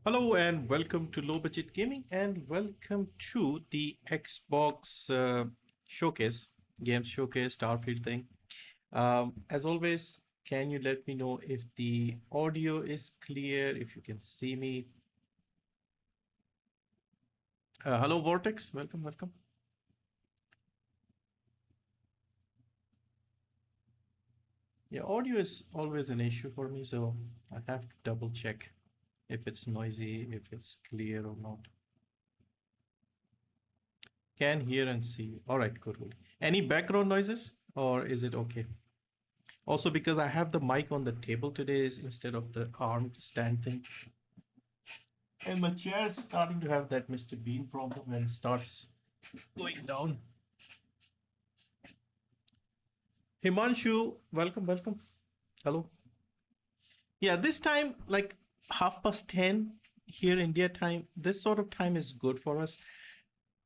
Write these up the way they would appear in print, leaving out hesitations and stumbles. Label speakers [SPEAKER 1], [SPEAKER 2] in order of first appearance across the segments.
[SPEAKER 1] Hello and welcome to Low Budget Gaming and welcome to the Xbox showcase, games showcase, Starfield thing. As always, can you let me know if the audio is clear, if you can see me? Hello Vortex, welcome. Yeah, audio is always an issue for me, so I have to double check if it's noisy, if it's clear or not. Can hear and see. All right, good. Any background noises or is it okay? Also, because I have the mic on the table today instead of the arm stand thing. And my chair is starting to have that Mr. Bean problem where it starts going down. Himanshu, welcome. Hello. Yeah, this time, like 10:30 here India time, this sort of time is good for us.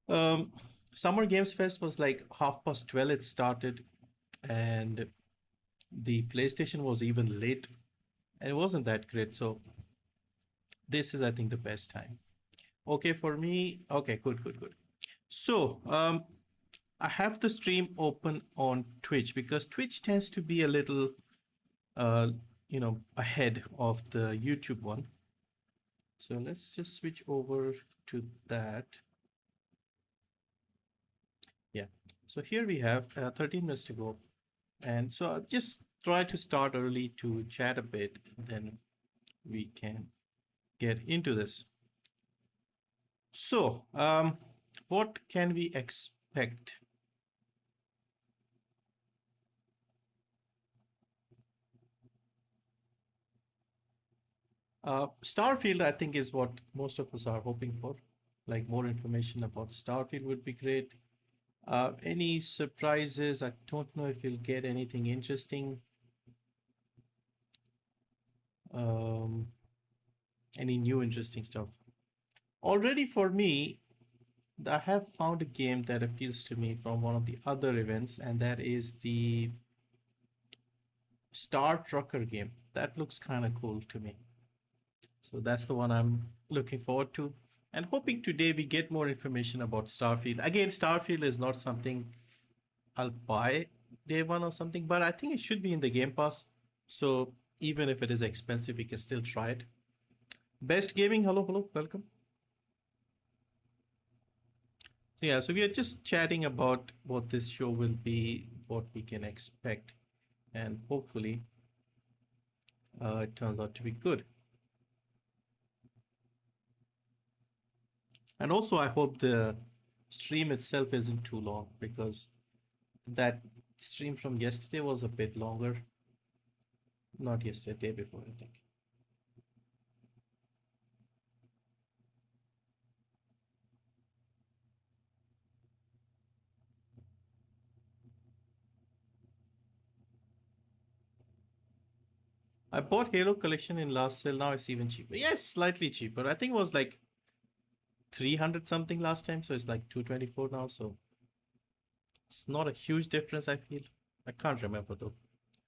[SPEAKER 1] Um, Summer Games Fest was like 12:30 it started, and the PlayStation was even late, and it wasn't that great. So this is, I think, the best time. Okay, for me. Okay, good. So, I have the stream open on Twitch because Twitch tends to be a little, uh, ahead of the YouTube one. So let's just switch over to that. Yeah. So here we have 13 minutes to go. And so I'll just try to start early to chat a bit, then we can get into this. So, what can we expect? Starfield, I think, is what most of us are hoping for. Like more information about Starfield would be great. Any surprises? I don't know if you'll get anything interesting. Um, any new interesting stuff. Already for me, I have found a game that appeals to me from one of the other events, and that is the Star Trucker game. That looks kind of cool to me. So that's the one I'm looking forward to. And hoping today we get more information about Starfield. Again, Starfield is not something I'll buy day one or something, but I think it should be in the Game Pass. So even if it is expensive, we can still try it. Best Gaming, hello, welcome. So yeah, so we are just chatting about what this show will be, what we can expect, and hopefully it turns out to be good. And also, I hope the stream itself isn't too long because that stream from yesterday was a bit longer. Not yesterday, day before, I think. I bought Halo Collection in last sale. Now it's even cheaper. Yes, slightly cheaper. I think it was like 300 something last time, so it's like 224 now. So it's not a huge difference, I feel. I can't remember though.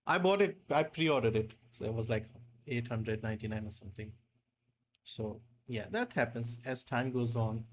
[SPEAKER 1] I bought it, I pre-ordered it. So it was like 899 or something. So yeah, that happens as time goes on.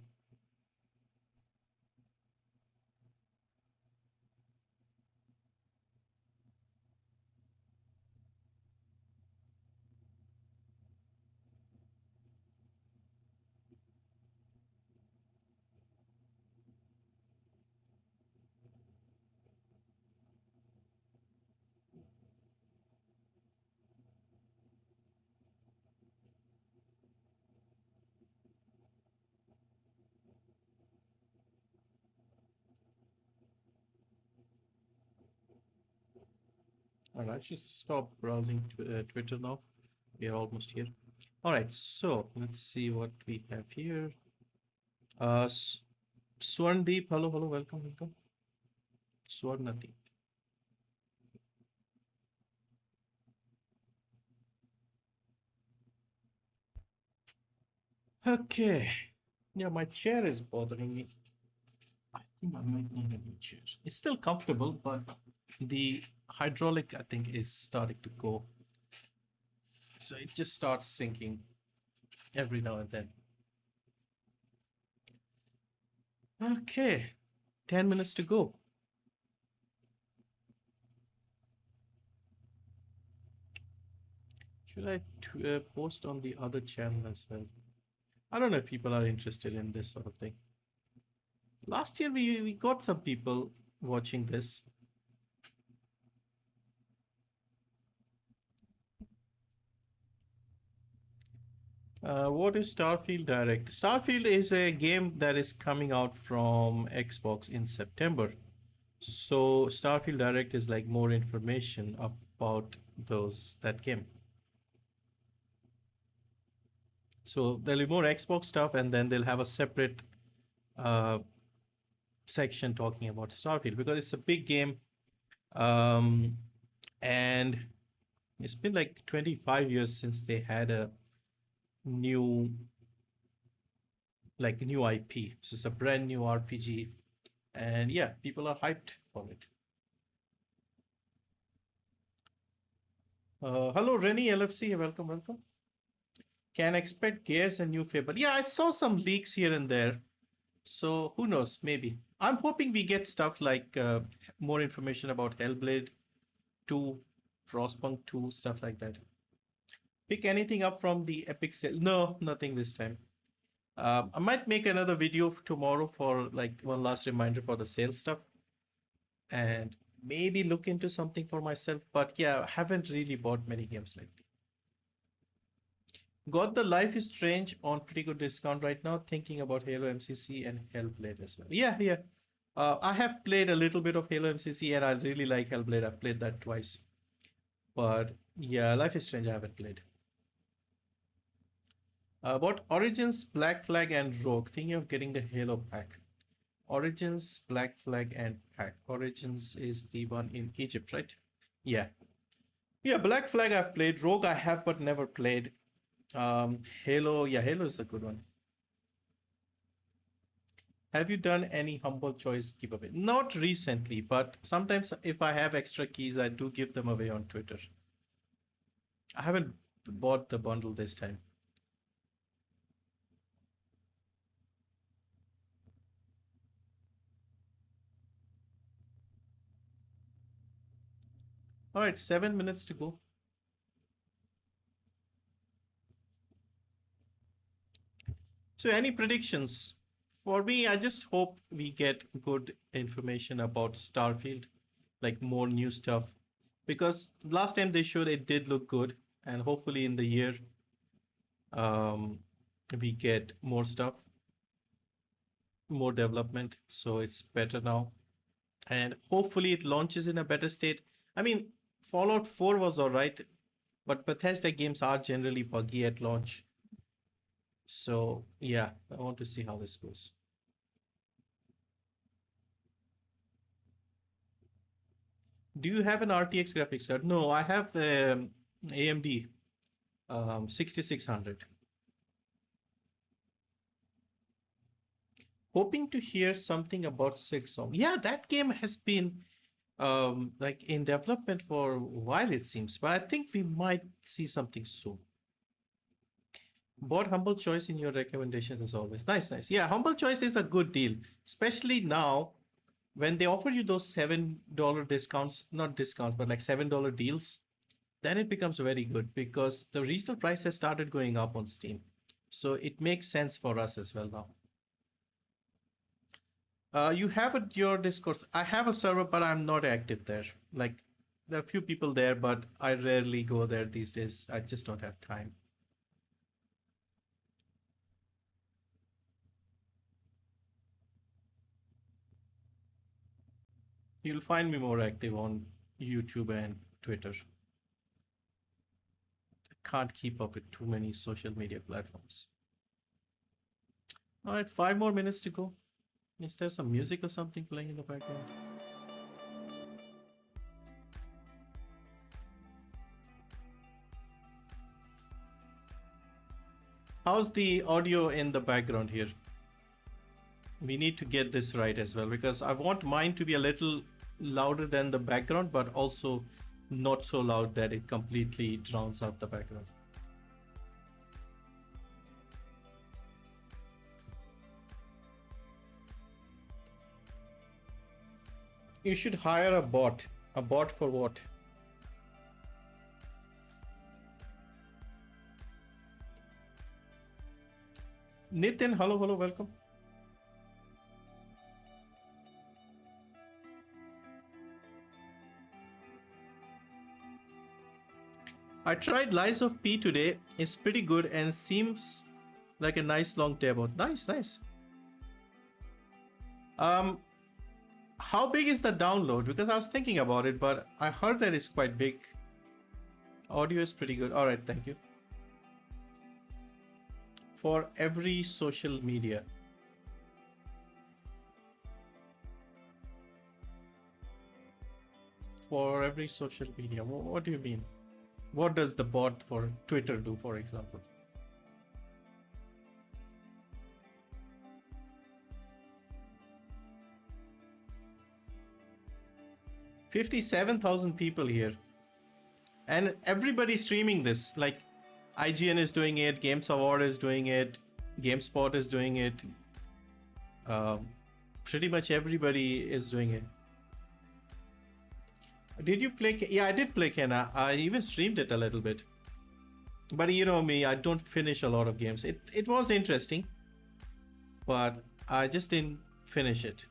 [SPEAKER 1] All right, just stop browsing Twitter now. We are almost here. All right, so let's see what we have here. Swarndeep, hello, welcome. Swarnadeep. Okay. Yeah, my chair is bothering me. I think I might need a new chair. It's still comfortable, but the hydraulic, I think, is starting to go. So it just starts sinking. every now and then. Okay, 10 minutes to go. Should I post on the other channel as well? I don't know if people are interested in this sort of thing. Last year we got some people watching this. What is Starfield Direct? Starfield is a game that is coming out from Xbox in September. So Starfield Direct is like more information about that game. So there'll be more Xbox stuff, and then they'll have a separate uh, section talking about Starfield because it's a big game, and it's been like 25 years since they had a new new IP. So it's a brand new RPG, and yeah, people are hyped for it. Hello, Rennie LFC, welcome, welcome. Can expect Gears and new Fable. Yeah, I saw some leaks here and there. So who knows? Maybe. I'm hoping we get stuff like more information about Hellblade 2, Frostpunk 2, stuff like that. Pick anything up from the Epic sale? No, nothing this time. I might make another video tomorrow for like one last reminder for the sale stuff, and maybe look into something for myself. But yeah, I haven't really bought many games lately. Got the Life is Strange on pretty good discount right now. Thinking about Halo MCC and Hellblade as well. Yeah, yeah. I have played a little bit of Halo MCC and I really like Hellblade. I've played that twice. But yeah, Life is Strange I haven't played. About Origins, Black Flag, and Rogue. Thinking of getting the Halo pack. Origins, Black Flag, and pack. Origins is the one in Egypt, right? Yeah. Yeah, Black Flag I've played. Rogue I have but never played. Halo, yeah, Halo is a good one. Have you done any humble choice giveaway? Not recently, but sometimes if I have extra keys, I do give them away on Twitter. I haven't bought the bundle this time. All right, 7 minutes to go. So any predictions? For me, I just hope we get good information about Starfield, like more new stuff. Because last time they showed it did look good, and hopefully in the year um, we get more stuff, more development, so it's better now. And hopefully it launches in a better state. I mean, Fallout 4 was all right, but Bethesda games are generally buggy at launch. So yeah, I want to see how this goes. Do you have an RTX graphics card? No, I have AMD 6600. Hoping to hear something about Silksong. Yeah, that game has been like in development for a while, it seems, but I think we might see something soon. Bought Humble Choice in your recommendations as always. Nice, nice. Yeah, Humble Choice is a good deal, especially now when they offer you those $7 discounts, not discounts, but like $7 deals. Then it becomes very good because the retail price has started going up on Steam. So it makes sense for us as well now. You have your Discord. I have a server, but I'm not active there. Like there are a few people there, but I rarely go there these days. I just don't have time. You'll find me more active on YouTube and Twitter. I can't keep up with too many social media platforms. All right, 5 more minutes to go. Is there some music or something playing in the background? How's the audio in the background here? We need to get this right as well because I want mine to be a little louder than the background, but also not so loud that it completely drowns out the background. You should hire a bot. A bot for what? Nitin, hello, hello, welcome. I tried Lies of P today. It's pretty good and seems like a nice long demo. Nice, nice. How big is the download? Because I was thinking about it, but I heard that it's quite big. Audio is pretty good. All right, thank you. For every social media. For every social media. What do you mean? What does the bot for Twitter do, for example? 57,000 people here. And everybody's streaming this. Like IGN is doing it, Games Award is doing it, GameSpot is doing it. Pretty much everybody is doing it. Did you play? Yeah, I did play Kena. I even streamed it a little bit. But you know me, I don't finish a lot of games. It was interesting, but I just didn't finish it.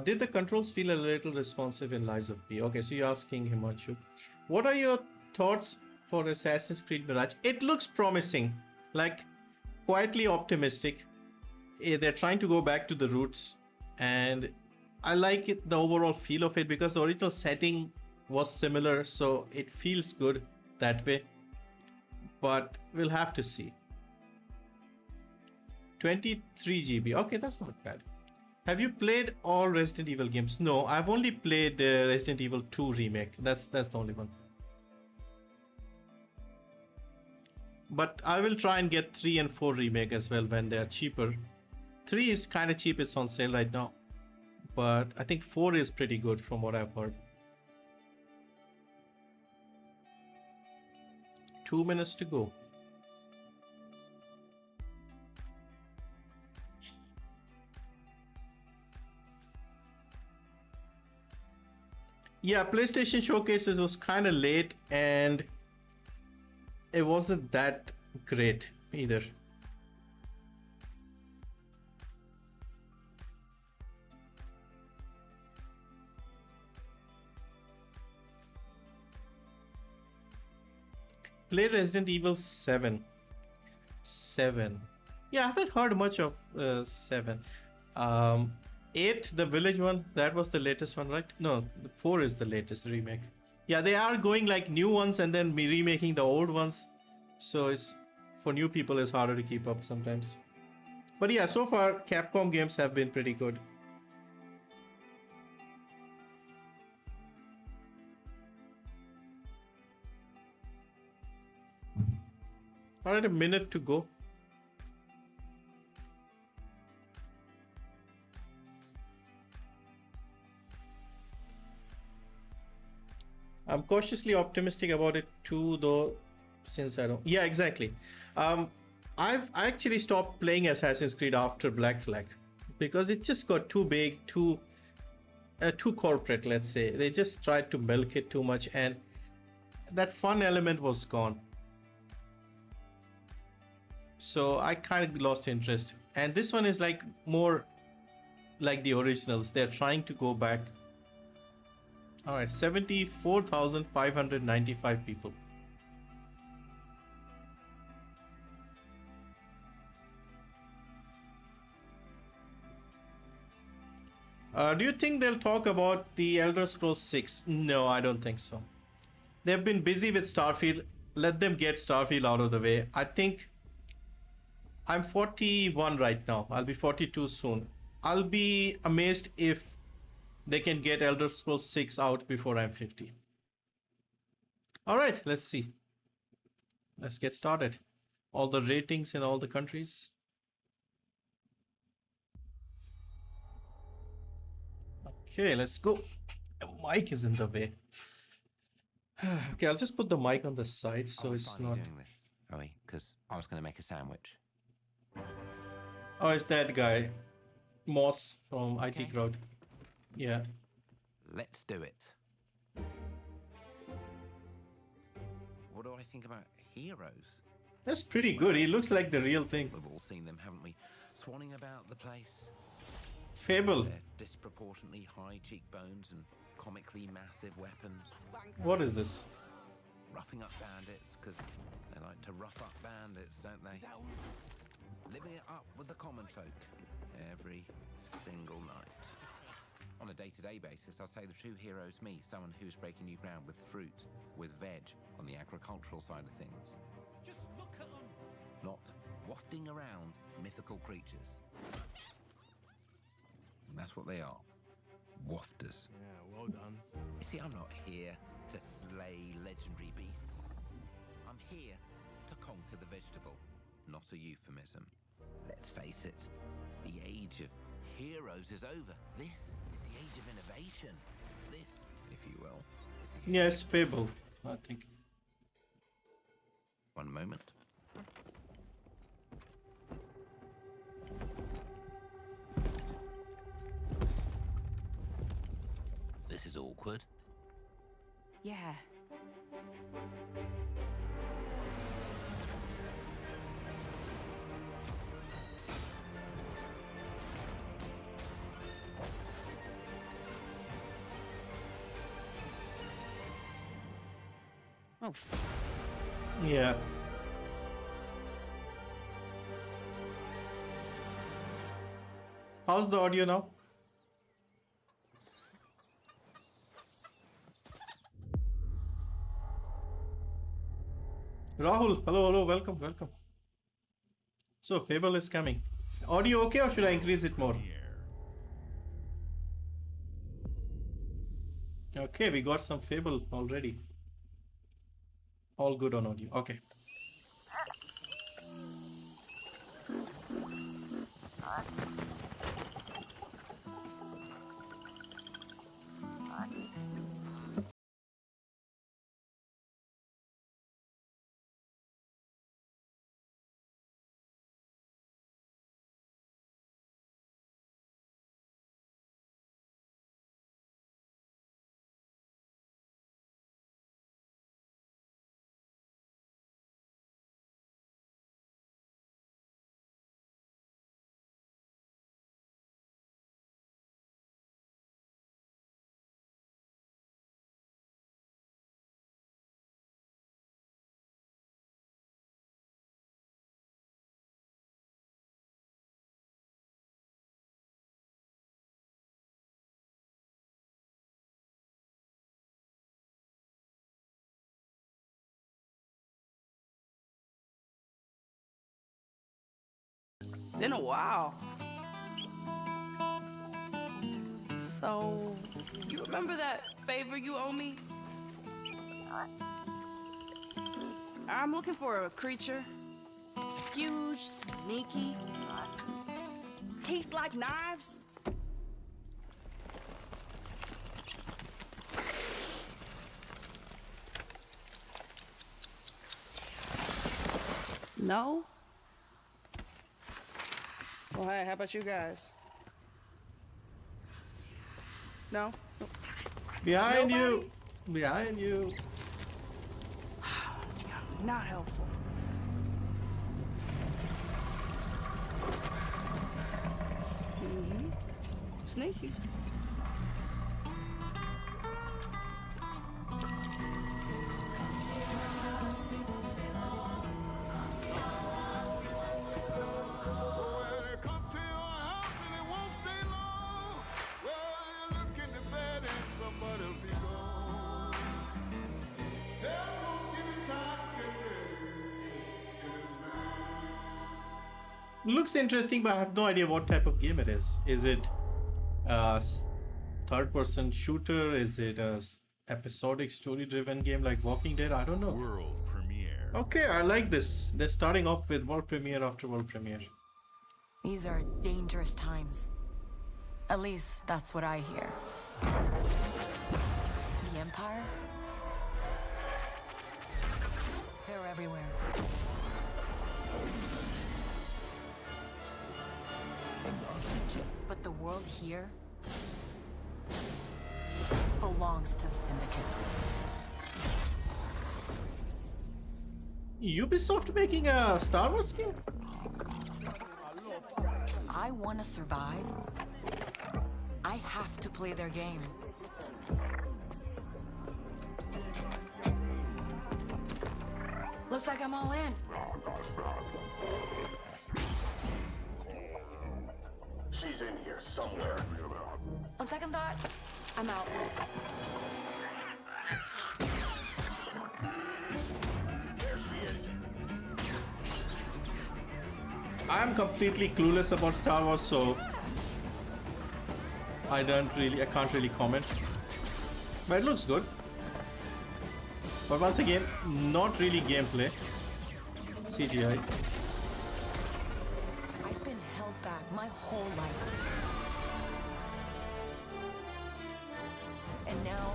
[SPEAKER 1] Did the controls feel a little responsive in Lies of P? Okay, so you're asking Himanshu. What are your thoughts for Assassin's Creed Mirage? It looks promising, like quietly optimistic. They're trying to go back to the roots, and I like it, the overall feel of it, because the original setting was similar, so it feels good that way. But we'll have to see. 23 GB. Okay, that's not bad. Have you played all Resident Evil games? No, I've only played Resident Evil 2 remake. That's the only one. But I will try and get 3 and 4 remake as well when they are cheaper. 3 is kind of cheap, it's on sale right now. But I think 4 is pretty good from what I've heard. 2 minutes to go. Yeah, PlayStation Showcases was kind of late and it wasn't that great either. Play Resident Evil 7. 7. Yeah, I haven't heard much of 7. 8, the village one, that was the latest one, right? No, 4 is the latest remake. Yeah, they are going like new ones and then remaking the old ones. So it's for new people it's harder to keep up sometimes. But yeah, so far Capcom games have been pretty good. All right, a minute to go. I'm cautiously optimistic about it too, though, since I don't. Yeah, exactly. I've actually stopped playing Assassin's Creed after Black Flag because it just got too big, too corporate. Let's say they just tried to milk it too much, and that fun element was gone. So I kind of lost interest. And this one is like more like the originals. They're trying to go back. All right, 74,595 people. Do you think they'll talk about the Elder Scrolls 6? No, I don't think so. They've been busy with Starfield. Let them get Starfield out of the way. I think I'm 41 right now. I'll be 42 soon. I'll be amazed if they can get Elder Scrolls 6 out before I'm 50. All right, let's see. Let's get started. All the ratings in all the countries. Okay, let's go. The mic is in the way. Okay, I'll just put the mic on the side so it's not.
[SPEAKER 2] Oh, because I was going to make a sandwich.
[SPEAKER 1] Oh, it's that guy, Moss from
[SPEAKER 2] Okay.
[SPEAKER 1] IT Crowd. Yeah.
[SPEAKER 2] Let's do it. What do I think about heroes?
[SPEAKER 1] That's pretty good. He looks like the real thing.
[SPEAKER 2] We've all seen them, haven't we? Swanning about the place.
[SPEAKER 1] Fable.
[SPEAKER 2] Their disproportionately high cheekbones and comically massive weapons.
[SPEAKER 1] What is this?
[SPEAKER 2] Roughing up bandits, because they like to rough up bandits, don't they? Living it up with the common folk every single night. On a day-to-day basis, I'd say the true hero is me, someone who's breaking new ground with fruit, with veg, on the agricultural side of things. Just look at them! Not wafting around mythical creatures. And that's what they are. Wafters.
[SPEAKER 3] Yeah, well done.
[SPEAKER 2] You see, I'm not here to slay legendary beasts. I'm here to conquer the vegetable, not a euphemism. Let's face it, the age of heroes is over. This is the age of innovation. This, if you will, is the age.
[SPEAKER 1] Yes, Fable, I think.
[SPEAKER 2] One moment. This is awkward.
[SPEAKER 4] Yeah. Oh.
[SPEAKER 1] Yeah. How's the audio now? Rahul, hello, welcome. So Fable is coming. Audio okay, or should I increase it more? Okay, we got some Fable already. All good on audio. Okay.
[SPEAKER 4] Been a while. So, you remember that favor you owe me? I'm looking for a creature. Huge, sneaky, teeth like knives. No? Well, hey, how about you guys? No?
[SPEAKER 1] Behind
[SPEAKER 4] Nobody?
[SPEAKER 1] you. Behind you.
[SPEAKER 4] Not helpful. Sneaky.
[SPEAKER 1] Looks interesting, but I have no idea what type of game it is. Is it a third-person shooter? Is it a episodic story-driven game like Walking Dead? I don't know.
[SPEAKER 3] World premiere.
[SPEAKER 1] Okay, I like this. They're starting off with world premiere after world premiere.
[SPEAKER 5] These are dangerous times. At least that's what I hear. The Empire? They're everywhere. world here belongs to the syndicates.
[SPEAKER 1] Ubisoft making a Star Wars game?
[SPEAKER 5] If I want to survive, I have to play their game. Looks like I'm all in.
[SPEAKER 6] She's in here somewhere.
[SPEAKER 5] On second thought, I'm out.
[SPEAKER 6] There she is.
[SPEAKER 1] I'm completely clueless about Star Wars, so I can't really comment. But it looks good. But once again, not really gameplay. CGI.
[SPEAKER 5] I've been held back my whole life. And now,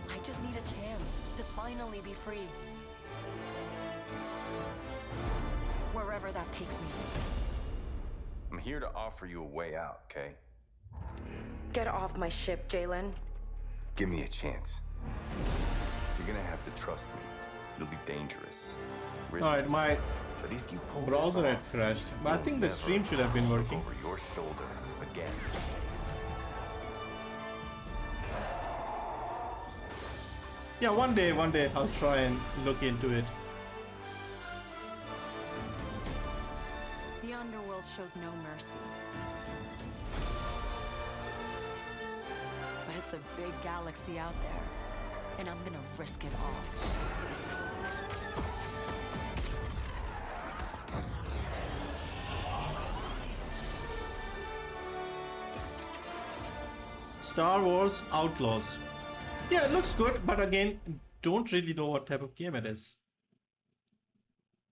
[SPEAKER 5] I just need a chance to finally be free. Wherever that takes me.
[SPEAKER 7] I'm here to offer you a way out, okay?
[SPEAKER 8] Get off my ship, Jalen.
[SPEAKER 7] Give me a chance. You're gonna have to trust me. It'll be dangerous. Risky.
[SPEAKER 1] Alright, my
[SPEAKER 7] But if you pull
[SPEAKER 1] browser
[SPEAKER 7] this
[SPEAKER 1] had
[SPEAKER 7] off,
[SPEAKER 1] crashed. But I
[SPEAKER 7] you'll
[SPEAKER 1] think the
[SPEAKER 7] never
[SPEAKER 1] stream should have been
[SPEAKER 7] look
[SPEAKER 1] working.
[SPEAKER 7] over your shoulder again.
[SPEAKER 1] Yeah, one day I'll try and look into it.
[SPEAKER 5] The underworld shows no mercy. But it's a big galaxy out there, and I'm gonna risk it all.
[SPEAKER 1] Star Wars Outlaws. Yeah, it looks good, but again, don't really know what type of game it is.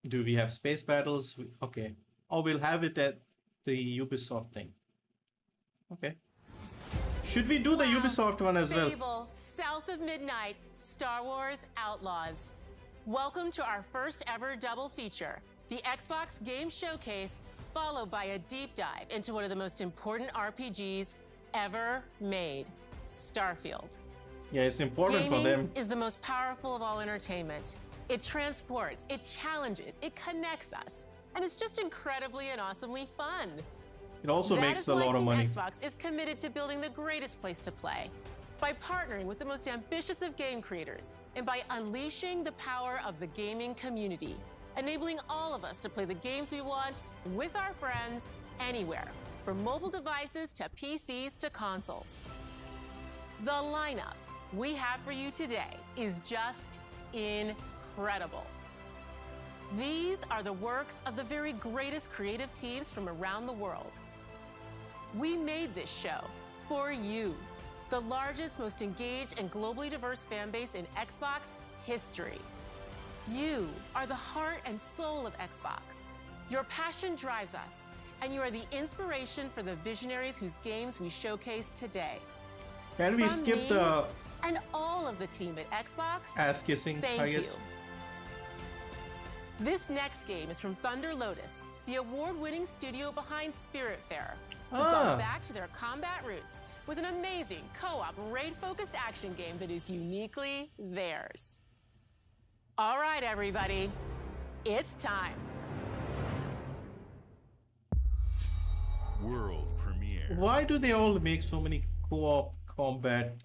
[SPEAKER 1] Do we have space battles? Okay. Or we'll have it at the Ubisoft thing. Okay. Should we do the Ubisoft one as well?
[SPEAKER 9] Fable, South of Midnight, Star Wars Outlaws. Welcome to our first ever double feature, the Xbox Game Showcase, followed by a deep dive into one of the most important RPGs ever made, Starfield.
[SPEAKER 1] Yeah, it's important for them.
[SPEAKER 9] Gaming is the most powerful of all entertainment. It transports, it challenges, it connects us, and it's just incredibly and awesomely fun.
[SPEAKER 1] It also
[SPEAKER 9] That
[SPEAKER 1] makes
[SPEAKER 9] is
[SPEAKER 1] a
[SPEAKER 9] why
[SPEAKER 1] lot of
[SPEAKER 9] Team
[SPEAKER 1] money.
[SPEAKER 9] Xbox is committed to building the greatest place to play by partnering with the most ambitious of game creators and by unleashing the power of the gaming community, enabling all of us to play the games we want with our friends anywhere, from mobile devices to PCs to consoles. The lineup we have for you today is just incredible. These are the works of the very greatest creative teams from around the world. We made this show for you, the largest, most engaged, and globally diverse fan base in Xbox history. You are the heart and soul of Xbox. Your passion drives us, and you are the inspiration for the visionaries whose games we showcase today.
[SPEAKER 1] Can we
[SPEAKER 9] From
[SPEAKER 1] skip
[SPEAKER 9] me
[SPEAKER 1] the
[SPEAKER 9] and all of the team at Xbox,
[SPEAKER 1] ass kissing,
[SPEAKER 9] thank
[SPEAKER 1] I
[SPEAKER 9] you.
[SPEAKER 1] guess?
[SPEAKER 9] This next game is from Thunder Lotus, the award-winning studio behind Spiritfarer, who've
[SPEAKER 1] Ah.
[SPEAKER 9] gone back to their combat roots with an amazing co-op raid-focused action game that is uniquely theirs. All right, everybody, it's time.
[SPEAKER 3] World premiere.
[SPEAKER 1] Why do they all make so many co-op combat?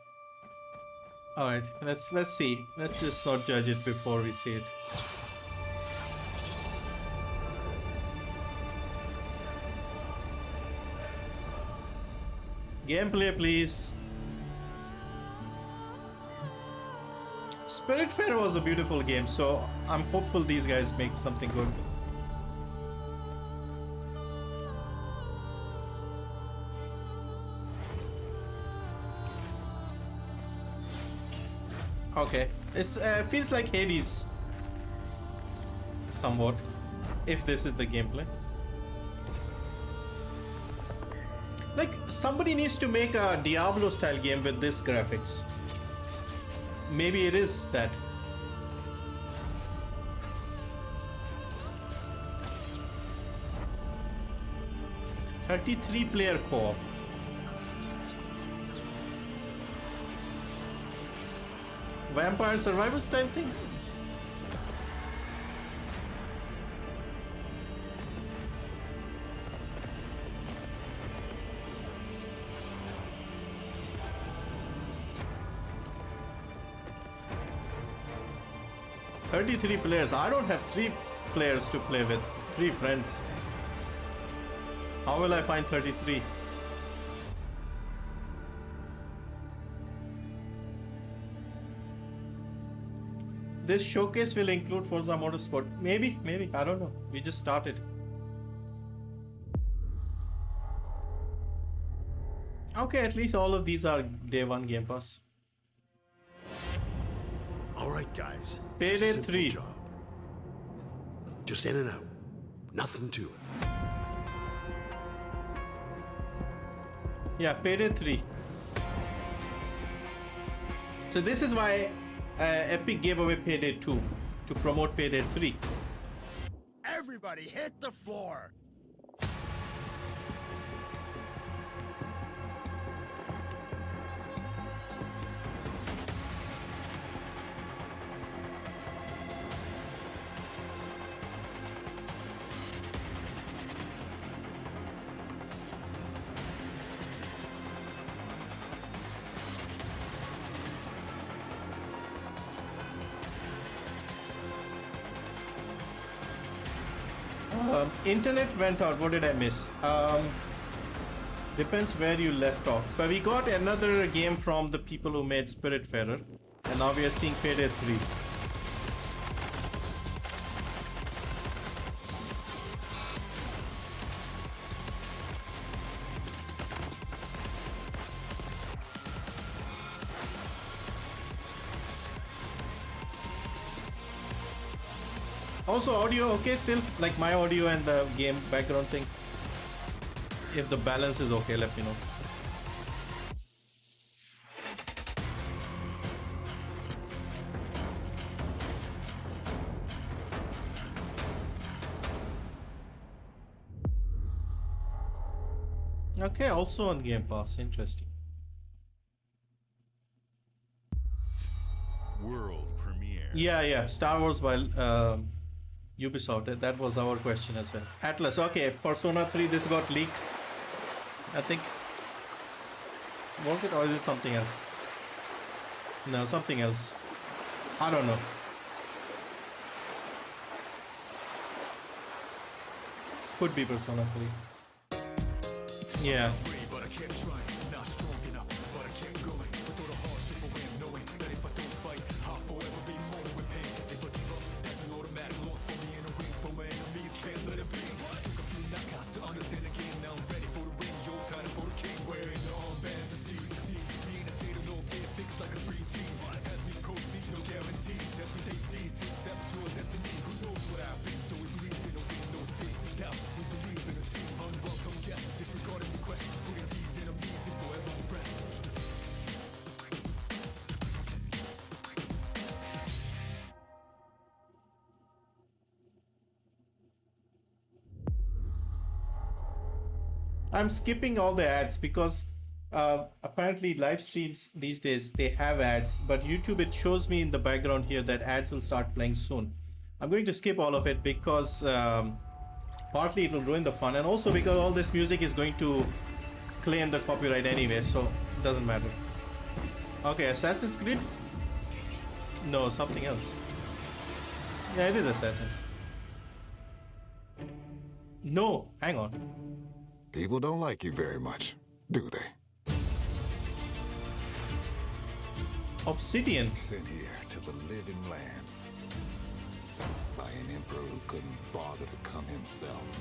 [SPEAKER 1] Alright, let's see. Let's just not judge it before we see it. Gameplay, please. Spiritfarer was a beautiful game, so I'm hopeful these guys make something good. Okay, it feels like Hades, somewhat, if this is the gameplay. Like, somebody needs to make a Diablo-style game with this graphics. Maybe it is that. 33 player co-op. Vampire Survivor style thing? "33 players. I don't have 3 players to play with. 3 friends. How will I find 33? This showcase will include Forza Motorsport. Maybe. I don't know. We just started. Okay, at least all of these are day 1 Game Pass.
[SPEAKER 10] All right, guys.
[SPEAKER 1] Payday
[SPEAKER 10] It's a simple
[SPEAKER 1] 3.
[SPEAKER 10] job. Just in and out. Nothing to it.
[SPEAKER 1] Yeah, Payday 3. So this is why Epic gave away Payday 2 to promote Payday 3.
[SPEAKER 10] Everybody hit the floor.
[SPEAKER 1] Internet went out. What did I miss? Depends where you left off. But we got another game from the people who made Spiritfarer, and now we are seeing Payday 3. Also, audio okay still? Like my audio and the game background thing? If the balance is okay, let me know. Okay, also on Game Pass. Interesting.
[SPEAKER 3] World premiere.
[SPEAKER 1] Yeah. Star Wars by Ubisoft. That was our question as well. Atlas. Okay, Persona 3. This got leaked. I think. Was it or is it something else? No, something else. I don't know. Could be Persona 3. Yeah. I'm skipping all the ads because apparently live streams these days they have ads, but YouTube it shows me in the background here that ads will start playing soon. I'm going to skip all of it because partly it will ruin the fun, and also because all this music is going to claim the copyright anyway, so it doesn't matter. Okay, Assassin's Creed? No, something else. Yeah, it is Assassin's. No, hang on.
[SPEAKER 11] People don't like you very much, do they?
[SPEAKER 1] Obsidian.
[SPEAKER 11] Sent here to the living lands by an emperor who couldn't bother to come himself.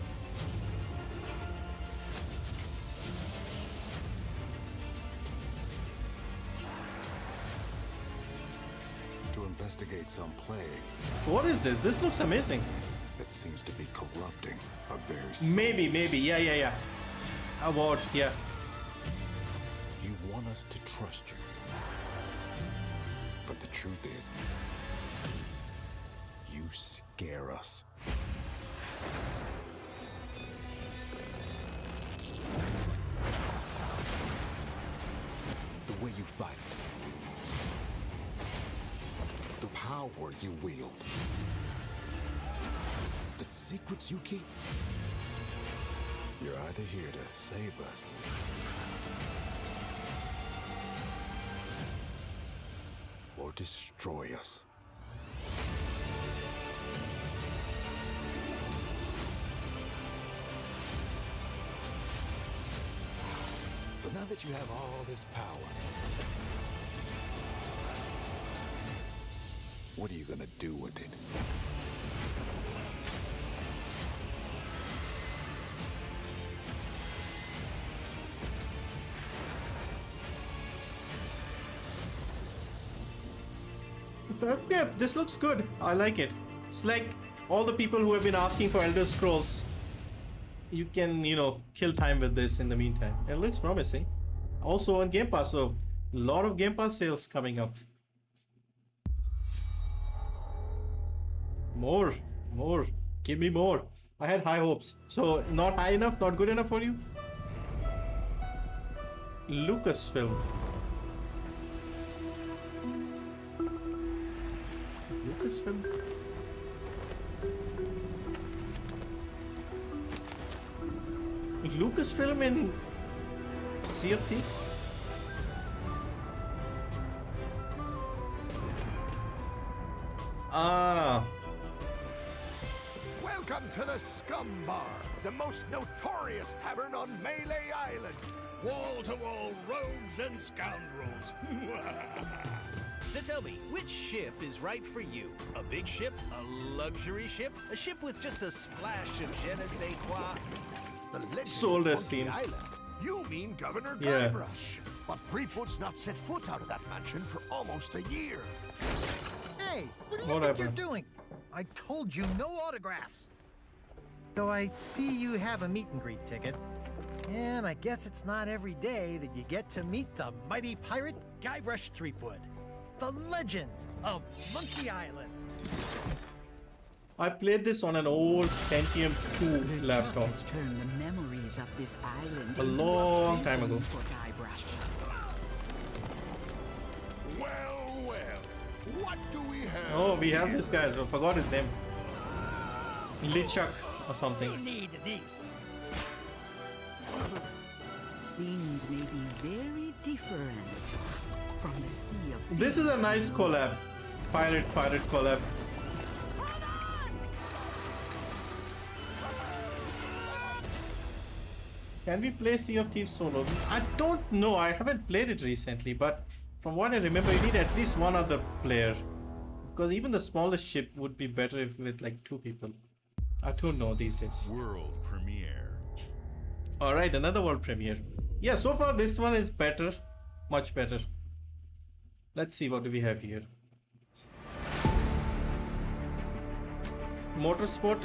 [SPEAKER 11] To investigate some plague.
[SPEAKER 1] What is this? This looks amazing.
[SPEAKER 11] That seems to be corrupting a very soul.
[SPEAKER 1] Maybe. Yeah. Award, yeah.
[SPEAKER 11] You want us to trust you. But the truth is, you scare us. fight. The power you wield. The secrets you keep. You're either here to save us or destroy us. So now that you have all this power, what are you gonna do with it?
[SPEAKER 1] Yeah, this looks good. I like it. It's like all the people who have been asking for Elder Scrolls. You can, kill time with this in the meantime. It looks promising. Also on Game Pass, so a lot of Game Pass sales coming up. More. Give me more. I had high hopes. So not high enough, not good enough for you? Lucasfilm. Lucasfilm? Lucasfilm in Sea of Thieves? Ah.
[SPEAKER 10] Welcome to the Scum Bar, the most notorious tavern on Melee Island.
[SPEAKER 3] Wall-to-wall rogues and scoundrels.
[SPEAKER 12] So tell me, which ship is right for you? A big ship? A luxury ship? A ship with just a splash of je ne sais quoi?
[SPEAKER 10] The legend
[SPEAKER 1] Sold
[SPEAKER 10] of
[SPEAKER 1] as
[SPEAKER 10] Monkey
[SPEAKER 1] scene.
[SPEAKER 10] Island. You mean Governor
[SPEAKER 1] Yeah.
[SPEAKER 10] Guybrush. But Threepwood's not set foot out of that mansion for almost a year.
[SPEAKER 13] Hey, what do you
[SPEAKER 1] Whatever.
[SPEAKER 13] think you're doing? I told you no autographs. So I see you have a meet and greet ticket. And I guess it's not every day that you get to meet the mighty pirate Guybrush Threepwood, the legend of Monkey Island.
[SPEAKER 1] I played this on an old Pentium 2 laptop
[SPEAKER 14] Turned the memories of this island
[SPEAKER 1] a long time ago.
[SPEAKER 14] for Guybrush.
[SPEAKER 10] Well, what do we have?
[SPEAKER 1] Oh, we have this guy as well. Forgot his name. Lichuk or something.
[SPEAKER 13] Need these.
[SPEAKER 14] Things may be very different from the sea of
[SPEAKER 1] This is a
[SPEAKER 14] thieves.
[SPEAKER 1] nice collab. Pirate collab. Can we play Sea of Thieves solo? I don't know. I haven't played it recently, but from what I remember, you need at least one other player. Because even the smallest ship would be better if with like 2 people. I don't know these days.
[SPEAKER 3] World premiere.
[SPEAKER 1] Alright, another world premiere. Yeah, so far this one is better. Much better. Let's see what do we have here. Motorsport.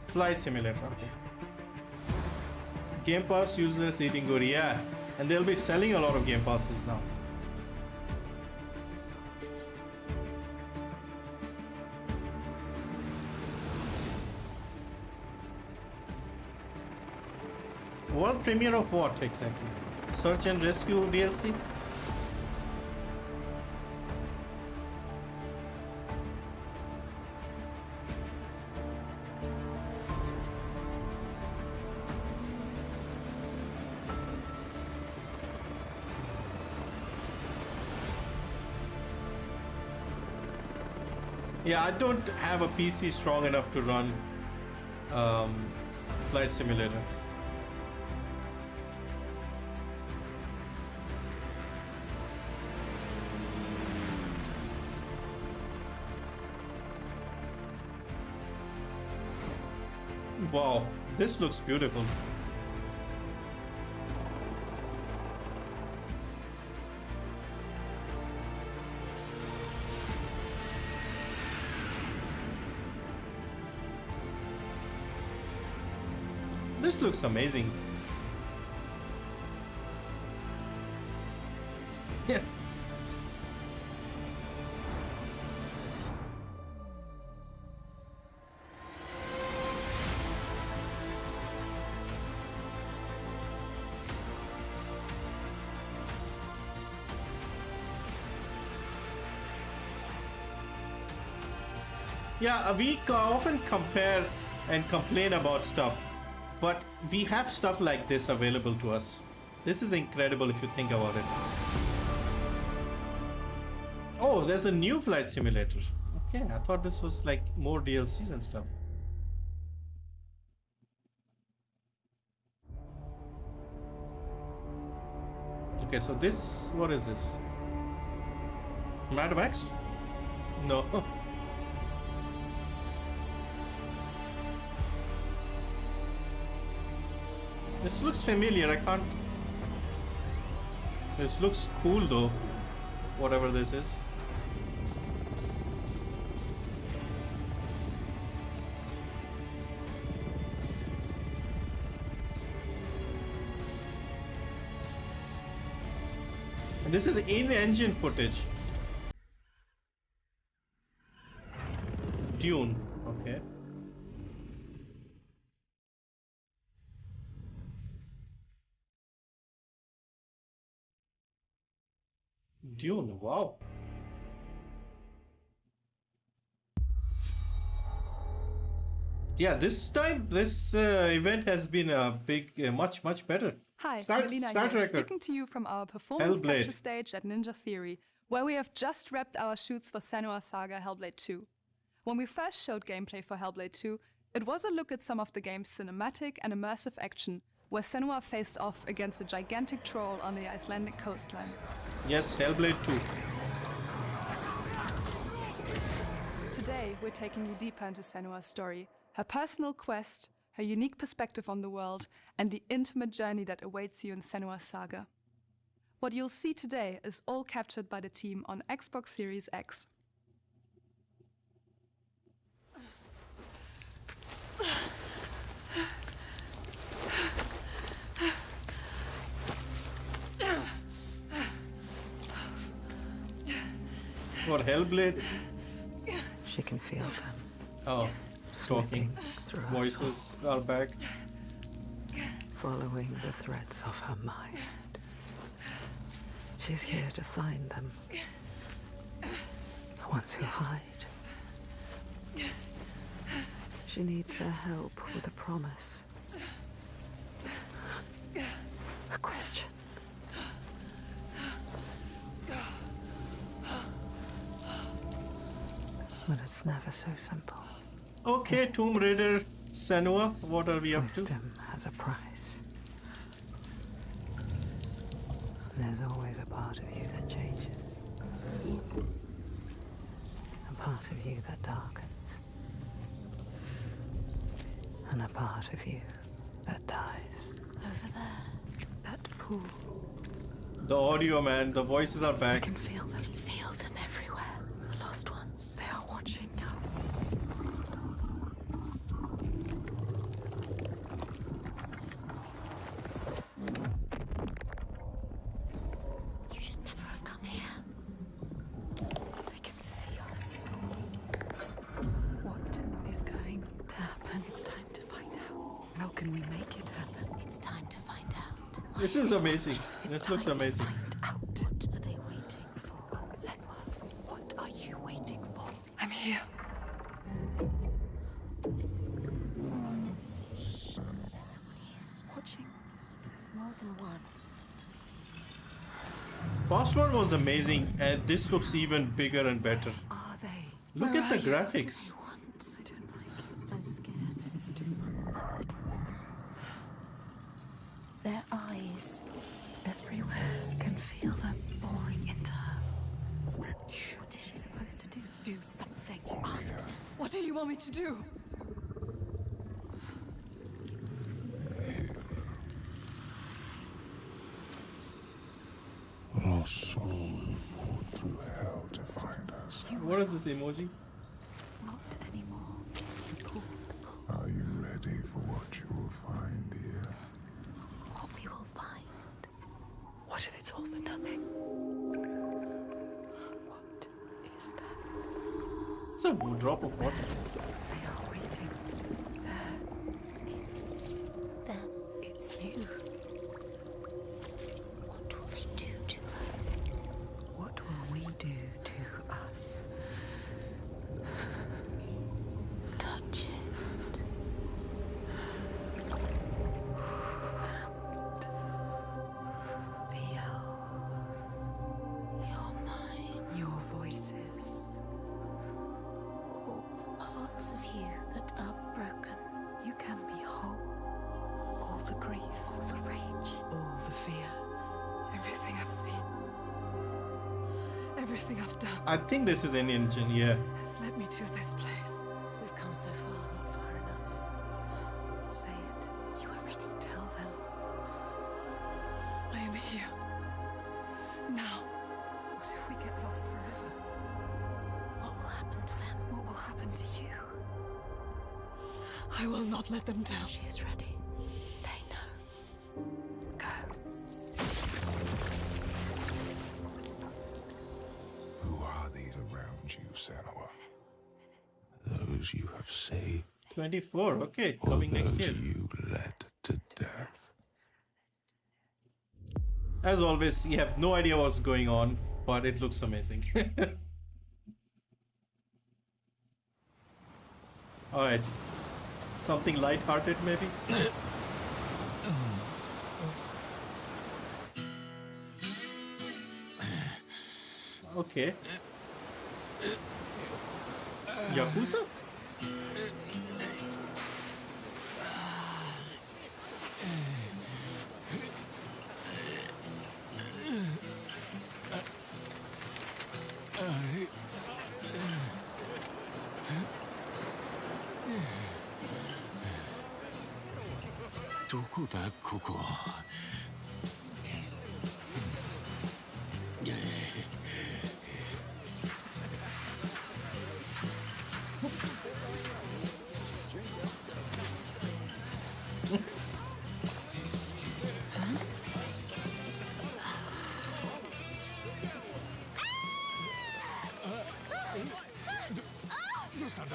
[SPEAKER 1] Flight simulator, okay. Game Pass users eating good, yeah. And they'll be selling a lot of Game Passes now. World premiere of what exactly? Search and Rescue DLC? Yeah, I don't have a PC strong enough to run Flight Simulator. Wow, this looks beautiful. This looks amazing. Yeah. Yeah, we often compare and complain about stuff, but we have stuff like this available to us. This is incredible if you think about it. Oh, there's a new flight simulator. Okay, I thought this was like more DLCs and stuff. Okay, so this, what is this? Mad Max? No. This looks familiar, I can't... This looks cool though, whatever this is. And this is in-engine footage. Dune, okay. Dune, wow. Yeah, this time this event has been a big, much better.
[SPEAKER 15] Hi,
[SPEAKER 1] Star
[SPEAKER 15] Melina
[SPEAKER 1] Star
[SPEAKER 15] here,
[SPEAKER 1] Tracker.
[SPEAKER 15] speaking to you from our performance
[SPEAKER 1] Hellblade.
[SPEAKER 15] capture stage at Ninja Theory, where we have just wrapped our shoots for Senua's Saga Hellblade 2. When we first showed gameplay for Hellblade 2, it was a look at some of the game's cinematic and immersive action, where Senua faced off against a gigantic troll on the Icelandic coastline.
[SPEAKER 1] Yes, Hellblade 2.
[SPEAKER 15] Today, we're taking you deeper into Senua's story, her personal quest, her unique perspective on the world, and the intimate journey that awaits you in Senua's Saga. What you'll see today is all captured by the team on Xbox Series X.
[SPEAKER 1] For Hellblade?
[SPEAKER 16] She can feel them.
[SPEAKER 1] Oh, talking.
[SPEAKER 16] Through her
[SPEAKER 1] Voices are back.
[SPEAKER 16] Following the threads of her mind. She's here to find them. The ones who hide. She needs their help with a promise. A question. But it's never so simple.
[SPEAKER 1] Okay, Tomb Raider Senua, what are we up to?
[SPEAKER 16] Wisdom has a price. There's always a part of you that changes. A part of you that darkens. And a part of you that dies.
[SPEAKER 5] Over there.
[SPEAKER 16] That pool.
[SPEAKER 1] The audio, man, the voices are back.
[SPEAKER 16] I can feel them.
[SPEAKER 5] I can feel them everywhere.
[SPEAKER 16] The lost ones. They are watching us.
[SPEAKER 5] You should never have come here. They can see us.
[SPEAKER 16] What is going to happen? It's time to find out. How can we make it happen?
[SPEAKER 5] It's time to find out.
[SPEAKER 1] This is amazing. This looks amazing.
[SPEAKER 16] Out.
[SPEAKER 5] What are they waiting for?
[SPEAKER 16] Senua, what are you waiting for?
[SPEAKER 15] I'm here.
[SPEAKER 16] Watching more than one.
[SPEAKER 1] First one was amazing, and this looks even bigger and better.
[SPEAKER 16] Are they?
[SPEAKER 1] Look at the graphics.
[SPEAKER 16] I don't like it.
[SPEAKER 5] I'm scared.
[SPEAKER 16] This is too hard.
[SPEAKER 5] Their eyes.
[SPEAKER 16] Everywhere. Can feel them boring into her.
[SPEAKER 5] Witch.
[SPEAKER 16] What is she supposed to do? Do something.
[SPEAKER 5] Ask them.
[SPEAKER 15] What do you want me to do?
[SPEAKER 11] Our souls fought through hell to find us.
[SPEAKER 1] What is this emoji?
[SPEAKER 16] Not anymore.
[SPEAKER 11] Are you ready for what you will find here?
[SPEAKER 5] What we will find.
[SPEAKER 16] What if it's all for nothing? What is that?
[SPEAKER 1] It's a drop of water.
[SPEAKER 16] They are waiting. There.
[SPEAKER 5] It's them.
[SPEAKER 16] It's you.
[SPEAKER 5] What will they do to her?
[SPEAKER 16] What will we do to us?
[SPEAKER 17] of you that are broken.
[SPEAKER 16] You can be whole. All the grief,
[SPEAKER 17] all the rage,
[SPEAKER 16] all the fear. Everything I've seen. Everything I've done.
[SPEAKER 1] I think this is an engine, yeah.
[SPEAKER 16] Has led me to this place.
[SPEAKER 17] We've come so far.
[SPEAKER 16] Not far enough. Say it.
[SPEAKER 17] You are ready.
[SPEAKER 16] Tell them. I am here. Now. What if we get lost forever?
[SPEAKER 17] What will happen to them?
[SPEAKER 16] What will happen to you? I will not let them down.
[SPEAKER 17] She is ready. They know.
[SPEAKER 16] Go.
[SPEAKER 11] Who are these around you, Sanua? Those you have saved.
[SPEAKER 1] 24, okay, coming next year.
[SPEAKER 11] You led to death.
[SPEAKER 1] As always, you have no idea what's going on, but it looks amazing. Alright. Something light-hearted, maybe? Okay. Yakuza?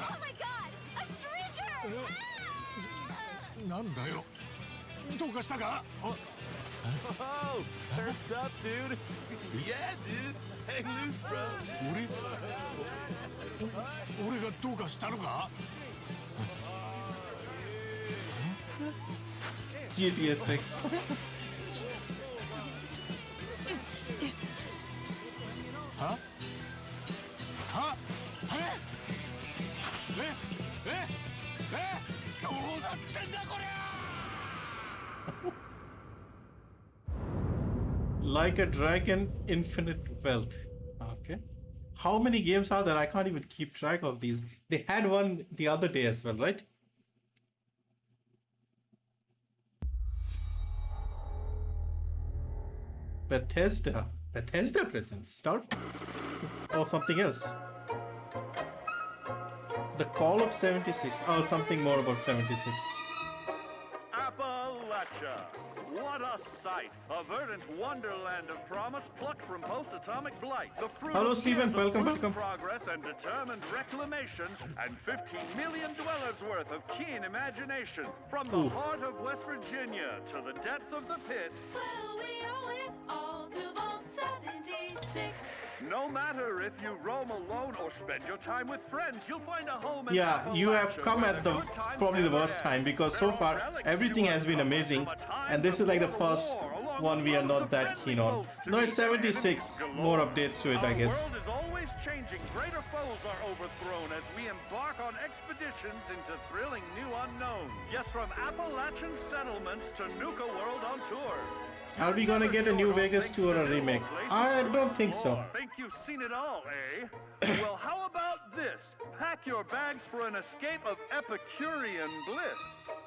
[SPEAKER 17] Oh my god! A stranger!
[SPEAKER 12] Oh, surf's up, dude. Yeah, dude. Hang loose, bro.
[SPEAKER 1] GTA 6. Like a dragon, infinite wealth. Okay. How many games are there? I can't even keep track of these. They had one the other day as well, right? Bethesda presents Starfield. Or something else. The Call of 76. Oh, something more about 76.
[SPEAKER 18] Appalachia. What a sight! A verdant wonderland of promise plucked from post-atomic blight. The fruit
[SPEAKER 1] Hello,
[SPEAKER 18] of
[SPEAKER 1] Stephen.
[SPEAKER 18] years of
[SPEAKER 1] Welcome,
[SPEAKER 18] prudent
[SPEAKER 1] welcome.
[SPEAKER 18] progress and determined reclamation, and 15 million dwellers worth of keen imagination. From the
[SPEAKER 1] Ooh.
[SPEAKER 18] heart of West Virginia to the depths of the pit.
[SPEAKER 17] Well, we owe it all to Vault 76.
[SPEAKER 18] No matter if you roam alone or spend your time with friends, you'll find a home in
[SPEAKER 1] Yeah, you have
[SPEAKER 18] Appalachia
[SPEAKER 1] come
[SPEAKER 18] where
[SPEAKER 1] at the
[SPEAKER 18] good times
[SPEAKER 1] probably the
[SPEAKER 18] never
[SPEAKER 1] worst
[SPEAKER 18] end.
[SPEAKER 1] time, because so
[SPEAKER 18] There are
[SPEAKER 1] far
[SPEAKER 18] relics
[SPEAKER 1] everything
[SPEAKER 18] you
[SPEAKER 1] has been
[SPEAKER 18] uncover
[SPEAKER 1] amazing,
[SPEAKER 18] from a time
[SPEAKER 1] and this is like the
[SPEAKER 18] before
[SPEAKER 1] first
[SPEAKER 18] war, along
[SPEAKER 1] one we are
[SPEAKER 18] with
[SPEAKER 1] not that
[SPEAKER 18] friendly
[SPEAKER 1] keen on.
[SPEAKER 18] foes to
[SPEAKER 1] No,
[SPEAKER 18] meet
[SPEAKER 1] it's
[SPEAKER 18] the
[SPEAKER 1] 76.
[SPEAKER 18] enemies
[SPEAKER 1] More
[SPEAKER 18] galore.
[SPEAKER 1] updates to it, I
[SPEAKER 18] Our
[SPEAKER 1] guess.
[SPEAKER 18] world is always changing. Greater foes are overthrown as we embark on expeditions into thrilling new unknowns. Yes, from Appalachian settlements to Nuka World on tour.
[SPEAKER 1] Are we gonna get a New Vegas 2 or a remake? I don't think so.
[SPEAKER 18] Think you've seen it all, eh? Well, how about this? Pack your bags for an escape of Epicurean bliss.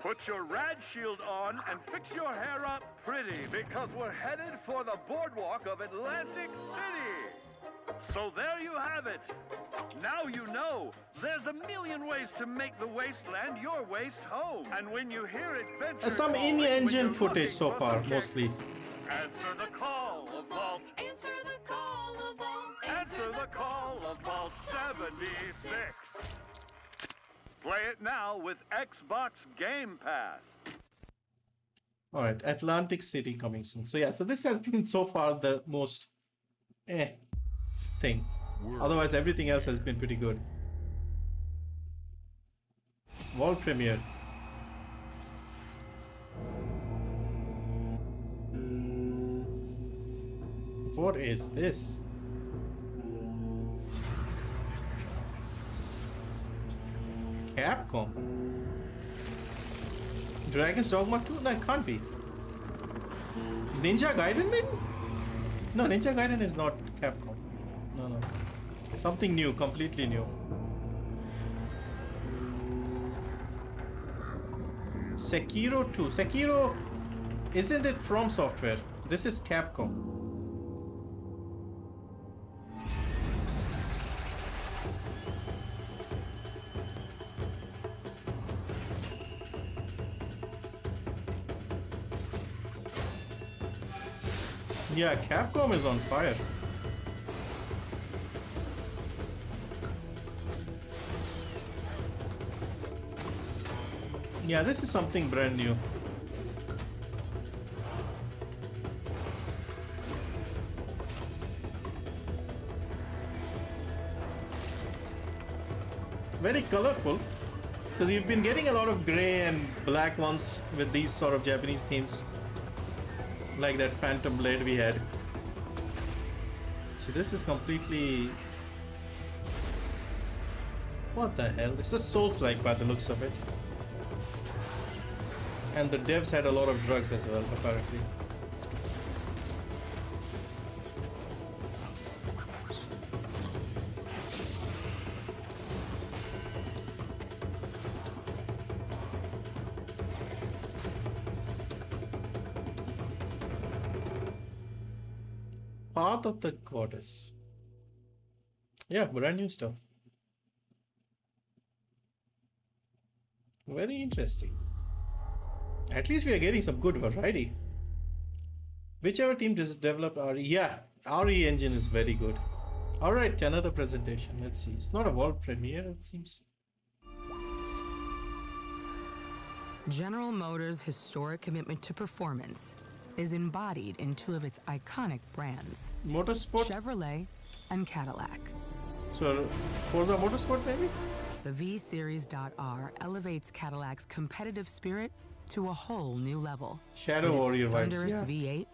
[SPEAKER 18] Put your rad shield on and fix your hair up pretty, because we're headed for the boardwalk of Atlantic City. So there you have it. Now you know. There's a million ways to make the wasteland your waste home. And when you hear adventure
[SPEAKER 1] Some in-engine footage so far, mostly.
[SPEAKER 18] answer the call of Vault.
[SPEAKER 17] Answer the call of Vault.
[SPEAKER 18] Answer the call of Vault 76. Play it now with Xbox Game Pass.
[SPEAKER 1] All right, Atlantic City coming soon. So yeah, so this has been so far the most thing. Otherwise, everything else has been pretty good. World premiere. What is this? Capcom. Dragon's Dogma 2? That can't be. Ninja Gaiden maybe? No, Ninja Gaiden is not Capcom. No. Something new, completely new. Sekiro 2. Sekiro, isn't it From Software? This is Capcom. Yeah, Capcom is on fire. Yeah, this is something brand new. Very colorful, because we've been getting a lot of gray and black ones with these sort of Japanese themes, like that Phantom Blade we had. So this is completely... What the hell? This is Souls-like by the looks of it. And the devs had a lot of drugs as well, apparently. Path of the Goddess. Yeah, brand new stuff. Very interesting. At least we are getting some good variety. Whichever team developed RE, yeah, RE engine is very good. Alright, another presentation. Let's see. It's not a world premiere, it seems.
[SPEAKER 19] General Motors' historic commitment to performance is embodied in two of its iconic brands,
[SPEAKER 1] Motorsport?
[SPEAKER 19] Chevrolet and Cadillac.
[SPEAKER 1] So, for the Motorsport maybe?
[SPEAKER 19] The V-Series.R elevates Cadillac's competitive spirit to a whole new level.
[SPEAKER 1] Shadow
[SPEAKER 19] with
[SPEAKER 1] Warrior
[SPEAKER 19] its
[SPEAKER 1] vibes,
[SPEAKER 19] thunderous
[SPEAKER 1] yeah.
[SPEAKER 19] V8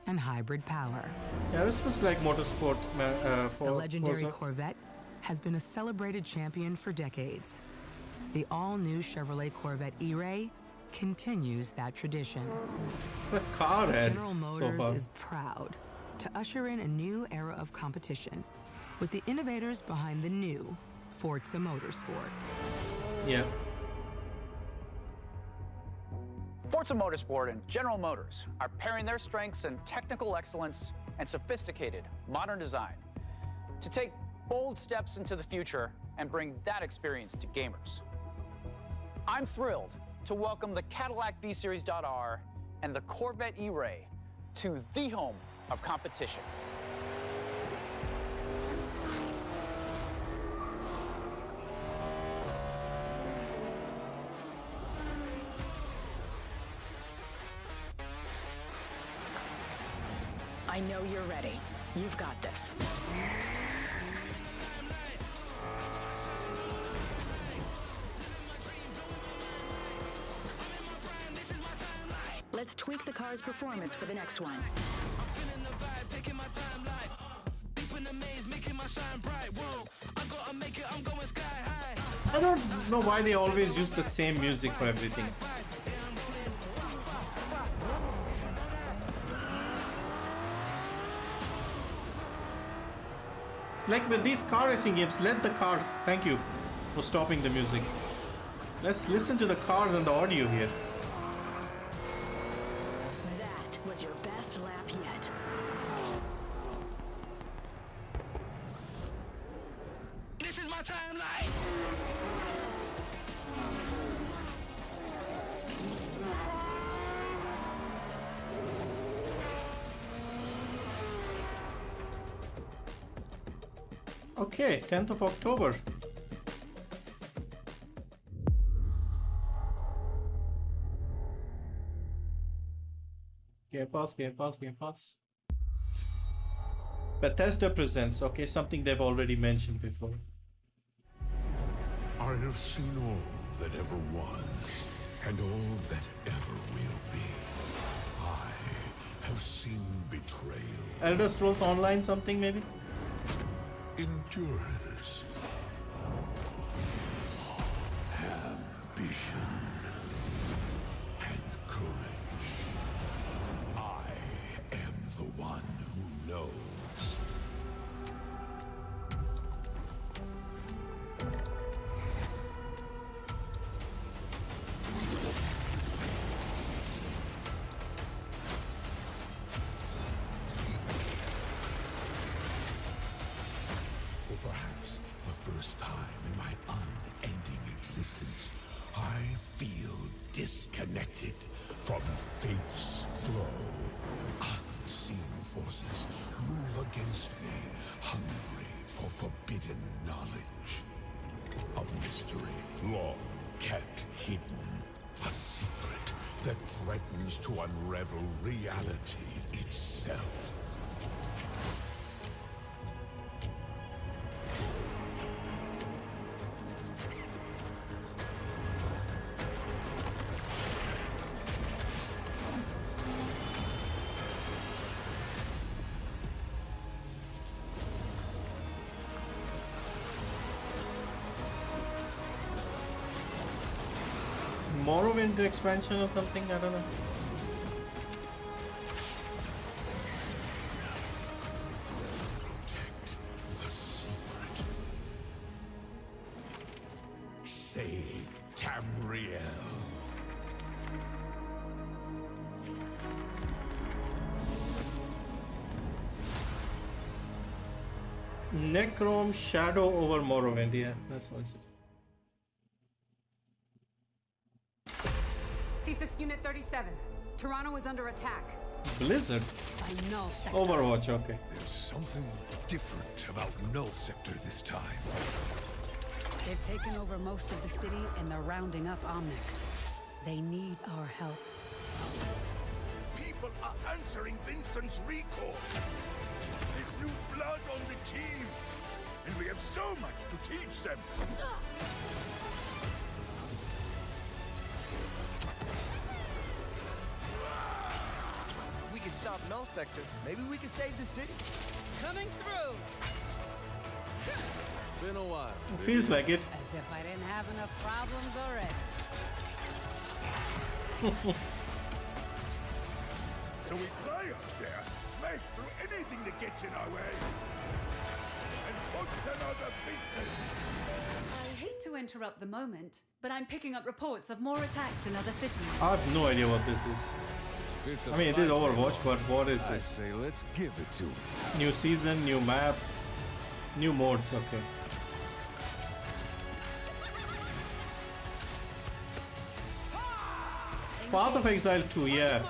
[SPEAKER 19] and hybrid power.
[SPEAKER 1] Yeah, this looks like Motorsport for
[SPEAKER 19] The legendary
[SPEAKER 1] Forza.
[SPEAKER 19] Corvette has been a celebrated champion for decades. The all-new Chevrolet Corvette E-Ray continues that tradition.
[SPEAKER 1] The car ad
[SPEAKER 19] General
[SPEAKER 1] so
[SPEAKER 19] Motors
[SPEAKER 1] far.
[SPEAKER 19] is proud to usher in a new era of competition with the innovators behind the new Forza Motorsport.
[SPEAKER 1] Yeah.
[SPEAKER 20] Forza Motorsport and General Motors are pairing their strengths in technical excellence and sophisticated modern design to take bold steps into the future and bring that experience to gamers. I'm thrilled to welcome the Cadillac V-Series.R and the Corvette E-Ray to the home of competition.
[SPEAKER 21] I know you're ready. You've got this. Let's tweak the car's performance for the next one.
[SPEAKER 1] I don't know why they always use the same music for everything. Like with these car racing games, let the cars... Thank you for stopping the music. Let's listen to the cars and the audio here.
[SPEAKER 21] That was your best lap yet.
[SPEAKER 12] This is my timeline.
[SPEAKER 1] Okay, 10th of October. Game Pass, Game Pass, Game Pass. Bethesda presents, okay, something they've already mentioned before.
[SPEAKER 11] I have seen all that ever was, and all that ever will be. I have seen betrayal,
[SPEAKER 1] Elder Scrolls Online something maybe?
[SPEAKER 11] endurance, ambition, and courage. I am the one who knows. For perhaps the first time in my unending existence, I feel disconnected from fate's flow. Unseen forces move against me, hungry for forbidden knowledge. A mystery long kept hidden. A secret that threatens to unravel reality itself.
[SPEAKER 1] Morrowind expansion or something, I don't know.
[SPEAKER 11] Protect the secret. Save Tamriel.
[SPEAKER 1] Necrom Shadow over Morrowind, yeah, that's what it said.
[SPEAKER 2] CSIS Unit 37. Toronto is under attack.
[SPEAKER 1] Blizzard?
[SPEAKER 2] By Null Sector.
[SPEAKER 1] Overwatch, okay.
[SPEAKER 11] There's something different about Null Sector this time.
[SPEAKER 16] They've taken over most of the city and they're rounding up Omnics. They need our help.
[SPEAKER 3] People are answering Winston's recall. There's new blood on the team, and we have so much to teach them.
[SPEAKER 22] We can stop Null Sector. Maybe we can save the city.
[SPEAKER 2] Coming through!
[SPEAKER 22] Been a while.
[SPEAKER 1] Feels like it.
[SPEAKER 2] As if I didn't have enough problems already.
[SPEAKER 3] So we fly up there, smash through anything that gets in our way, and what's another business?
[SPEAKER 23] I hate to interrupt the moment, but I'm picking up reports of more attacks in other cities.
[SPEAKER 1] I have no idea what this is. I mean, it is Overwatch, but what is this?
[SPEAKER 22] I say, let's give it to him.
[SPEAKER 1] New season, new map, new modes, okay. Path of Exile 2, yeah.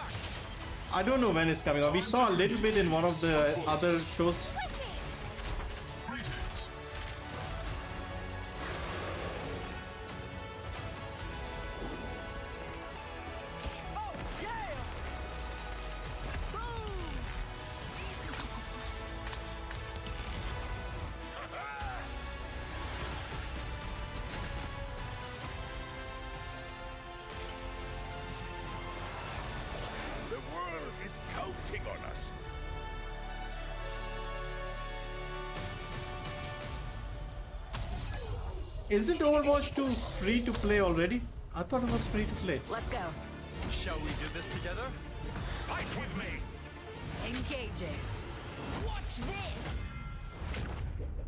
[SPEAKER 1] I don't know when it's coming out. We saw a little bit in one of the other shows.
[SPEAKER 3] The world is counting on us.
[SPEAKER 1] Isn't Overwatch 2 free to play already? I thought it was free to play.
[SPEAKER 2] Let's go.
[SPEAKER 12] Shall we do this together?
[SPEAKER 3] Fight with me!
[SPEAKER 2] Engaging.
[SPEAKER 21] Watch this!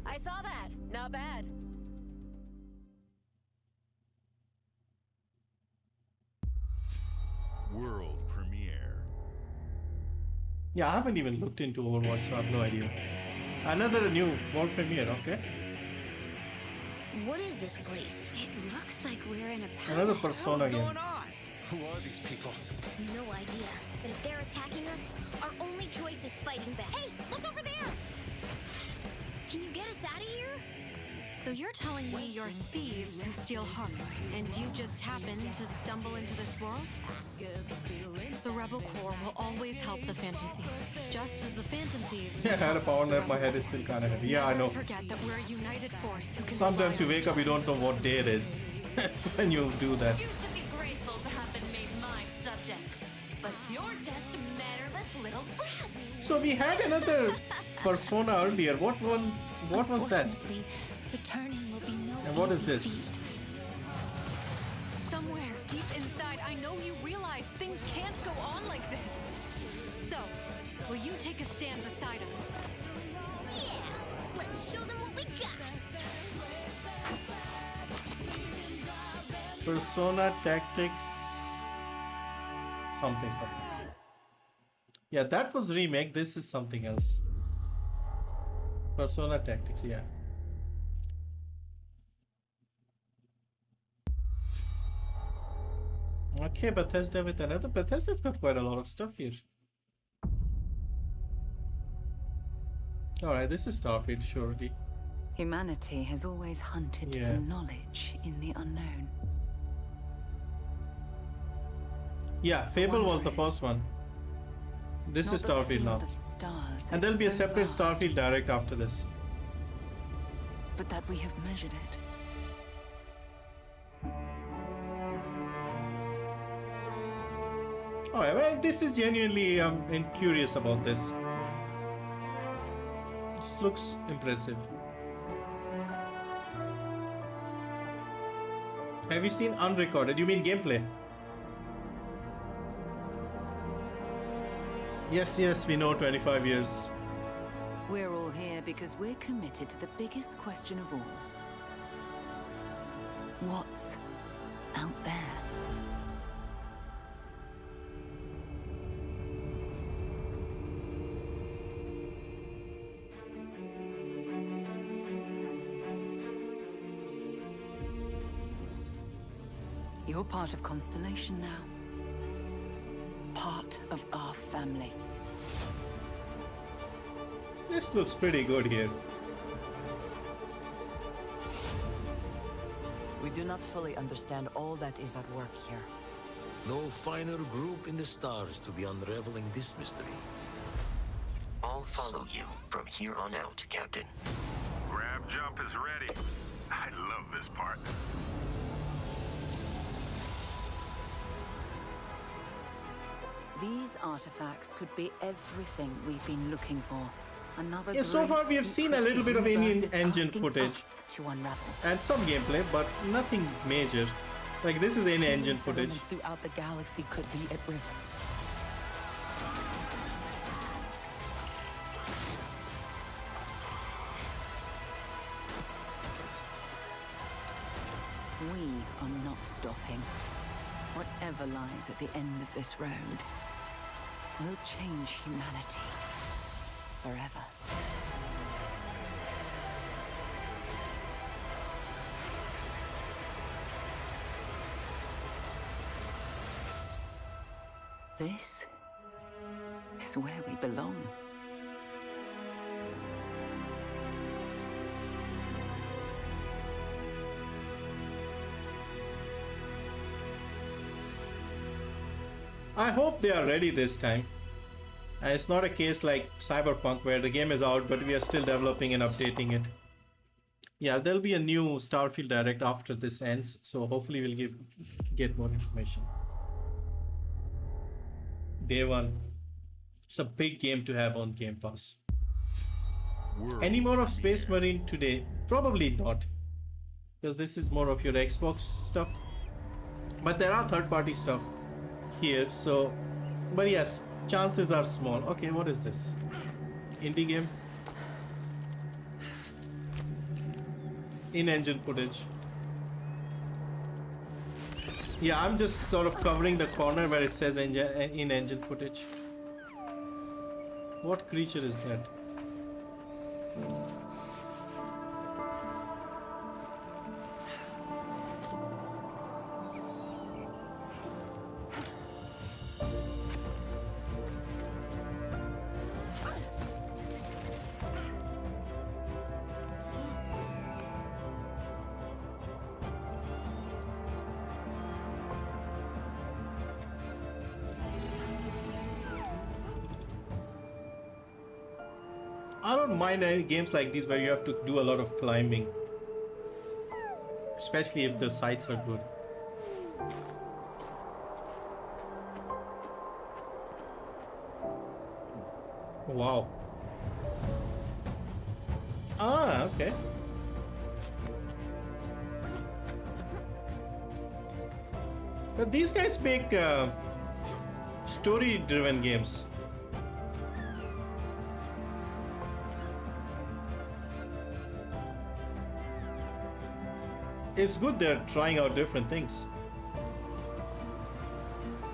[SPEAKER 21] I saw that. Not bad.
[SPEAKER 3] World premiere.
[SPEAKER 1] Yeah, I haven't even looked into Overwatch, so I have no idea. Another new world premiere, okay.
[SPEAKER 21] What is this place? It looks like we're in a palace.
[SPEAKER 1] Another Persona game.
[SPEAKER 12] Who are these people?
[SPEAKER 21] No idea. But if they're attacking us, our only choice is fighting back. Hey, look over there! Can you get us out of here?
[SPEAKER 24] So you're telling me you're thieves who steal hearts, and you just happened to stumble into this world? The Rebel Corps will always help the Phantom Thieves, just as the Phantom Thieves.
[SPEAKER 1] Yeah, I had a power nap, my head is still kind of heavy. Yeah, I know.
[SPEAKER 24] Forget that we're a united force who can
[SPEAKER 1] Sometimes you wake up, you don't know what day it is when you do that.
[SPEAKER 21] You should be grateful to have been made my subjects. But you're just mannerless little brats.
[SPEAKER 1] So we had another Persona earlier. What was that?
[SPEAKER 21] Returning will be no
[SPEAKER 1] And what is
[SPEAKER 21] easy
[SPEAKER 1] this?
[SPEAKER 21] feat.
[SPEAKER 24] Somewhere deep inside, I know you realize things can't go on like this. So, will you take a stand beside us?
[SPEAKER 21] Yeah, let's show them what we got.
[SPEAKER 1] Persona Tactics something. Yeah, that was remake. This is something else. Persona Tactics, yeah. Okay, Bethesda with another. Bethesda's got quite a lot of stuff here. Alright, this is Starfield, surely.
[SPEAKER 16] Humanity has always hunted
[SPEAKER 1] Yeah.
[SPEAKER 16] for knowledge in the unknown.
[SPEAKER 1] Yeah, Fable was the first one. This is
[SPEAKER 16] Not that the
[SPEAKER 1] Starfield now.
[SPEAKER 16] field of stars
[SPEAKER 1] And
[SPEAKER 16] is
[SPEAKER 1] there'll be a
[SPEAKER 16] so
[SPEAKER 1] separate
[SPEAKER 16] vast,
[SPEAKER 1] Starfield Direct after this.
[SPEAKER 16] but that we have measured it.
[SPEAKER 1] Alright, well, this is genuinely curious about this. This looks impressive. Have you seen unrecorded? You mean gameplay? Yes, we know 25 years.
[SPEAKER 16] We're all here because we're committed to the biggest question of all. What's out there? You're part of Constellation now. Part of our family.
[SPEAKER 1] This looks pretty good here.
[SPEAKER 4] We do not fully understand all that is at work here.
[SPEAKER 6] No finer group in the stars to be unraveling this mystery.
[SPEAKER 7] I'll follow you from here on out, Captain.
[SPEAKER 18] Grab jump is ready. I love this part.
[SPEAKER 16] These artifacts could be everything we've been looking for. Another
[SPEAKER 1] Yeah, so far
[SPEAKER 16] great
[SPEAKER 1] we have seen a
[SPEAKER 16] secret
[SPEAKER 1] little
[SPEAKER 16] the
[SPEAKER 1] bit of
[SPEAKER 16] universe
[SPEAKER 1] in
[SPEAKER 16] is
[SPEAKER 1] engine
[SPEAKER 16] asking
[SPEAKER 1] footage
[SPEAKER 16] us to unravel.
[SPEAKER 1] and some gameplay, but nothing major. Like this is in engine footage.
[SPEAKER 4] Settlements throughout the galaxy could be at risk.
[SPEAKER 16] We are not stopping. Whatever lies at the end of this road will change humanity forever. This is where we belong.
[SPEAKER 1] I hope they are ready this time. And it's not a case like Cyberpunk where the game is out but we are still developing and updating it. Yeah, there'll be a new Starfield Direct after this ends, so hopefully we'll get more information. Day one. It's a big game to have on Game Pass. Any more of Space Marine today? Probably not. Because this is more of your Xbox stuff. But there are third-party stuff here, so... But yes, chances are small. Okay, what is this? Indie game? In-engine footage. Yeah, I'm just sort of covering the corner where it says in-engine footage. What creature is that? I don't mind any games like these where you have to do a lot of climbing. Especially if the sights are good. Wow. Ah, okay. But these guys make story-driven games. It's good they're trying out different things.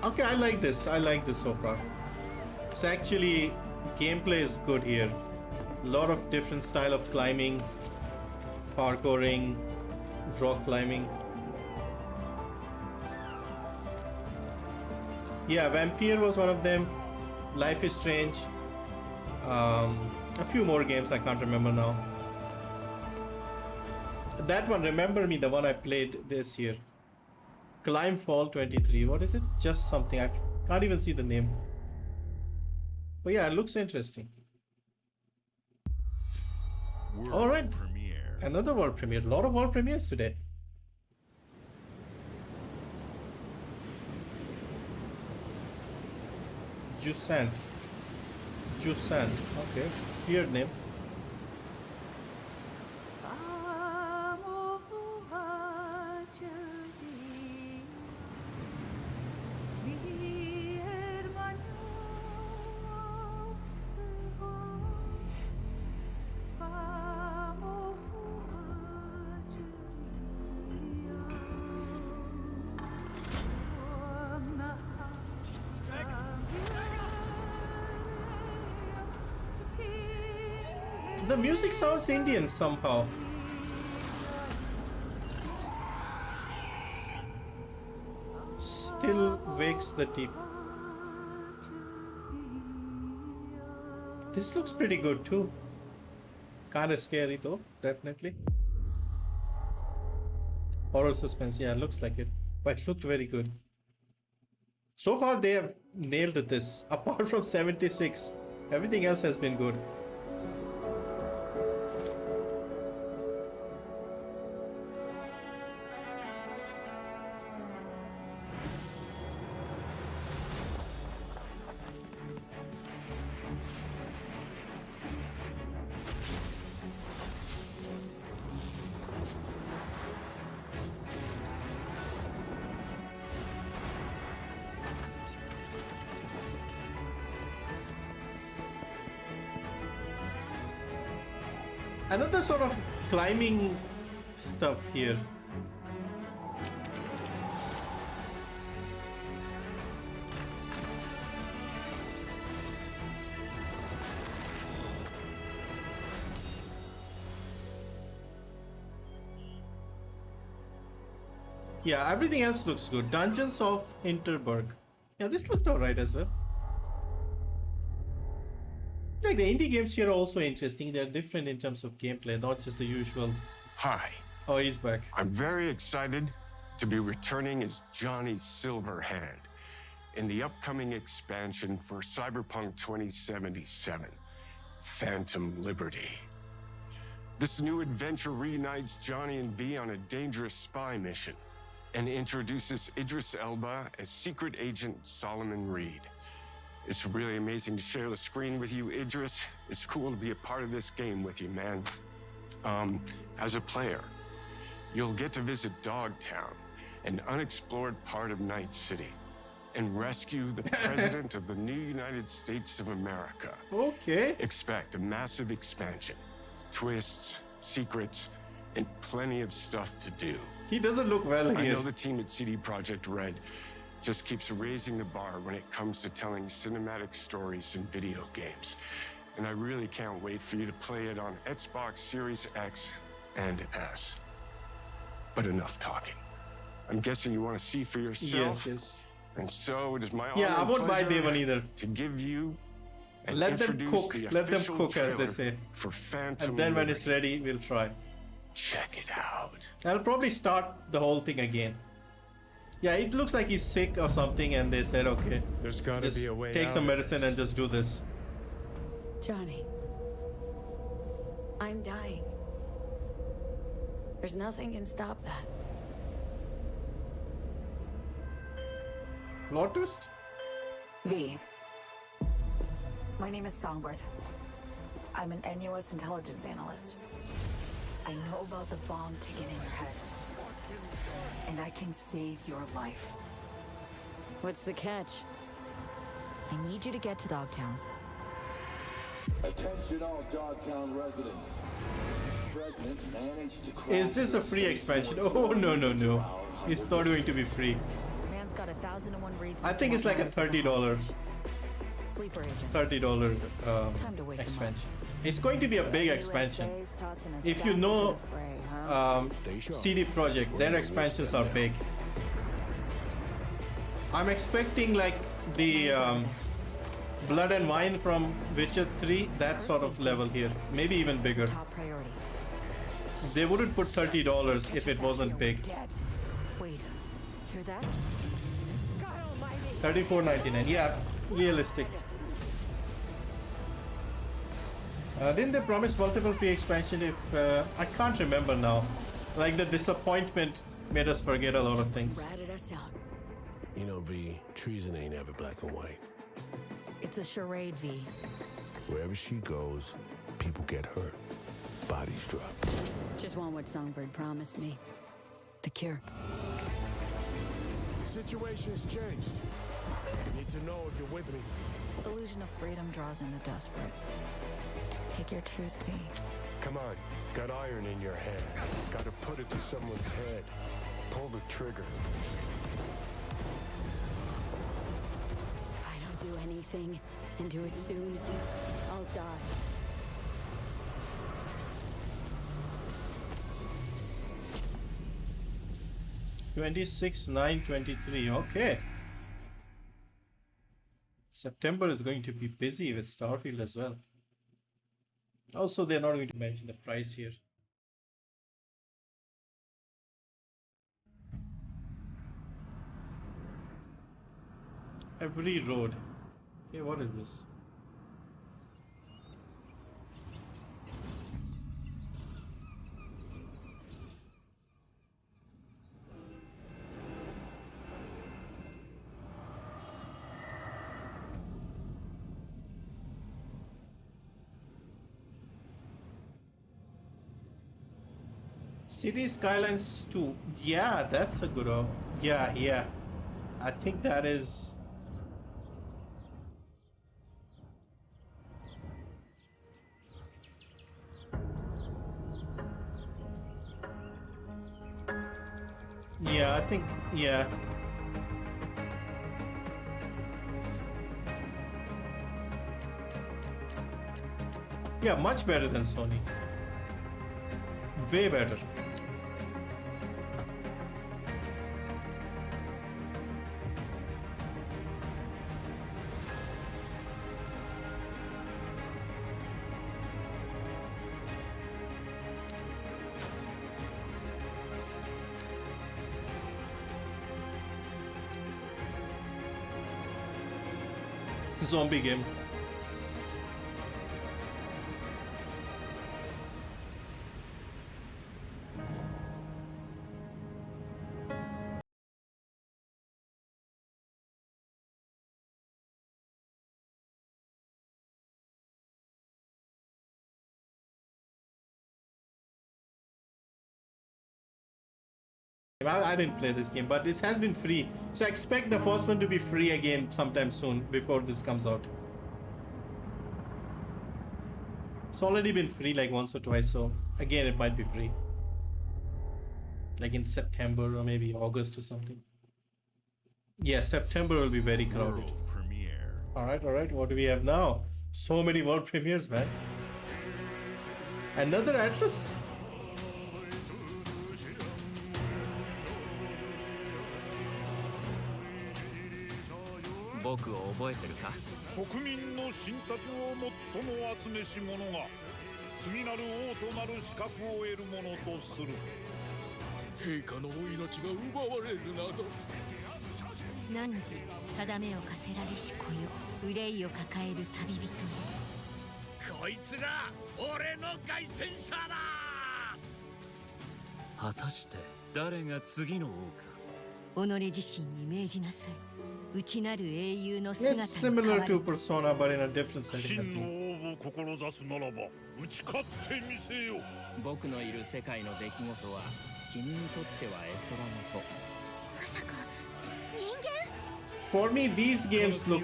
[SPEAKER 1] Okay, I like this. I like this so far. It's actually, gameplay is good here. A lot of different style of climbing, parkouring, rock climbing. Yeah, Vampire was one of them. Life is Strange. A few more games I can't remember now. That one, Remember Me, the one I played this year. Climb Fall 23. What is it? Just something. I can't even see the name. But yeah, it looks interesting. All right.
[SPEAKER 11] Premiere.
[SPEAKER 1] Another world premiere. A lot of world premieres today. Jusant. Okay. Weird name. The music sounds Indian somehow. Still wakes the deep. This looks pretty good too. Kinda scary though, definitely. Horror suspense, yeah, looks like it. But it looked very good. So far they have nailed this. Apart from 76, everything else has been good. Another sort of climbing stuff here. Yeah, everything else looks good. Dungeons of Hinterberg. Yeah, this looked alright as well. Like the indie games here are also interesting. They're different in terms of gameplay, not just the usual.
[SPEAKER 11] Hi.
[SPEAKER 1] Oh, he's back.
[SPEAKER 11] I'm very excited to be returning as Johnny Silverhand in the upcoming expansion for Cyberpunk 2077, Phantom Liberty. This new adventure reunites Johnny and V on a dangerous spy mission and introduces Idris Elba as Secret Agent Solomon Reed. It's really amazing to share the screen with you, Idris. It's cool to be a part of this game with you, man. As a player, you'll get to visit Dogtown, an unexplored part of Night City, and rescue the President of the new United States of America.
[SPEAKER 1] Okay.
[SPEAKER 11] Expect a massive expansion, twists, secrets, and plenty of stuff to do.
[SPEAKER 1] He doesn't look well here.
[SPEAKER 11] I know the team at CD Projekt Red just keeps raising the bar when it comes to telling cinematic stories in video games. And I really can't wait for you to play it on Xbox Series X and S. But enough talking. I'm guessing you want to see for yourself.
[SPEAKER 1] Yes.
[SPEAKER 11] And so it is my honor.
[SPEAKER 1] Yeah, I won't buy day one either.
[SPEAKER 11] To give you and
[SPEAKER 1] let them cook. Let them
[SPEAKER 11] official
[SPEAKER 1] cook, as they
[SPEAKER 11] trailer
[SPEAKER 1] say.
[SPEAKER 11] For Phantom
[SPEAKER 1] And then when
[SPEAKER 11] Liberty.
[SPEAKER 1] it's ready, we'll try.
[SPEAKER 11] Check it out.
[SPEAKER 1] I'll probably start the whole thing again. Yeah, it looks like he's sick or something, and they said, okay,
[SPEAKER 8] there's gotta
[SPEAKER 1] just
[SPEAKER 8] be a way
[SPEAKER 1] take
[SPEAKER 8] out
[SPEAKER 1] some
[SPEAKER 8] of
[SPEAKER 1] medicine
[SPEAKER 8] this.
[SPEAKER 1] and just do this.
[SPEAKER 9] Johnny, I'm dying. There's nothing can stop that.
[SPEAKER 1] Plot twist?
[SPEAKER 4] V. My name is Songbird. I'm an NUS intelligence analyst. I know about the bomb ticking in your head. And I can save your life. What's the catch? I need you to get to Dogtown.
[SPEAKER 8] Attention all Dogtown residents. President managed to crash.
[SPEAKER 1] Is this a free expansion? Oh, no, no, no. It's not going to be free.
[SPEAKER 4] Man's got 1,001 reasons.
[SPEAKER 1] I think it's like a $30
[SPEAKER 4] Sleeper agents.
[SPEAKER 1] $30 expansion. It's going to be a big expansion. If you know CD Projekt, their expansions are big. I'm expecting like the Blood and Wine from Witcher 3, that sort of level here. Maybe even bigger. They wouldn't put $30 if it wasn't big.
[SPEAKER 4] Wait, hear that?
[SPEAKER 1] $34.99. Yeah, realistic. Didn't they promise multiple free expansion? If I can't remember now. Like the disappointment made us forget a lot of things.
[SPEAKER 4] Ratted us out.
[SPEAKER 6] You know, V, treason ain't ever black and white.
[SPEAKER 4] It's a charade, V.
[SPEAKER 6] Wherever she goes, people get hurt. Bodies drop.
[SPEAKER 4] Just want what Songbird promised me. The cure.
[SPEAKER 6] The situation's changed. I need to know if you're with me.
[SPEAKER 4] Illusion of freedom draws in the desperate. Pick your truth, V.
[SPEAKER 11] Come on, got iron in your hand. Gotta put it to someone's head. Pull the trigger.
[SPEAKER 4] If I don't do anything, and do it soon, I'll die.
[SPEAKER 1] $26,923. Okay. September is going to be busy with Starfield as well. Also, they're not going to mention the price here. Every road. Okay, what is this? City Skylines 2. Yeah, that's a good one. Yeah. I think that is. Yeah, I think, yeah. Yeah, much better than Sony. Way better. Zombie game. I didn't play this game, but this has been free. So I expect the first one to be free again sometime soon before this comes out. It's already been free like once or twice, so again it might be free. Like in September or maybe August or something. Yeah, September will be very crowded.
[SPEAKER 3] World premiere.
[SPEAKER 1] Alright, what do we have now? So many world premieres, man. Another Atlas?
[SPEAKER 18] 僕を覚えてるか？国民の信託を最も集めし者が次なる王となる資格を得るものとする。
[SPEAKER 6] 陛下のお命が奪われるなど。
[SPEAKER 21] 汝定めを課せられし子よ、憂いを抱える旅人よ。
[SPEAKER 18] こいつが俺の凱旋者だ。
[SPEAKER 10] 果たして誰が次の王か。
[SPEAKER 21] 己自身に命じなさい。内なる英雄の姿
[SPEAKER 1] It's
[SPEAKER 21] に変
[SPEAKER 1] similar
[SPEAKER 21] わ
[SPEAKER 1] to
[SPEAKER 21] れ
[SPEAKER 1] Persona, but in a different setting.
[SPEAKER 18] 真の王を志すならば打ち勝ってみせよ。
[SPEAKER 10] 僕のいる世界の出来事は君にとっては絵空事。
[SPEAKER 21] まさか人間？
[SPEAKER 1] For me, these games look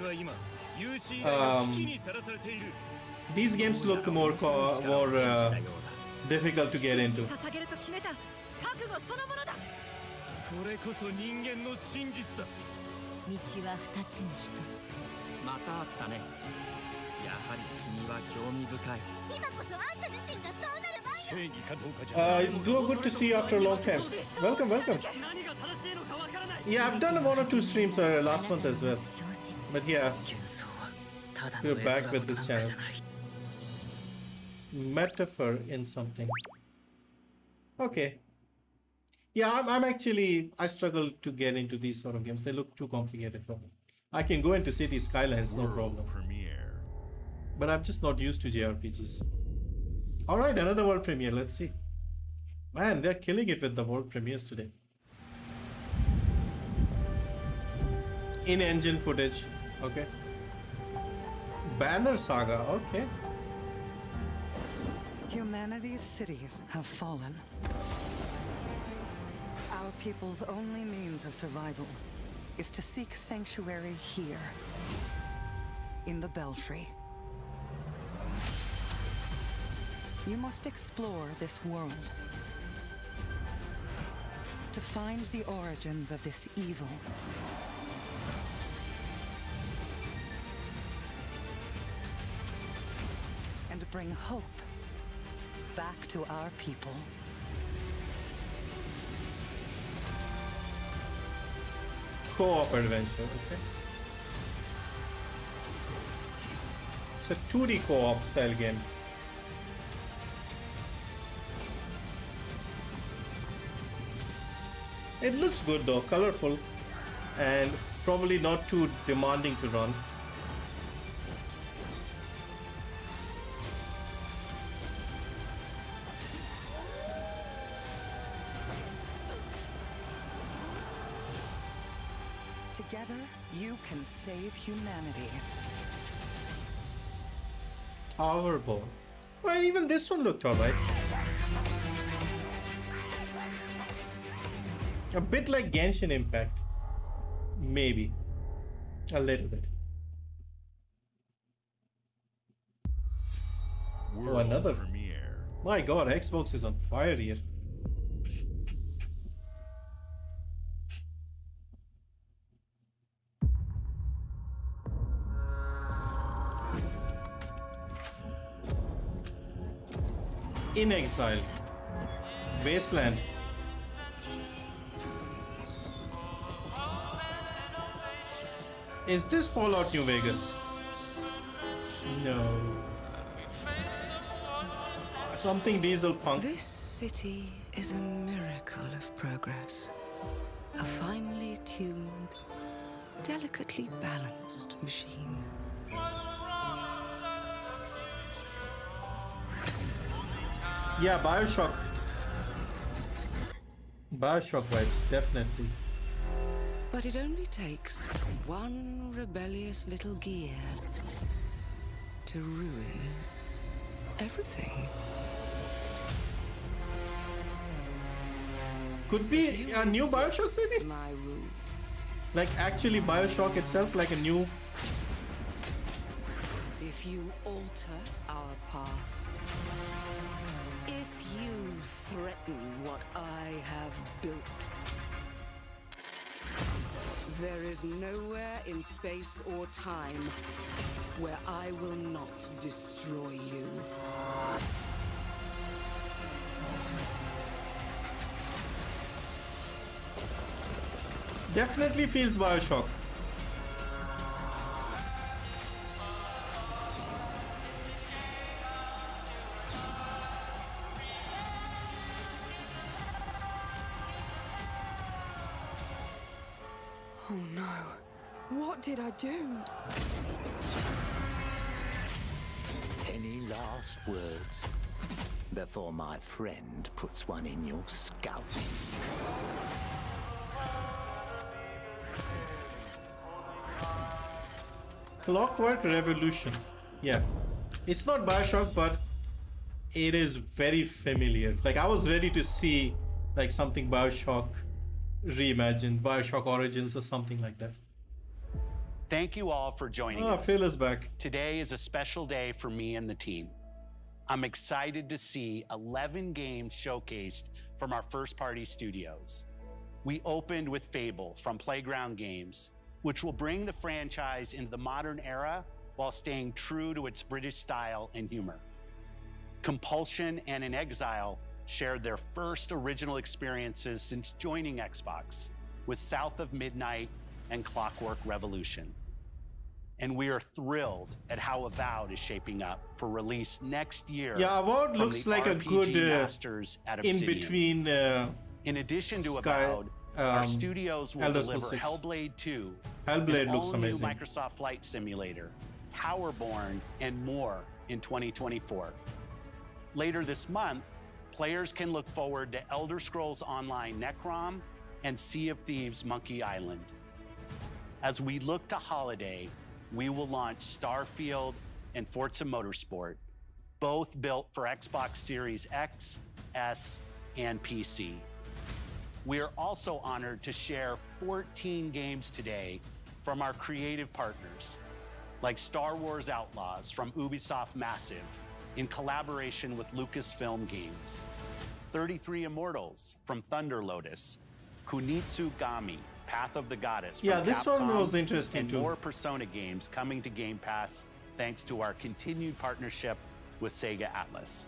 [SPEAKER 1] more difficult to get into.
[SPEAKER 10] これこそ人間の真実だ。
[SPEAKER 5] 道は二つに一つ。またあったね。やはり君は興味深い。今こそあんた自身がそうなる番よ。正義かどうかじゃ。
[SPEAKER 1] It's good to see you after a long time. Welcome, welcome. Yeah, I've done 1 or 2 streams last month as well. But yeah, we're back with this channel. Metaphor in something. Okay. Yeah, I'm actually, I struggle to get into these sort of games. They look too complicated for me. I can go into City Skylines, no problem. But I'm just not used to JRPGs. Alright, another world premiere, let's see. Man, they're killing it with the world premieres today. In-engine footage, okay. Banner Saga, okay.
[SPEAKER 13] Humanity's cities have fallen. Our people's only means of survival is to seek sanctuary here, in the Belfry. You must explore this world to find the origins of this evil. And bring hope back to our people.
[SPEAKER 1] Co-op adventure, okay. It's a 2D co-op style game. It looks good though, colorful, and probably not too demanding to run.
[SPEAKER 13] Together, you can save humanity.
[SPEAKER 1] Towerborn. Well, even this one looked alright. A bit like Genshin Impact. Maybe. A little bit. Oh, another premiere. My god, Xbox is on fire here. In Exile. Wasteland. Is this Fallout New Vegas? No. Something diesel punk.
[SPEAKER 14] This city is a miracle of progress. A finely tuned, delicately balanced machine.
[SPEAKER 1] Yeah, Bioshock. Bioshock vibes, definitely.
[SPEAKER 14] But it only takes one rebellious little gear to ruin everything.
[SPEAKER 1] Could be a new Bioshock, maybe?
[SPEAKER 14] My rule.
[SPEAKER 1] Like actually Bioshock itself, like a new...
[SPEAKER 14] If you alter our past, if you threaten what I have built, there is nowhere in space or time where I will not destroy you.
[SPEAKER 1] Definitely feels Bioshock.
[SPEAKER 15] Oh no. What did I do?
[SPEAKER 25] Any last words before my friend puts one in your scalp?
[SPEAKER 1] Clockwork Revolution. Yeah. It's not Bioshock, but it is very familiar. Like, I was ready to see like something Bioshock reimagined, Bioshock Origins or something like that.
[SPEAKER 17] Thank you all for joining us.
[SPEAKER 1] Phil is back.
[SPEAKER 17] Today is a special day for me and the team. I'm excited to see 11 games showcased from our first-party studios. We opened with Fable from Playground Games, which will bring the franchise into the modern era while staying true to its British style and humor. Compulsion and In Exile shared their first original experiences since joining Xbox with South of Midnight and Clockwork Revolution. And we are thrilled at how Avowed is shaping up for release next year.
[SPEAKER 1] Yeah, Avowed looks like a good in between.
[SPEAKER 17] In addition to Avowed, our studios will deliver Hellblade 2,
[SPEAKER 1] Hellblade
[SPEAKER 17] an
[SPEAKER 1] looks amazing.
[SPEAKER 17] all-new Microsoft Flight Simulator, Towerborn, and more in 2024. Later this month, players can look forward to Elder Scrolls Online Necrom and Sea of Thieves Monkey Island. As we look to holiday, we will launch Starfield and Forza Motorsport, both built for Xbox Series X, S, and PC. We are also honored to share 14 games today from our creative partners, like Star Wars Outlaws from Ubisoft Massive in collaboration with Lucasfilm Games, 33 Immortals from Thunder Lotus, Kunitsu Gami, Path of the Goddess from
[SPEAKER 1] this
[SPEAKER 17] Capcom,
[SPEAKER 1] one was interesting
[SPEAKER 17] and
[SPEAKER 1] too.
[SPEAKER 17] more Persona games coming to Game Pass thanks to our continued partnership with Sega Atlas.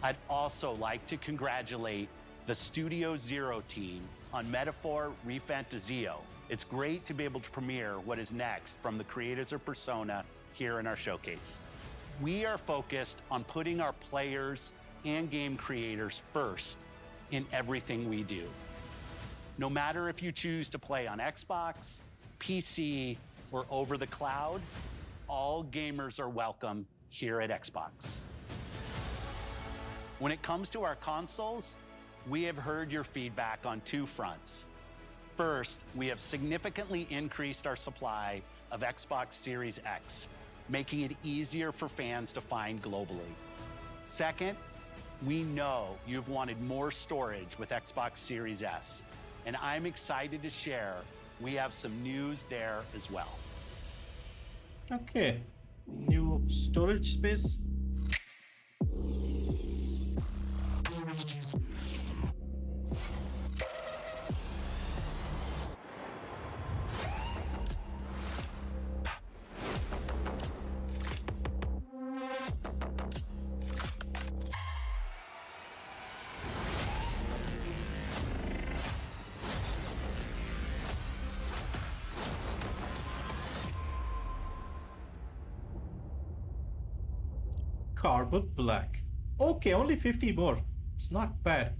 [SPEAKER 17] I'd also like to congratulate the Studio Zero team on Metaphor Refantazio. It's great to be able to premiere what is next from the creators of Persona here in our showcase. We are focused on putting our players and game creators first in everything we do. No matter if you choose to play on Xbox, PC, or over the cloud, all gamers are welcome here at Xbox. When it comes to our consoles, we have heard your feedback on two fronts. First, we have significantly increased our supply of Xbox Series X, making it easier for fans to find globally. Second, we know you've wanted more storage with Xbox Series S, and I'm excited to share we have some news there as well.
[SPEAKER 1] Okay, new storage space. Carbon black. Okay, only 50 more. It's not bad.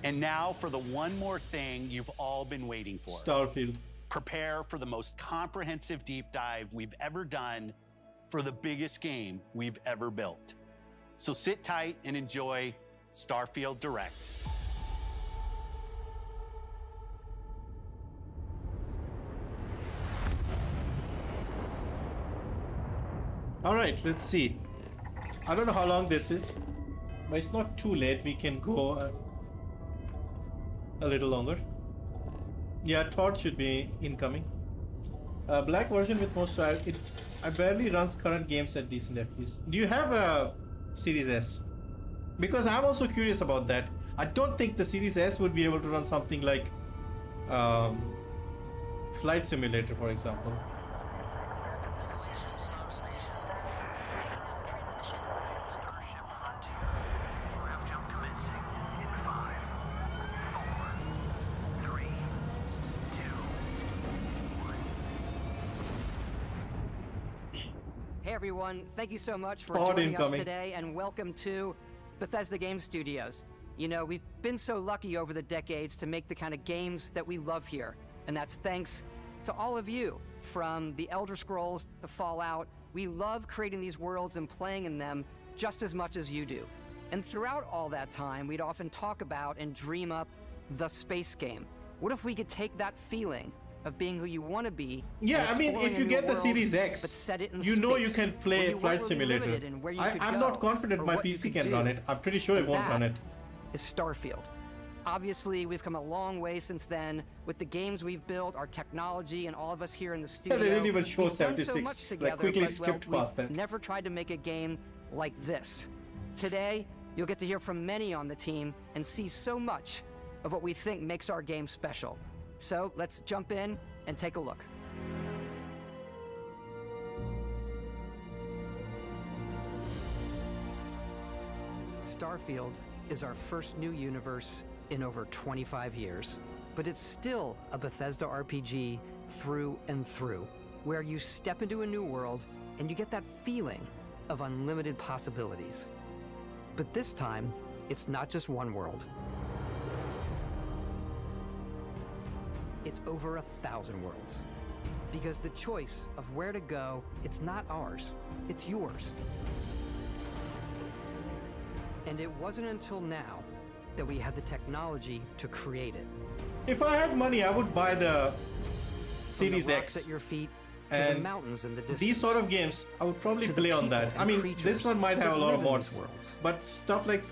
[SPEAKER 17] And now for the one more thing you've all been waiting for.
[SPEAKER 1] Starfield.
[SPEAKER 17] Prepare for the most comprehensive deep dive we've ever done for the biggest game we've ever built. So sit tight and enjoy Starfield Direct.
[SPEAKER 1] All right, let's see. I don't know how long this is, but it's not too late. We can go a little longer. Yeah, Todd should be incoming. Black version with most trial. I barely runs current games at decent FPS. Do you have a Series S? Because I'm also curious about that. I don't think the Series S would be able to run something like Flight Simulator, for example.
[SPEAKER 19] Hey everyone, thank you so much for joining us today and welcome to Bethesda Game Studios. You know, we've been so lucky over the decades to make the kind of games that we love here, and that's thanks to all of you. From the Elder Scrolls to Fallout, we love creating these worlds and playing in them just as much as you do. And throughout all that time, we'd often talk about and dream up the space game. What if we could take that feeling of being who you want to be?
[SPEAKER 1] Yeah, I mean, if you get the Series X, you know you can play Flight Simulator. I'm not confident my PC can run it. I'm pretty sure it won't run it.
[SPEAKER 19] Is Starfield. Obviously, we've come a long way since then with the games we've built, our technology, and all of us here in the studio.
[SPEAKER 1] Yeah, they didn't even show
[SPEAKER 19] we've done
[SPEAKER 1] 76.
[SPEAKER 19] So much together,
[SPEAKER 1] Like quickly
[SPEAKER 19] but,
[SPEAKER 1] skipped
[SPEAKER 19] well,
[SPEAKER 1] past that.
[SPEAKER 19] we've never tried to make a game like this. Today, you'll get to hear from many on the team and see so much of what we think makes our game special. So let's jump in and take a look. Starfield is our first new universe in over 25 years. But it's still a Bethesda RPG through and through, where you step into a new world and you get that feeling of unlimited possibilities. But this time, it's not just one world. It's over 1,000 worlds. Because the choice of where to go, it's not ours, it's yours. And it wasn't until now that we had the technology to create it.
[SPEAKER 1] If I had money, I would buy the Series
[SPEAKER 19] From the rocks
[SPEAKER 1] X.
[SPEAKER 19] at your feet to
[SPEAKER 1] And
[SPEAKER 19] the mountains in the distance.
[SPEAKER 1] these sort of games, I would probably
[SPEAKER 19] to the
[SPEAKER 1] play on
[SPEAKER 19] people
[SPEAKER 1] that.
[SPEAKER 19] and
[SPEAKER 1] I mean,
[SPEAKER 19] creatures
[SPEAKER 1] this one might have
[SPEAKER 19] that
[SPEAKER 1] a lot of
[SPEAKER 19] live in
[SPEAKER 1] mods,
[SPEAKER 19] these worlds.
[SPEAKER 1] but stuff like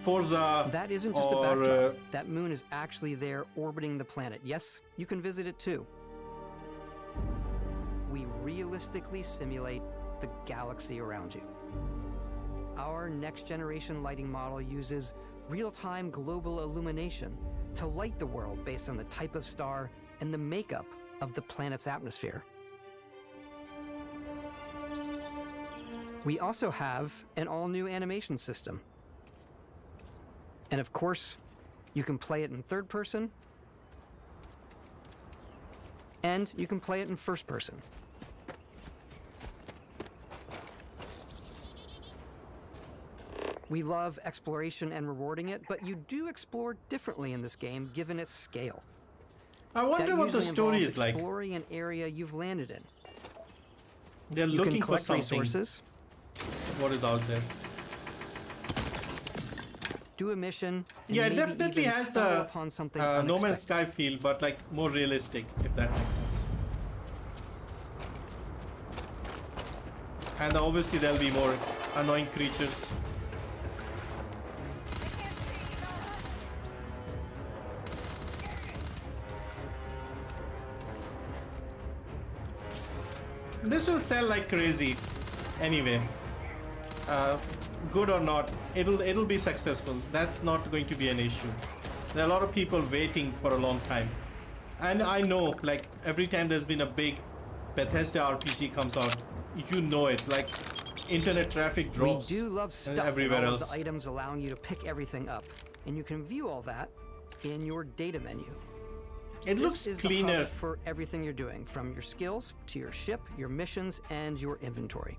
[SPEAKER 1] Forza
[SPEAKER 19] That isn't just
[SPEAKER 1] or
[SPEAKER 19] a backdrop. That moon is actually there orbiting the planet. Yes, you can visit it too. We realistically simulate the galaxy around you. Our next generation lighting model uses real-time global illumination to light the world based on the type of star and the makeup of the planet's atmosphere. We also have an all-new animation system. And of course, you can play it in third person, and you can play it in first person. We love exploration and rewarding it, but you do explore differently in this game given its scale.
[SPEAKER 1] I wonder
[SPEAKER 19] That
[SPEAKER 1] what the
[SPEAKER 19] usually
[SPEAKER 1] story
[SPEAKER 19] involves
[SPEAKER 1] is like.
[SPEAKER 19] Exploring an area you've landed in.
[SPEAKER 1] They're
[SPEAKER 19] You
[SPEAKER 1] looking
[SPEAKER 19] can
[SPEAKER 1] for
[SPEAKER 19] collect
[SPEAKER 1] something.
[SPEAKER 19] resources,
[SPEAKER 1] What is out there?
[SPEAKER 19] do a mission, and
[SPEAKER 1] Yeah, it
[SPEAKER 19] maybe
[SPEAKER 1] definitely
[SPEAKER 19] even
[SPEAKER 1] has
[SPEAKER 19] stumble
[SPEAKER 1] the
[SPEAKER 19] upon something
[SPEAKER 1] No Man's
[SPEAKER 19] unexpected.
[SPEAKER 1] Sky feel, but like more realistic, if that makes sense. And obviously there'll be more annoying creatures. This will sell like crazy anyway. Good or not, it'll be successful. That's not going to be an issue. There are a lot of people waiting for a long time. And I know, like, every time there's been a big Bethesda RPG comes out, you know it, like, internet traffic drops.
[SPEAKER 19] We do love stuff
[SPEAKER 1] everywhere
[SPEAKER 19] and all
[SPEAKER 1] else.
[SPEAKER 19] of the items allowing you to pick everything up, and you can view all that in your data menu.
[SPEAKER 1] It
[SPEAKER 19] This
[SPEAKER 1] looks
[SPEAKER 19] is the
[SPEAKER 1] cleaner.
[SPEAKER 19] hub for everything you're doing, from your skills to your ship, your missions, and your inventory.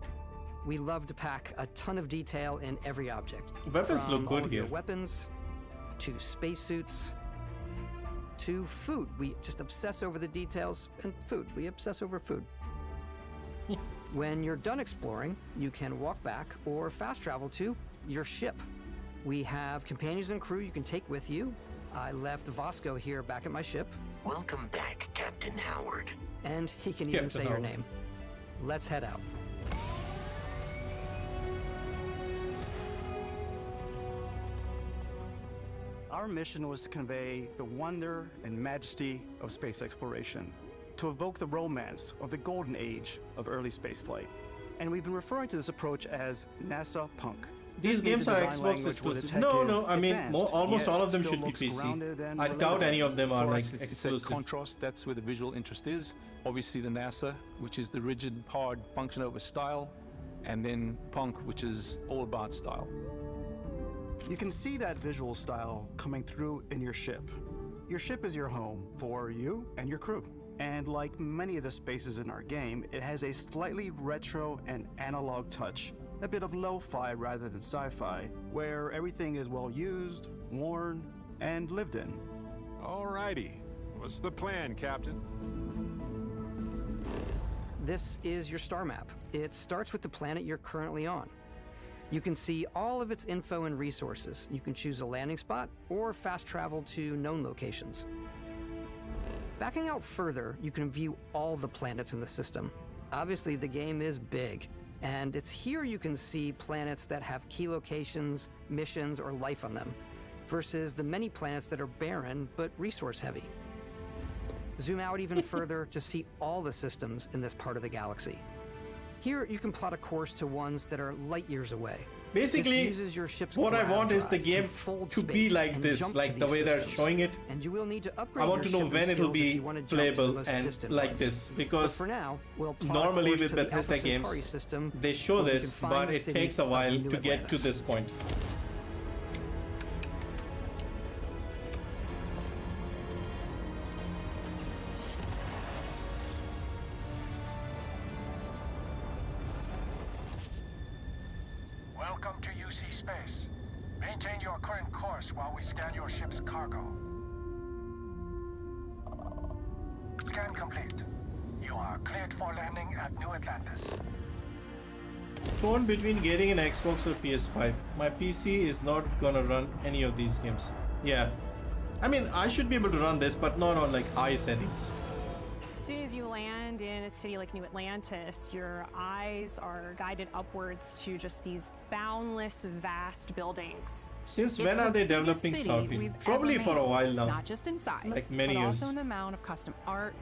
[SPEAKER 19] We love to pack a ton of detail in every object.
[SPEAKER 1] Weapons
[SPEAKER 19] from
[SPEAKER 1] look good
[SPEAKER 19] all of your
[SPEAKER 1] here.
[SPEAKER 19] weapons, to spacesuits, to food. We just obsess over the details, and food. We obsess over food. When you're done exploring, you can walk back or fast travel to your ship. We have companions and crew you can take with you. I left Vasco here back at my ship,
[SPEAKER 7] Welcome back, Captain Howard.
[SPEAKER 19] and he can even
[SPEAKER 1] Captain
[SPEAKER 19] say your
[SPEAKER 1] Howard.
[SPEAKER 19] name. Let's head out.
[SPEAKER 2] Our mission was to convey the wonder and majesty of space exploration, to evoke the romance of the golden age of early spaceflight. And we've been referring to this approach as NASA Punk.
[SPEAKER 1] These
[SPEAKER 2] This means
[SPEAKER 1] games
[SPEAKER 2] a
[SPEAKER 1] are
[SPEAKER 2] design
[SPEAKER 1] Xbox
[SPEAKER 2] language where the
[SPEAKER 1] exclusive.
[SPEAKER 2] tech
[SPEAKER 1] No,
[SPEAKER 2] is
[SPEAKER 1] no, I mean,
[SPEAKER 2] advanced,
[SPEAKER 1] almost
[SPEAKER 2] yet
[SPEAKER 1] all of them
[SPEAKER 2] still
[SPEAKER 1] should be
[SPEAKER 2] looks
[SPEAKER 1] PC.
[SPEAKER 2] grounded and
[SPEAKER 1] I doubt
[SPEAKER 2] relatable.
[SPEAKER 1] any of them are
[SPEAKER 10] For
[SPEAKER 1] like
[SPEAKER 10] us, it's that
[SPEAKER 1] exclusive.
[SPEAKER 10] contrast, that's where the visual interest is. Obviously the NASA, which is the rigid, hard function over style, and then Punk, which is all about style.
[SPEAKER 2] You can see that visual style coming through in your ship. Your ship is your home for you and your crew. And like many of the spaces in our game, it has a slightly retro and analog touch, a bit of lo-fi rather than sci-fi, where everything is well used, worn, and lived in.
[SPEAKER 12] Alrighty. What's the plan, Captain?
[SPEAKER 19] This is your star map. It starts with the planet you're currently on. You can see all of its info and resources. You can choose a landing spot or fast travel to known locations. Backing out further, you can view all the planets in the system. Obviously, the game is big, and it's here you can see planets that have key locations, missions, or life on them. versus the many planets that are barren but resource-heavy. Zoom out even further to see all the systems in this part of the galaxy. Here, you can plot a course to ones that are light years away.
[SPEAKER 1] Basically, what I want is the game to be like this, like the way they're showing it.
[SPEAKER 19] And you will need to upgrade
[SPEAKER 1] I want to know when it will be playable and like this, because
[SPEAKER 19] for now, we'll
[SPEAKER 1] normally with Bethesda games, they show this, but it takes a while to get to this point.
[SPEAKER 16] Welcome to UC Space. Maintain your current course while we scan your ship's cargo. Scan complete. You are cleared for landing at New Atlantis.
[SPEAKER 1] Torn between getting an Xbox or PS5. My PC is not gonna run any of these games. Yeah. I mean, I should be able to run this, but not on like high settings.
[SPEAKER 20] As soon as you land in a city like New Atlantis, your eyes are guided upwards to just these boundless, vast buildings.
[SPEAKER 1] Since when are they developing Starfield? Probably for a while now.
[SPEAKER 22] Not just in size,
[SPEAKER 1] like many
[SPEAKER 22] but
[SPEAKER 1] years.
[SPEAKER 22] also in the amount of custom art.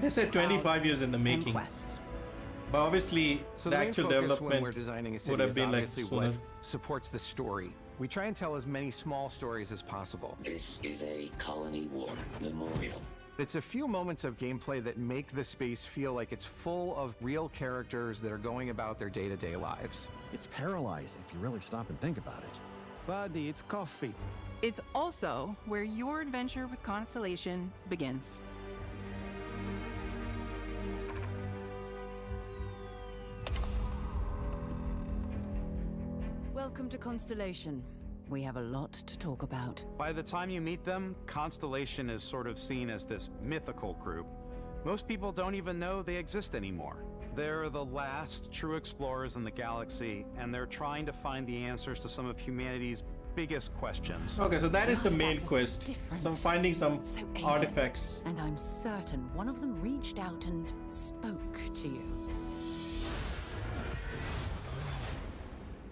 [SPEAKER 1] They said 25 years in the making. But obviously,
[SPEAKER 23] so
[SPEAKER 1] the actual development
[SPEAKER 23] when we're designing a city
[SPEAKER 1] would have been like
[SPEAKER 23] what supports the story. We try and tell as many small stories as possible.
[SPEAKER 24] This is a Colony War memorial.
[SPEAKER 23] It's a few moments of gameplay that make the space feel like it's full of real characters that are going about their day-to-day lives.
[SPEAKER 26] It's paralyzing if you really stop and think about it.
[SPEAKER 27] Buddy, it's coffee.
[SPEAKER 22] It's also where your adventure with Constellation begins.
[SPEAKER 28] Welcome to Constellation. We have a lot to talk about.
[SPEAKER 29] By the time you meet them, Constellation is sort of seen as this mythical group. Most people don't even know they exist anymore. They're the last true explorers in the galaxy, and they're trying to find the answers to some of humanity's biggest questions.
[SPEAKER 1] Okay, so that is the main quest. Finding some artifacts.
[SPEAKER 28] And I'm certain one of them reached out and spoke to you.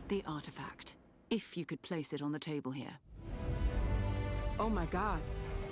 [SPEAKER 28] The artifact. If you could place it on the table here.
[SPEAKER 30] Oh my god.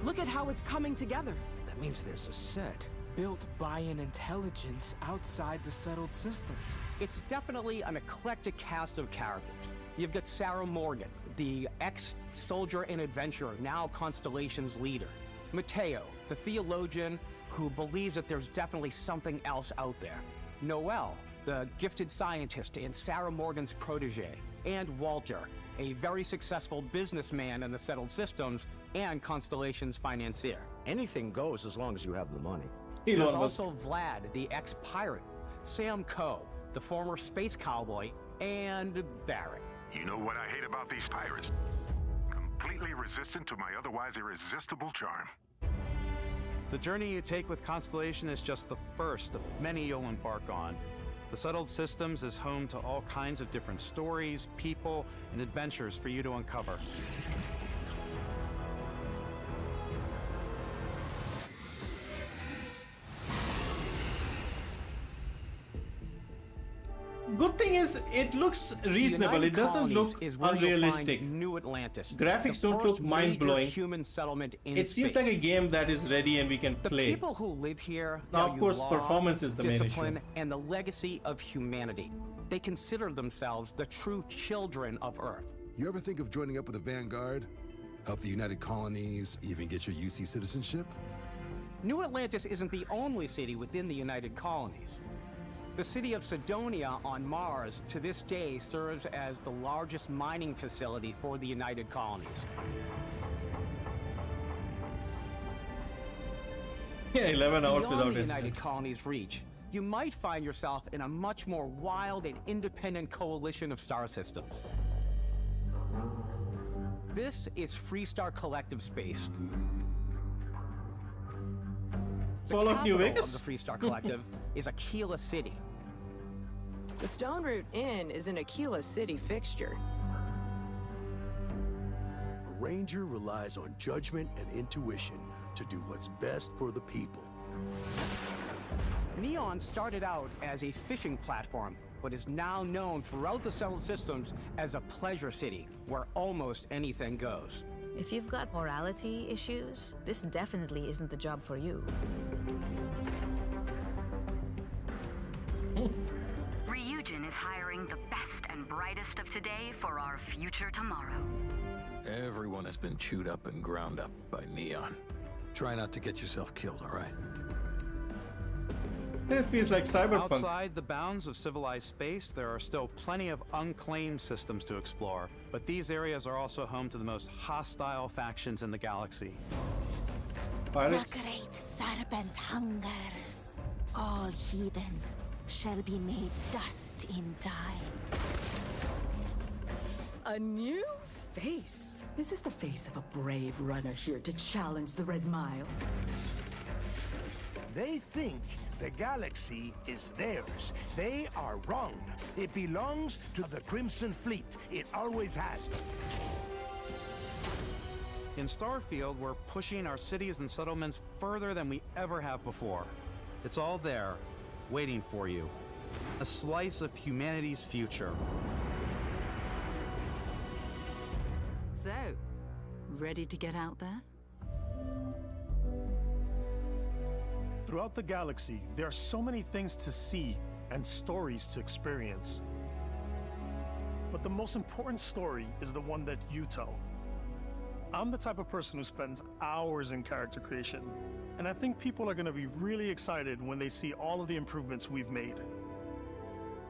[SPEAKER 30] Look at how it's coming together.
[SPEAKER 31] That means there's a set
[SPEAKER 30] built by an intelligence outside the settled systems.
[SPEAKER 32] It's definitely an eclectic cast of characters. You've got Sarah Morgan, the ex-soldier and adventurer, now Constellation's leader. Mateo, the theologian who believes that there's definitely something else out there. Noel, the gifted scientist and Sarah Morgan's protege. And Walter, a very successful businessman in the settled systems and Constellation's financier.
[SPEAKER 31] Anything goes as long as you have the money.
[SPEAKER 32] There's also Vlad, the ex-pirate, Sam Coe, the former space cowboy, and Barrett.
[SPEAKER 33] You know what I hate about these pirates? Completely resistant to my otherwise irresistible charm.
[SPEAKER 29] The journey you take with Constellation is just the first of many you'll embark on. The Settled Systems is home to all kinds of different stories, people, and adventures for you to uncover.
[SPEAKER 1] Good thing is, it looks reasonable. It doesn't look unrealistic.
[SPEAKER 32] New Atlantis.
[SPEAKER 1] Graphics don't look mind-blowing.
[SPEAKER 32] Human settlement in
[SPEAKER 1] it seems like a game that is ready and we can play.
[SPEAKER 32] The people who live here
[SPEAKER 1] now, of course, performance is the main issue.
[SPEAKER 32] Discipline and the legacy of humanity. They consider themselves the true children of Earth.
[SPEAKER 34] You ever think of joining up with the Vanguard? Help the United Colonies, even get your UC citizenship?
[SPEAKER 32] New Atlantis isn't the only city within the United Colonies. The city of Sidonia on Mars to this day serves as the largest mining facility for the United Colonies.
[SPEAKER 1] Yeah, 11 hours
[SPEAKER 32] Beyond
[SPEAKER 1] without
[SPEAKER 32] the
[SPEAKER 1] incident.
[SPEAKER 32] United Colonies' reach, you might find yourself in a much more wild and independent coalition of star systems. This is Freestar Collective Space.
[SPEAKER 1] Fall of New
[SPEAKER 32] capital
[SPEAKER 1] Vegas?
[SPEAKER 32] of the Freestar Collective is Aquila City.
[SPEAKER 15] The Stone Root Inn is an Aquila City fixture.
[SPEAKER 3] A ranger relies on judgment and intuition to do what's best for the people.
[SPEAKER 32] Neon started out as a fishing platform, but is now known throughout the settled systems as a pleasure city where almost anything goes.
[SPEAKER 4] If you've got morality issues, this definitely isn't the job for you.
[SPEAKER 5] Ryujin is hiring the best and brightest of today for our future tomorrow.
[SPEAKER 6] Everyone has been chewed up and ground up by Neon. Try not to get yourself killed, all right?
[SPEAKER 1] It feels like cyberpunk.
[SPEAKER 29] Outside the bounds of civilized space, there are still plenty of unclaimed systems to explore, but these areas are also home to the most hostile factions in the galaxy.
[SPEAKER 1] Pirates?
[SPEAKER 7] The great serpent hungers. All heathens shall be made dust in time.
[SPEAKER 28] A new face. Is this the face of a brave runner here to challenge the Red Mile?
[SPEAKER 3] They think the galaxy is theirs. They are wrong. It belongs to the Crimson Fleet. It always has.
[SPEAKER 29] In Starfield, we're pushing our cities and settlements further than we ever have before. It's all there, waiting for you. A slice of humanity's future.
[SPEAKER 28] So, ready to get out there?
[SPEAKER 8] Throughout the galaxy, there are so many things to see and stories to experience. But the most important story is the one that you tell. I'm the type of person who spends hours in character creation, and I think people are going to be really excited when they see all of the improvements we've made.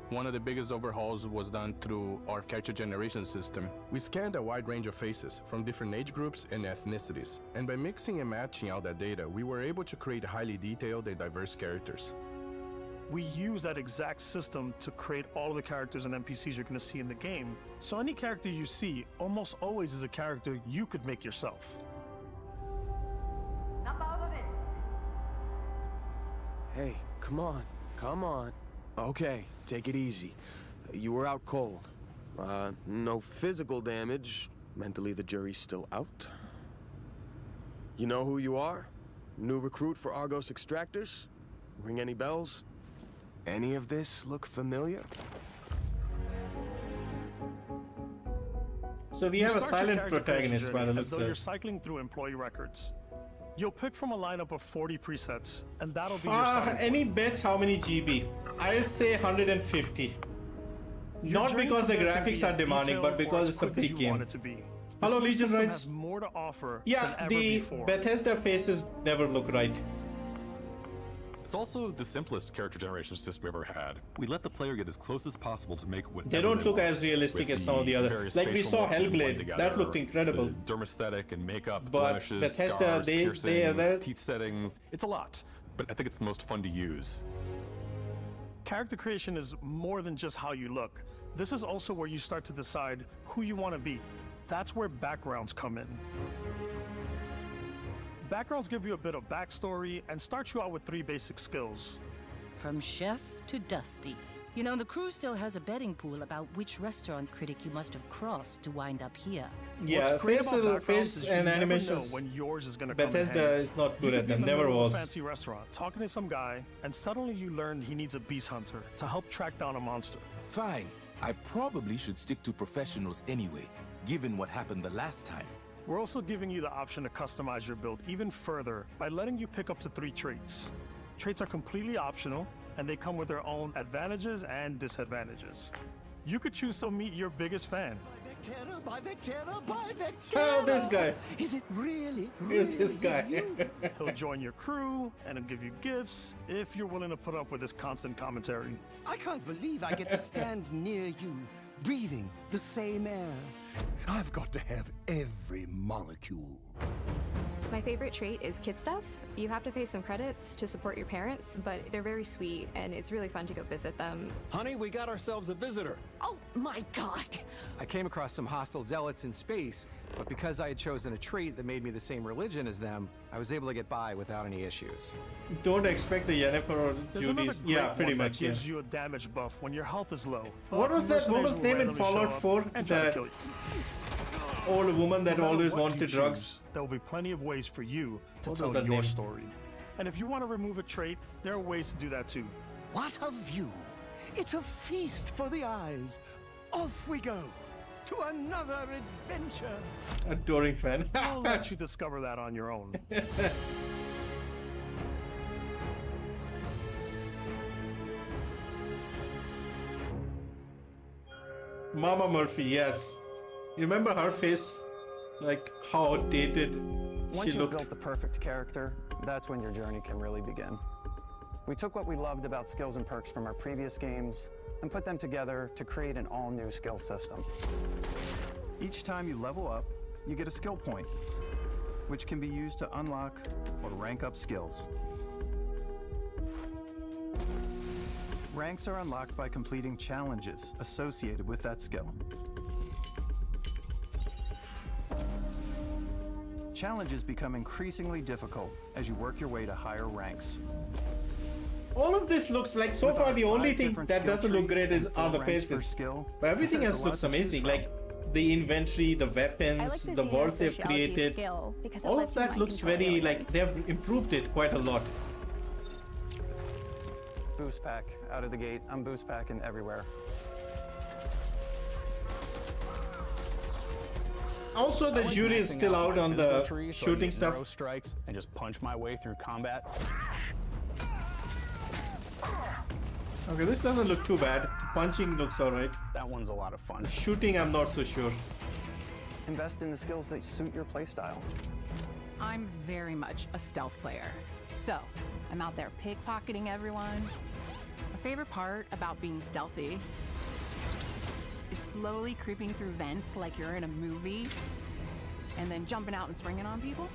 [SPEAKER 9] One of the biggest overhauls was done through our character generation system. We scanned a wide range of faces from different age groups and ethnicities, and by mixing and matching all that data, we were able to create highly detailed and diverse characters.
[SPEAKER 8] We use that exact system to create all of the characters and NPCs you're going to see in the game, so any character you see almost always is a character you could make yourself.
[SPEAKER 11] Hey, come on, come on. Okay, take it easy. You were out cold. No physical damage. Mentally, the jury's still out. You know who you are? New recruit for Argos Extractors? Ring any bells? Any of this look familiar?
[SPEAKER 1] So we have a silent protagonist by the looks
[SPEAKER 8] as though
[SPEAKER 1] of
[SPEAKER 8] you're cycling through employee records. You'll pick from a lineup of 40 presets, and that'll be your starting
[SPEAKER 1] any bets how many GB? I'll say 150. Not because the graphics are demanding, but because it's a big game. Hello, Legion Rights.
[SPEAKER 8] More to offer
[SPEAKER 1] yeah, the Bethesda faces never look right.
[SPEAKER 13] It's also the simplest character generation system we ever had. We let the player get as close as possible to make what
[SPEAKER 1] they don't look as realistic as some of the other. Like we saw Hellblade, that looked incredible.
[SPEAKER 13] Dermesthetic and makeup,
[SPEAKER 1] but
[SPEAKER 13] blemishes,
[SPEAKER 1] Bethesda,
[SPEAKER 13] scars, piercings,
[SPEAKER 1] they
[SPEAKER 13] teeth settings. It's a lot, but I think it's the most fun to use.
[SPEAKER 8] Character creation is more than just how you look. This is also where you start to decide who you want to be. That's where backgrounds come in. Backgrounds give you a bit of backstory and start you out with 3 basic skills.
[SPEAKER 14] From chef to Dusty. You know, the crew still has a betting pool about which restaurant critic you must have crossed to wind up here.
[SPEAKER 1] Yeah, face and animations.
[SPEAKER 8] When yours is gonna
[SPEAKER 1] Bethesda
[SPEAKER 8] come in
[SPEAKER 1] is not good at them,
[SPEAKER 8] in the
[SPEAKER 1] never
[SPEAKER 8] middle of
[SPEAKER 1] was.
[SPEAKER 8] a fancy restaurant, talking to some guy, and suddenly you learn he needs a beast hunter to help track down a monster.
[SPEAKER 17] Fine. I probably should stick to professionals anyway, given what happened the last time.
[SPEAKER 8] We're also giving you the option to customize your build even further by letting you pick up to 3 traits. Traits are completely optional, and they come with their own advantages and disadvantages. You could choose to meet your biggest fan.
[SPEAKER 1] Oh, this guy.
[SPEAKER 8] Is it really
[SPEAKER 1] this guy.
[SPEAKER 8] He'll join your crew, and he'll give you gifts if you're willing to put up with his constant commentary.
[SPEAKER 18] I can't believe I get to stand near you, breathing the same air.
[SPEAKER 34] I've got to have every molecule.
[SPEAKER 21] My favorite trait is kid stuff. You have to pay some credits to support your parents, but they're very sweet, and it's really fun to go visit them.
[SPEAKER 23] Honey, we got ourselves a visitor.
[SPEAKER 7] Oh my god!
[SPEAKER 23] I came across some hostile zealots in space, but because I had chosen a trait that made me the same religion as them, I was able to get by without any issues.
[SPEAKER 1] Don't expect a Yennefer or Judy's. Yeah, pretty much.
[SPEAKER 8] That gives you a damage buff when your health is low.
[SPEAKER 1] What was that woman's name in Fallout 4? That old woman that always wanted drugs.
[SPEAKER 8] There will be plenty of ways for you to tell your story. And if you want to remove a trait, there are ways to do that too.
[SPEAKER 18] What a view! It's a feast for the eyes. Off we go
[SPEAKER 3] to another adventure.
[SPEAKER 1] Adoring fan.
[SPEAKER 8] I'll let you discover that on your own.
[SPEAKER 1] Mama Murphy, yes. You remember her face? Like how outdated
[SPEAKER 2] Once
[SPEAKER 1] she
[SPEAKER 2] you've
[SPEAKER 1] looked.
[SPEAKER 2] built the perfect character, that's when your journey can really begin. We took what we loved about skills and perks from our previous games and put them together to create an all-new skill system.
[SPEAKER 23] Each time you level up, you get a skill point, which can be used to unlock or rank up skills. Ranks are unlocked by completing challenges associated with that skill. Challenges become increasingly difficult as you work your way to higher ranks.
[SPEAKER 1] All of this looks like, so far the only thing that doesn't look great are the faces. But everything else looks amazing, like the inventory, the weapons, the world they've created. All of that looks very, like, they've improved it quite a lot.
[SPEAKER 2] Boost pack out of the gate. I'm boost packing everywhere.
[SPEAKER 1] Also, the jury is still out on the shooting stuff.
[SPEAKER 29] Strikes and just punch my way through combat.
[SPEAKER 1] Okay, this doesn't look too bad. Punching looks alright.
[SPEAKER 29] That one's a lot of fun.
[SPEAKER 1] Shooting, I'm not so sure.
[SPEAKER 2] Invest in the skills that suit your playstyle.
[SPEAKER 10] I'm very much a stealth player. So, I'm out there pickpocketing everyone. My favorite part about being stealthy is slowly creeping through vents like you're in a movie, and then jumping out and springing on people.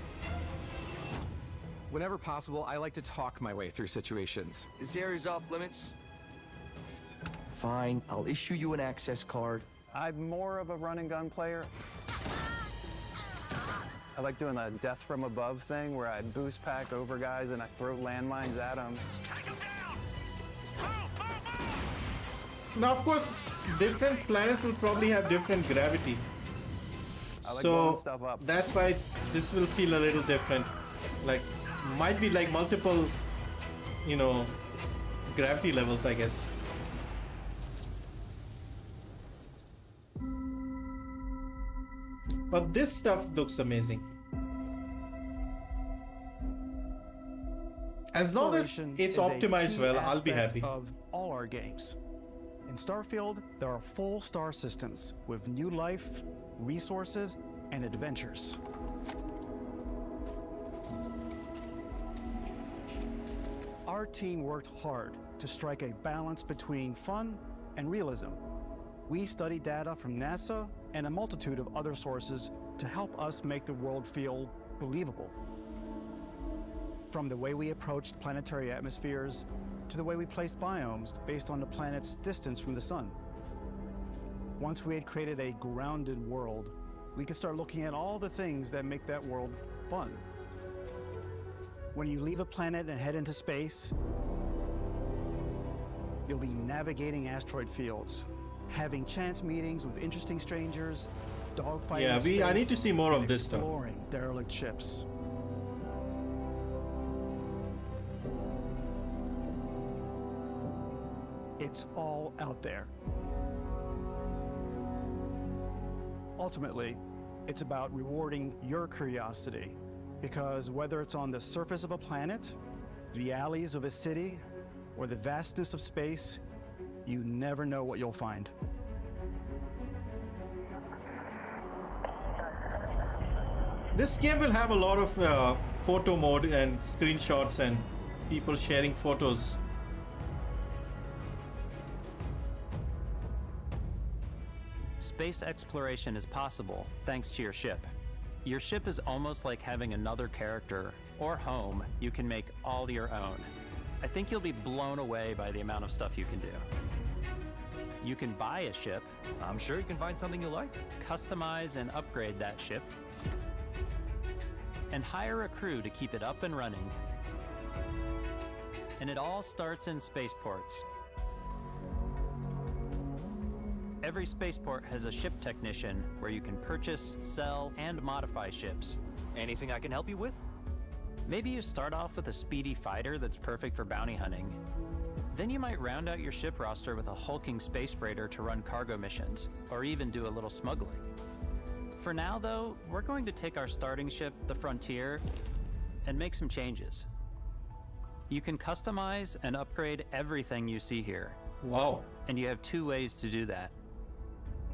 [SPEAKER 23] Whenever possible, I like to talk my way through situations.
[SPEAKER 18] This area's off limits. Fine, I'll issue you an access card.
[SPEAKER 2] I'm more of a run and gun player. I like doing the death from above thing where I boost pack over guys and I throw landmines at them.
[SPEAKER 1] Now, of course, different planets will probably have different gravity.
[SPEAKER 2] I like
[SPEAKER 1] So
[SPEAKER 2] blowing stuff up.
[SPEAKER 1] that's why this will feel a little different. Like, might be like multiple, you know, gravity levels, I guess. But this stuff looks amazing. As long as
[SPEAKER 29] Exploration
[SPEAKER 1] it's
[SPEAKER 29] is a
[SPEAKER 1] optimized
[SPEAKER 29] key
[SPEAKER 1] well, I'll be
[SPEAKER 29] aspect
[SPEAKER 1] happy.
[SPEAKER 29] Of all our games. In Starfield, there are full star systems with new life, resources, and adventures. Our team worked hard to strike a balance between fun and realism. We studied data from NASA and a multitude of other sources to help us make the world feel believable. From the way we approached planetary atmospheres to the way we placed biomes based on the planet's distance from the sun. Once we had created a grounded world, we could start looking at all the things that make that world fun. When you leave a planet and head into space, you'll be navigating asteroid fields, having chance meetings with interesting strangers, dogfighting
[SPEAKER 1] Yeah,
[SPEAKER 29] in space,
[SPEAKER 1] I need to see more
[SPEAKER 29] and
[SPEAKER 1] of this stuff.
[SPEAKER 29] exploring derelict ships. It's all out there. Ultimately, it's about rewarding your curiosity, because whether it's on the surface of a planet, the alleys of a city, or the vastness of space, you never know what you'll find.
[SPEAKER 1] This game will have a lot of photo mode and screenshots and people sharing photos.
[SPEAKER 12] Space exploration is possible thanks to your ship. Your ship is almost like having another character or home you can make all your own. I think you'll be blown away by the amount of stuff you can do. You can buy a ship.
[SPEAKER 18] I'm sure you can find something you like.
[SPEAKER 12] Customize and upgrade that ship. And hire a crew to keep it up and running. And it all starts in spaceports. Every spaceport has a ship technician where you can purchase, sell, and modify ships.
[SPEAKER 18] Anything I can help you with?
[SPEAKER 12] Maybe you start off with a speedy fighter that's perfect for bounty hunting. Then you might round out your ship roster with a hulking space freighter to run cargo missions, or even do a little smuggling. For now, though, we're going to take our starting ship, the Frontier, and make some changes. You can customize and upgrade everything you see here.
[SPEAKER 1] Wow.
[SPEAKER 12] And you have two ways to do that.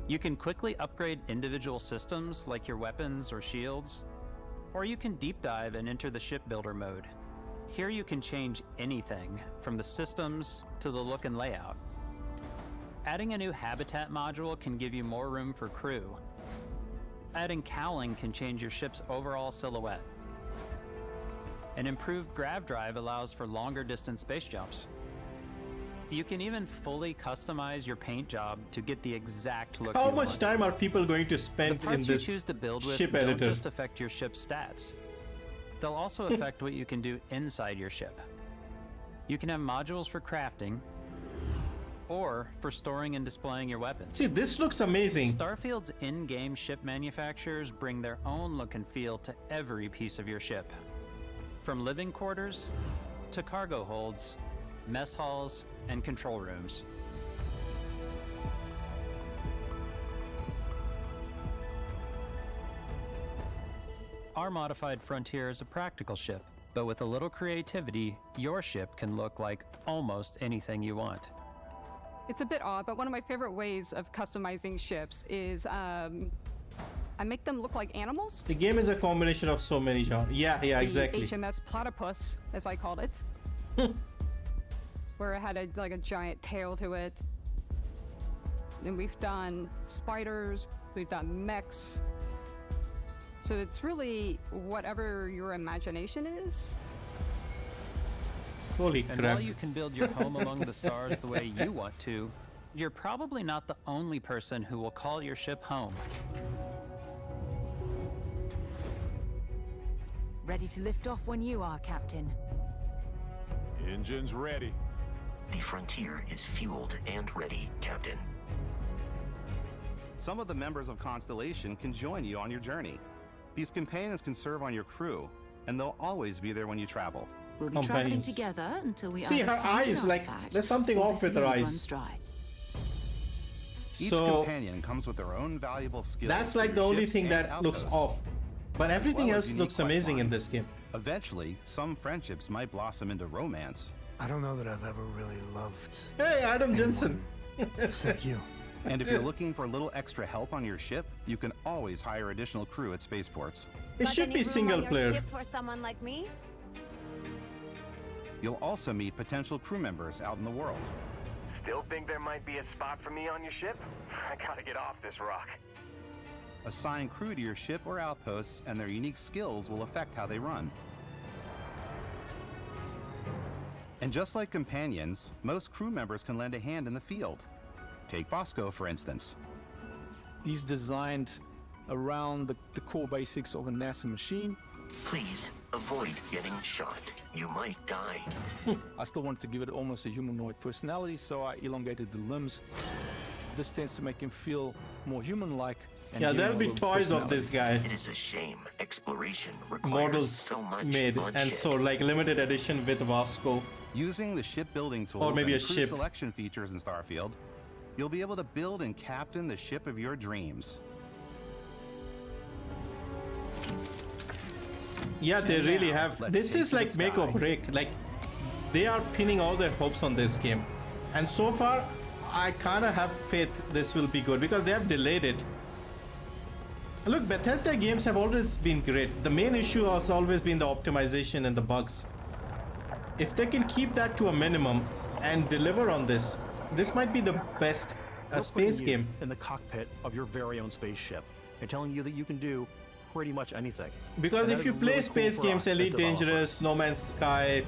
[SPEAKER 12] You can quickly upgrade individual systems like your weapons or shields, or you can deep dive and enter the shipbuilder mode. Here you can change anything from the systems to the look and layout. Adding a new habitat module can give you more room for crew. Adding cowling can change your ship's overall silhouette. An improved grav drive allows for longer distance space jumps. You can even fully customize your paint job to get the exact look
[SPEAKER 1] How
[SPEAKER 12] you
[SPEAKER 1] much
[SPEAKER 12] want.
[SPEAKER 1] time are people going to
[SPEAKER 12] The
[SPEAKER 1] spend in
[SPEAKER 12] parts you
[SPEAKER 1] this
[SPEAKER 12] choose to build with
[SPEAKER 1] ship
[SPEAKER 12] don't
[SPEAKER 1] editor?
[SPEAKER 12] just affect your ship's stats. They'll also affect what you can do inside your ship. You can have modules for crafting, or for storing and displaying your weapons.
[SPEAKER 1] See, this looks amazing.
[SPEAKER 12] Starfield's in-game ship manufacturers bring their own look and feel to every piece of your ship. From living quarters to cargo holds, mess halls, and control rooms. Our modified Frontier is a practical ship, but with a little creativity, your ship can look like almost anything you want.
[SPEAKER 4] It's a bit odd, but one of my favorite ways of customizing ships is I make them look like animals.
[SPEAKER 1] The game is a combination of so many genres. Yeah, exactly.
[SPEAKER 4] HMS Platypus, as I called it, where it had a giant tail to it. And we've done spiders, we've done mechs. So it's really whatever your imagination is.
[SPEAKER 1] Holy
[SPEAKER 12] And
[SPEAKER 1] crap.
[SPEAKER 12] while you can build your home among the stars the way you want to, you're probably not the only person who will call your ship home.
[SPEAKER 15] Ready to lift off when you are, Captain.
[SPEAKER 16] Engines ready.
[SPEAKER 19] The Frontier is fueled and ready, Captain.
[SPEAKER 20] Some of the members of Constellation can join you on your journey. These companions can serve on your crew, and they'll always be there when you travel.
[SPEAKER 15] We'll be traveling together until we
[SPEAKER 1] See,
[SPEAKER 15] either
[SPEAKER 1] her
[SPEAKER 15] find
[SPEAKER 1] eyes,
[SPEAKER 15] an
[SPEAKER 1] like,
[SPEAKER 15] artifact
[SPEAKER 1] there's something
[SPEAKER 15] or
[SPEAKER 1] off
[SPEAKER 15] this
[SPEAKER 1] with her
[SPEAKER 15] load
[SPEAKER 1] eyes.
[SPEAKER 15] runs dry.
[SPEAKER 20] Each
[SPEAKER 1] So
[SPEAKER 20] companion comes with their own valuable skills.
[SPEAKER 1] that's
[SPEAKER 20] for
[SPEAKER 1] like
[SPEAKER 20] your
[SPEAKER 1] the only
[SPEAKER 20] ships
[SPEAKER 1] thing
[SPEAKER 20] and
[SPEAKER 1] that looks
[SPEAKER 20] outposts,
[SPEAKER 1] off. But
[SPEAKER 20] as
[SPEAKER 1] everything
[SPEAKER 20] well as
[SPEAKER 1] else
[SPEAKER 20] unique
[SPEAKER 1] looks
[SPEAKER 20] quest
[SPEAKER 1] amazing in
[SPEAKER 20] lines.
[SPEAKER 1] this game.
[SPEAKER 20] Eventually, some friendships might blossom into romance.
[SPEAKER 8] I don't know that I've ever really loved.
[SPEAKER 1] Hey, Adam Jensen.
[SPEAKER 8] Except you.
[SPEAKER 20] And if you're looking for a little extra help on your ship, you can always hire additional crew at spaceports.
[SPEAKER 1] It should be single player.
[SPEAKER 7] Ship for someone like me?
[SPEAKER 20] You'll also meet potential crew members out in the world.
[SPEAKER 22] Still think there might be a spot for me on your ship? I gotta get off this rock.
[SPEAKER 20] Assign crew to your ship or outposts, and their unique skills will affect how they run. And just like companions, most crew members can lend a hand in the field. Take Bosco, for instance.
[SPEAKER 24] He's designed around the core basics of a NASA machine.
[SPEAKER 19] Please avoid getting shot. You might die.
[SPEAKER 24] I still wanted to give it almost a humanoid personality, so I elongated the limbs. This tends to make him feel more human-like. and
[SPEAKER 1] Yeah,
[SPEAKER 24] give him
[SPEAKER 1] there'll
[SPEAKER 24] a
[SPEAKER 1] be
[SPEAKER 24] little
[SPEAKER 1] toys of
[SPEAKER 24] personality.
[SPEAKER 1] this guy.
[SPEAKER 19] It is a shame. Exploration requires
[SPEAKER 1] Models
[SPEAKER 19] so much
[SPEAKER 1] made,
[SPEAKER 19] bloodshed.
[SPEAKER 1] and so like limited edition with Vasco.
[SPEAKER 20] Using the shipbuilding tools
[SPEAKER 1] Or maybe
[SPEAKER 20] and
[SPEAKER 1] a
[SPEAKER 20] crew
[SPEAKER 1] ship.
[SPEAKER 20] selection features in Starfield, you'll be able to build and captain the ship of your dreams.
[SPEAKER 1] Yeah, they
[SPEAKER 20] And
[SPEAKER 1] really
[SPEAKER 20] now,
[SPEAKER 1] have.
[SPEAKER 20] let's
[SPEAKER 1] This
[SPEAKER 20] take
[SPEAKER 1] is
[SPEAKER 20] to the
[SPEAKER 1] like make or
[SPEAKER 20] sky.
[SPEAKER 1] break. Like, they are pinning all their hopes on this game. And so far, I kind of have faith this will be good because they have delayed it. Look, Bethesda games have always been great. The main issue has always been the optimization and the bugs. If they can keep that to a minimum and deliver on this, this might be the best
[SPEAKER 8] We're
[SPEAKER 1] space
[SPEAKER 8] putting you
[SPEAKER 1] game.
[SPEAKER 8] in the cockpit of your very own spaceship and telling you that you can do pretty much anything.
[SPEAKER 1] Because
[SPEAKER 8] And
[SPEAKER 1] if
[SPEAKER 8] that
[SPEAKER 1] you
[SPEAKER 8] is
[SPEAKER 1] play
[SPEAKER 8] really cool
[SPEAKER 1] space
[SPEAKER 8] for
[SPEAKER 1] games,
[SPEAKER 8] us as
[SPEAKER 1] Elite
[SPEAKER 8] developers.
[SPEAKER 1] Dangerous, No Man's Sky,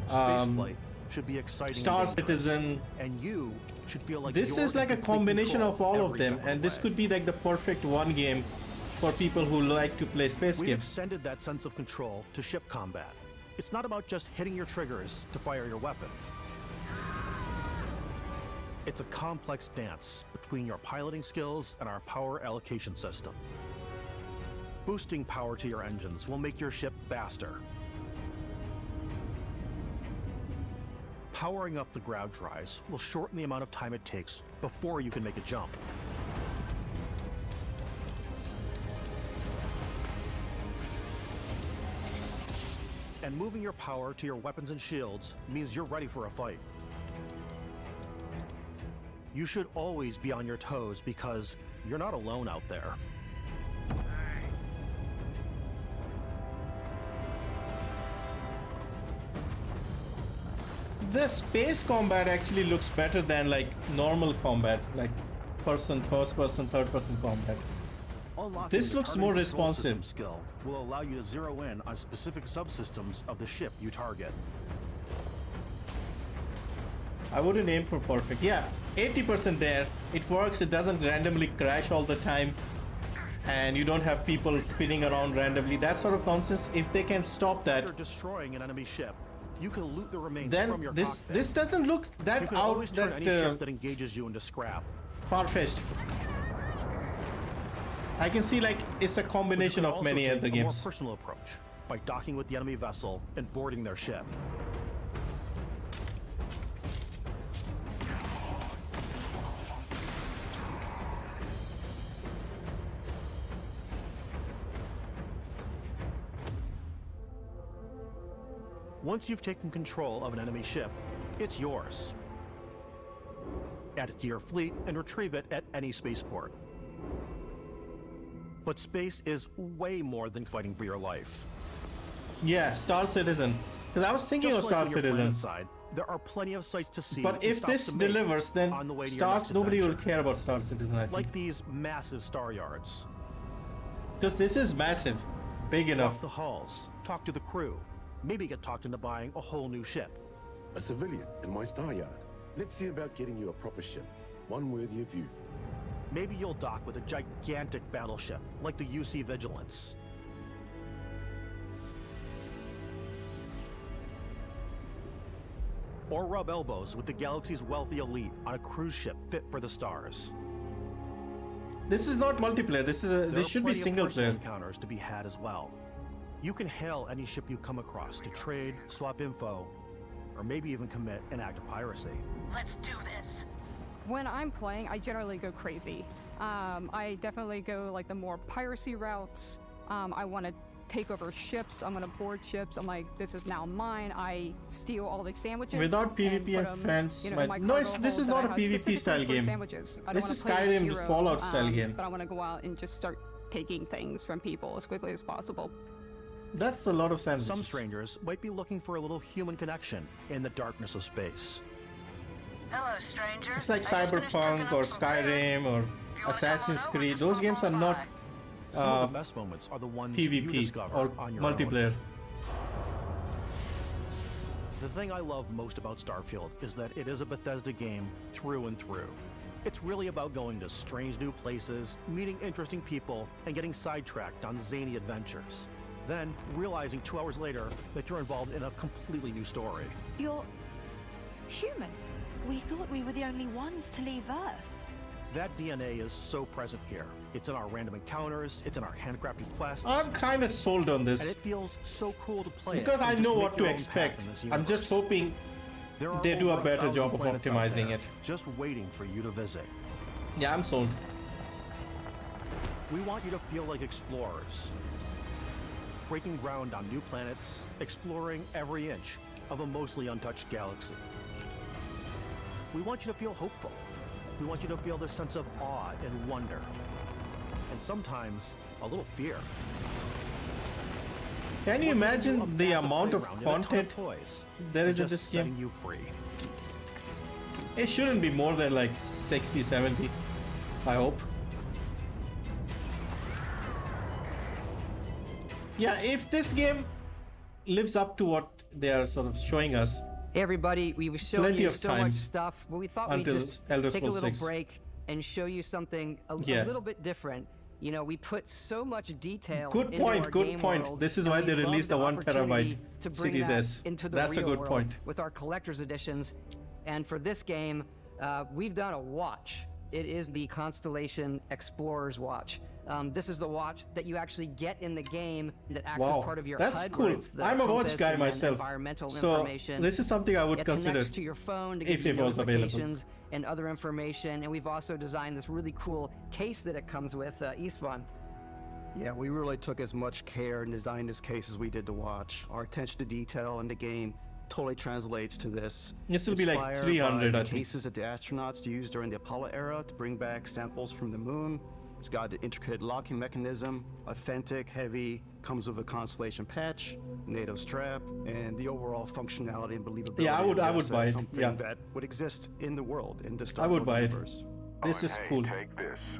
[SPEAKER 8] Spaceflight should be exciting.
[SPEAKER 1] Star
[SPEAKER 8] and dangerous.
[SPEAKER 1] Citizen.
[SPEAKER 8] And you should feel like
[SPEAKER 1] This
[SPEAKER 8] you're
[SPEAKER 1] is like
[SPEAKER 8] in
[SPEAKER 1] a
[SPEAKER 8] complete
[SPEAKER 1] combination
[SPEAKER 8] control
[SPEAKER 1] of all of
[SPEAKER 8] every
[SPEAKER 1] them,
[SPEAKER 8] step of the
[SPEAKER 1] and this
[SPEAKER 8] way.
[SPEAKER 1] could be like the perfect one game for people who like to play space
[SPEAKER 8] We've
[SPEAKER 1] games.
[SPEAKER 8] extended that sense of control to ship combat. It's not about just hitting your triggers to fire your weapons. It's a complex dance between your piloting skills and our power allocation system. Boosting power to your engines will make your ship faster. Powering up the ground tries will shorten the amount of time it takes before you can make a jump. And moving your power to your weapons and shields means you're ready for a fight. You should always be on your toes because you're not alone out there.
[SPEAKER 1] The space combat actually looks better than like normal combat, like first person, third person combat.
[SPEAKER 8] Unlocking
[SPEAKER 1] This
[SPEAKER 8] the
[SPEAKER 1] looks
[SPEAKER 8] targeting
[SPEAKER 1] more
[SPEAKER 8] control
[SPEAKER 1] responsive.
[SPEAKER 8] system skill will allow you to zero in on specific subsystems of the ship you target.
[SPEAKER 1] I wouldn't aim for perfect. Yeah, 80% there. It works. It doesn't randomly crash all the time. And you don't have people spinning around randomly. That sort of nonsense. If they can stop that,
[SPEAKER 8] After destroying an enemy ship, you can loot the remains
[SPEAKER 1] then
[SPEAKER 8] from your
[SPEAKER 1] this
[SPEAKER 8] cockpit.
[SPEAKER 1] doesn't look
[SPEAKER 8] You
[SPEAKER 1] that
[SPEAKER 8] can
[SPEAKER 1] out
[SPEAKER 8] always turn any ship
[SPEAKER 1] that
[SPEAKER 8] that engages you into scrap.
[SPEAKER 1] far-fetched. I can see like it's a
[SPEAKER 8] But you
[SPEAKER 1] combination
[SPEAKER 8] can
[SPEAKER 1] of
[SPEAKER 8] also
[SPEAKER 1] many
[SPEAKER 8] take
[SPEAKER 1] other
[SPEAKER 8] a
[SPEAKER 1] games.
[SPEAKER 8] more personal approach by docking with the enemy vessel and boarding their ship. Once you've taken control of an enemy ship, it's yours. Add it to your fleet and retrieve it at any spaceport. But space is way more than fighting for your life.
[SPEAKER 1] Yeah, Star Citizen. Because I was thinking
[SPEAKER 8] Just
[SPEAKER 1] of
[SPEAKER 8] like
[SPEAKER 1] Star
[SPEAKER 8] on your
[SPEAKER 1] Citizen.
[SPEAKER 8] planet side, there are plenty of sights to see.
[SPEAKER 1] But
[SPEAKER 8] and
[SPEAKER 1] if
[SPEAKER 8] stops
[SPEAKER 1] this
[SPEAKER 8] to make
[SPEAKER 1] delivers, then
[SPEAKER 8] on the way to your
[SPEAKER 1] Stars,
[SPEAKER 8] next
[SPEAKER 1] nobody will
[SPEAKER 8] adventure.
[SPEAKER 1] care about Star Citizen, I think.
[SPEAKER 8] Like these massive star yards.
[SPEAKER 1] Because this is massive. Big enough.
[SPEAKER 8] Walk the halls, talk to the crew, maybe get talked into buying a whole new ship.
[SPEAKER 34] A civilian in my star yard. Let's see about getting you a proper ship, one worthy of you.
[SPEAKER 8] Maybe you'll dock with a gigantic battleship, like the UC Vigilance. Or rub elbows with the galaxy's wealthy elite on a cruise ship fit for the stars.
[SPEAKER 1] This is not multiplayer. This is this should be single player.
[SPEAKER 8] Encounters to be had as well. You can hail any ship you come across to trade, swap info, or maybe even commit an act of piracy.
[SPEAKER 4] Let's do this. When I'm playing, I generally go crazy. I definitely go like the more piracy routes. I want to take over ships. I'm going to board ships. I'm like, this is now mine. I steal all the sandwiches.
[SPEAKER 1] Without PvP and friends,
[SPEAKER 4] in
[SPEAKER 1] but
[SPEAKER 4] my
[SPEAKER 1] no,
[SPEAKER 4] cargo
[SPEAKER 1] this is
[SPEAKER 4] hold
[SPEAKER 1] not a
[SPEAKER 4] that I have
[SPEAKER 1] PvP
[SPEAKER 4] specifically
[SPEAKER 1] style
[SPEAKER 4] for
[SPEAKER 1] game.
[SPEAKER 4] Sandwiches. I don't
[SPEAKER 1] This
[SPEAKER 4] wanna
[SPEAKER 1] is
[SPEAKER 4] play a
[SPEAKER 1] Skyrim,
[SPEAKER 4] hero,
[SPEAKER 1] Fallout style game.
[SPEAKER 4] But I want to go out and just start taking things from people as quickly as possible.
[SPEAKER 1] That's a lot of sandwiches.
[SPEAKER 8] Some strangers might be looking for a little human connection in the darkness of space.
[SPEAKER 4] Hello, stranger.
[SPEAKER 1] It's like Cyberpunk or Skyrim or Assassin's Creed. Those games are not
[SPEAKER 8] Some of the best moments are the ones you
[SPEAKER 1] PvP
[SPEAKER 8] discover
[SPEAKER 1] or
[SPEAKER 8] on your
[SPEAKER 1] multiplayer.
[SPEAKER 8] own. The thing I love most about Starfield is that it is a Bethesda game through and through. It's really about going to strange new places, meeting interesting people, and getting sidetracked on zany adventures. Then, realizing 2 hours later that you're involved in a completely new story.
[SPEAKER 7] You're human. We thought we were the only ones to leave Earth.
[SPEAKER 8] That DNA is so present here. It's in our random encounters, it's in our handcrafted quests.
[SPEAKER 1] I'm kind of sold on this.
[SPEAKER 8] And it feels so cool to play
[SPEAKER 1] Because
[SPEAKER 8] it and
[SPEAKER 1] I
[SPEAKER 8] just
[SPEAKER 1] know
[SPEAKER 8] make
[SPEAKER 1] what to
[SPEAKER 8] your own path
[SPEAKER 1] expect.
[SPEAKER 8] in this
[SPEAKER 1] I'm just
[SPEAKER 8] universe.
[SPEAKER 1] hoping
[SPEAKER 8] There are
[SPEAKER 1] they do a
[SPEAKER 8] over
[SPEAKER 1] better
[SPEAKER 8] 1,000
[SPEAKER 1] job of
[SPEAKER 8] planets out
[SPEAKER 1] optimizing
[SPEAKER 8] there,
[SPEAKER 1] it.
[SPEAKER 8] just waiting for you to visit.
[SPEAKER 1] Yeah, I'm sold.
[SPEAKER 8] We want you to feel like explorers, breaking ground on new planets, exploring every inch of a mostly untouched galaxy. We want you to feel hopeful. We want you to feel this sense of awe and wonder, and sometimes a little fear.
[SPEAKER 1] Can you
[SPEAKER 8] We're giving
[SPEAKER 1] imagine
[SPEAKER 8] a
[SPEAKER 1] the
[SPEAKER 8] massive
[SPEAKER 1] amount of
[SPEAKER 8] playground and a ton of
[SPEAKER 1] content
[SPEAKER 8] toys,
[SPEAKER 1] there is in
[SPEAKER 8] just
[SPEAKER 1] this
[SPEAKER 8] setting
[SPEAKER 1] game?
[SPEAKER 8] you free.
[SPEAKER 1] It shouldn't be more than like 60, 70. I hope. Yeah, if this game lives up to what they are sort of showing us.
[SPEAKER 5] Hey everybody, we were showing
[SPEAKER 1] Plenty
[SPEAKER 5] you
[SPEAKER 1] of
[SPEAKER 5] so
[SPEAKER 1] time
[SPEAKER 5] much stuff, but we thought we'd
[SPEAKER 1] until
[SPEAKER 5] just
[SPEAKER 1] Elder
[SPEAKER 5] take a
[SPEAKER 1] Scrolls
[SPEAKER 5] little
[SPEAKER 1] 6.
[SPEAKER 5] break and show you something a
[SPEAKER 1] Yeah.
[SPEAKER 5] little bit different. You know, we put so much detail
[SPEAKER 1] Good
[SPEAKER 5] into
[SPEAKER 1] point,
[SPEAKER 5] our
[SPEAKER 1] good
[SPEAKER 5] game
[SPEAKER 1] point.
[SPEAKER 5] worlds,
[SPEAKER 1] This is
[SPEAKER 5] and
[SPEAKER 1] why
[SPEAKER 5] we
[SPEAKER 1] they
[SPEAKER 5] love
[SPEAKER 1] released
[SPEAKER 5] the
[SPEAKER 1] the 1
[SPEAKER 5] opportunity
[SPEAKER 1] terabyte
[SPEAKER 5] to bring
[SPEAKER 1] Series
[SPEAKER 5] that
[SPEAKER 1] S.
[SPEAKER 5] into the
[SPEAKER 1] That's a
[SPEAKER 5] real
[SPEAKER 1] good
[SPEAKER 5] world
[SPEAKER 1] point.
[SPEAKER 5] with our collector's editions. And for this game, we've done a watch It is the Constellation Explorer's Watch. This is the watch that you actually get in the game that acts as part of your
[SPEAKER 1] that's
[SPEAKER 5] HUD.
[SPEAKER 1] cool. I'm a watch guy myself,
[SPEAKER 5] environmental
[SPEAKER 1] so
[SPEAKER 5] information.
[SPEAKER 1] this is something I would
[SPEAKER 5] it
[SPEAKER 1] consider
[SPEAKER 5] connects to your phone to give
[SPEAKER 1] if
[SPEAKER 5] you
[SPEAKER 1] it was available.
[SPEAKER 5] notifications and other information. And we've also designed this really cool case that it comes with, Istvan.
[SPEAKER 6] Yeah, we really took as much care and designed this case as we did the watch. Our attention to detail in the game totally translates to this.
[SPEAKER 1] This will be like
[SPEAKER 6] Inspired
[SPEAKER 1] 300,
[SPEAKER 6] by
[SPEAKER 1] I
[SPEAKER 6] the
[SPEAKER 1] think.
[SPEAKER 6] cases that the astronauts used during the Apollo era to bring back samples from the moon. It's got an intricate locking mechanism, authentic, heavy, comes with a Constellation patch, NATO strap, and the overall functionality and believability.
[SPEAKER 1] Yeah, I would buy it.
[SPEAKER 6] Something
[SPEAKER 1] Yeah,
[SPEAKER 6] that would exist in the world, in the Starfield
[SPEAKER 1] I would buy
[SPEAKER 6] universe.
[SPEAKER 1] it. This is cool.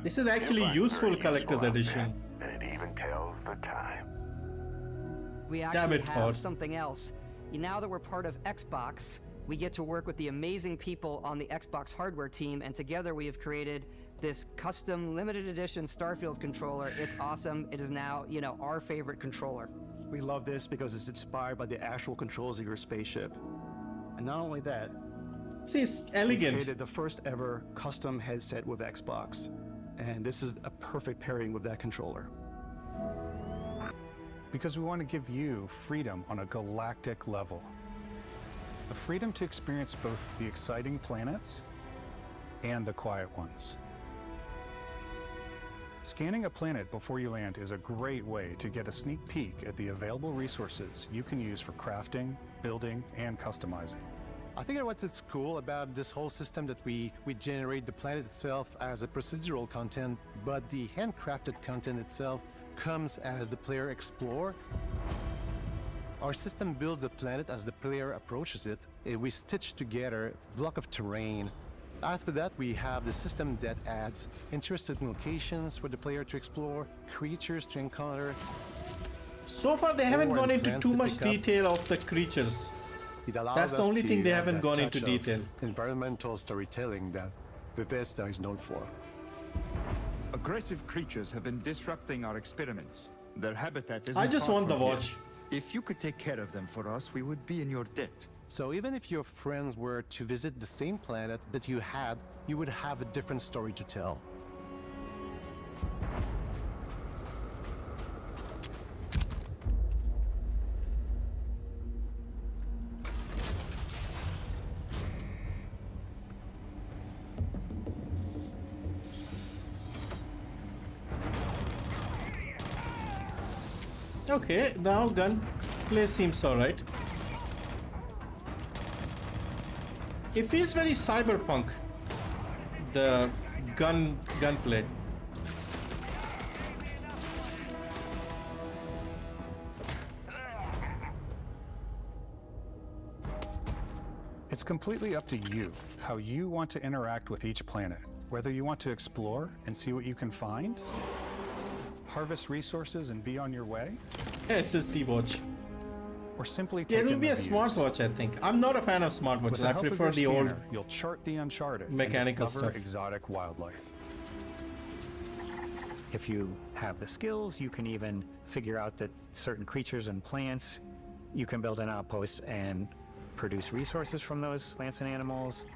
[SPEAKER 1] This is actually useful collector's edition.
[SPEAKER 22] And it even tells the time.
[SPEAKER 5] We actually have something else. Now that we're part of Xbox, we get to work with the amazing people on the Xbox hardware team, and together we have created this custom limited edition Starfield controller. It's awesome. It is now, our favorite controller.
[SPEAKER 6] We love this because it's inspired by the actual controls of your spaceship. And not only that,
[SPEAKER 1] see, it's elegant.
[SPEAKER 6] We created the first ever custom headset with Xbox. And this is a perfect pairing with that controller.
[SPEAKER 9] Because we want to give you freedom on a galactic level. The freedom to experience both the exciting planets and the quiet ones. Scanning a planet before you land is a great way to get a sneak peek at the available resources you can use for crafting, building, and customizing.
[SPEAKER 11] I think what's cool about this whole system that we generate the planet itself as a procedural content, but the handcrafted content itself comes as the player explore. Our system builds the planet as the player approaches it. We stitch together a block of terrain. After that, we have the system that adds interesting locations for the player to explore, creatures to encounter.
[SPEAKER 1] So far, they haven't gone into too much detail of the creatures. That's the only thing they haven't gone into detail.
[SPEAKER 11] Environmental storytelling that Bethesda is known for.
[SPEAKER 13] Aggressive creatures have been disrupting our experiments. Their habitat is.
[SPEAKER 1] I just want the watch.
[SPEAKER 13] If you could take care of them for us, we would be in your debt.
[SPEAKER 11] So even if your friends were to visit the same planet that you had, you would have a different story to tell.
[SPEAKER 1] Okay, now gunplay seems alright. It feels very cyberpunk, the gunplay.
[SPEAKER 9] It's completely up to you how you want to interact with each planet. Whether you want to explore and see what you can find, harvest resources and be on your way.
[SPEAKER 1] SSD watch.
[SPEAKER 9] Or simply
[SPEAKER 1] Yeah,
[SPEAKER 9] take
[SPEAKER 1] it'll
[SPEAKER 9] in
[SPEAKER 1] be
[SPEAKER 9] the
[SPEAKER 1] a
[SPEAKER 9] views.
[SPEAKER 1] smartwatch, I think. I'm not a fan of smartwatches.
[SPEAKER 9] With the
[SPEAKER 1] I
[SPEAKER 9] help of
[SPEAKER 1] prefer
[SPEAKER 9] your
[SPEAKER 1] the old
[SPEAKER 9] scanner, you'll chart the uncharted
[SPEAKER 1] mechanical
[SPEAKER 9] and discover
[SPEAKER 1] stuff.
[SPEAKER 9] exotic wildlife.
[SPEAKER 14] If you have the skills, you can even figure out that certain creatures and plants, you can build an outpost and produce resources from those plants and animals.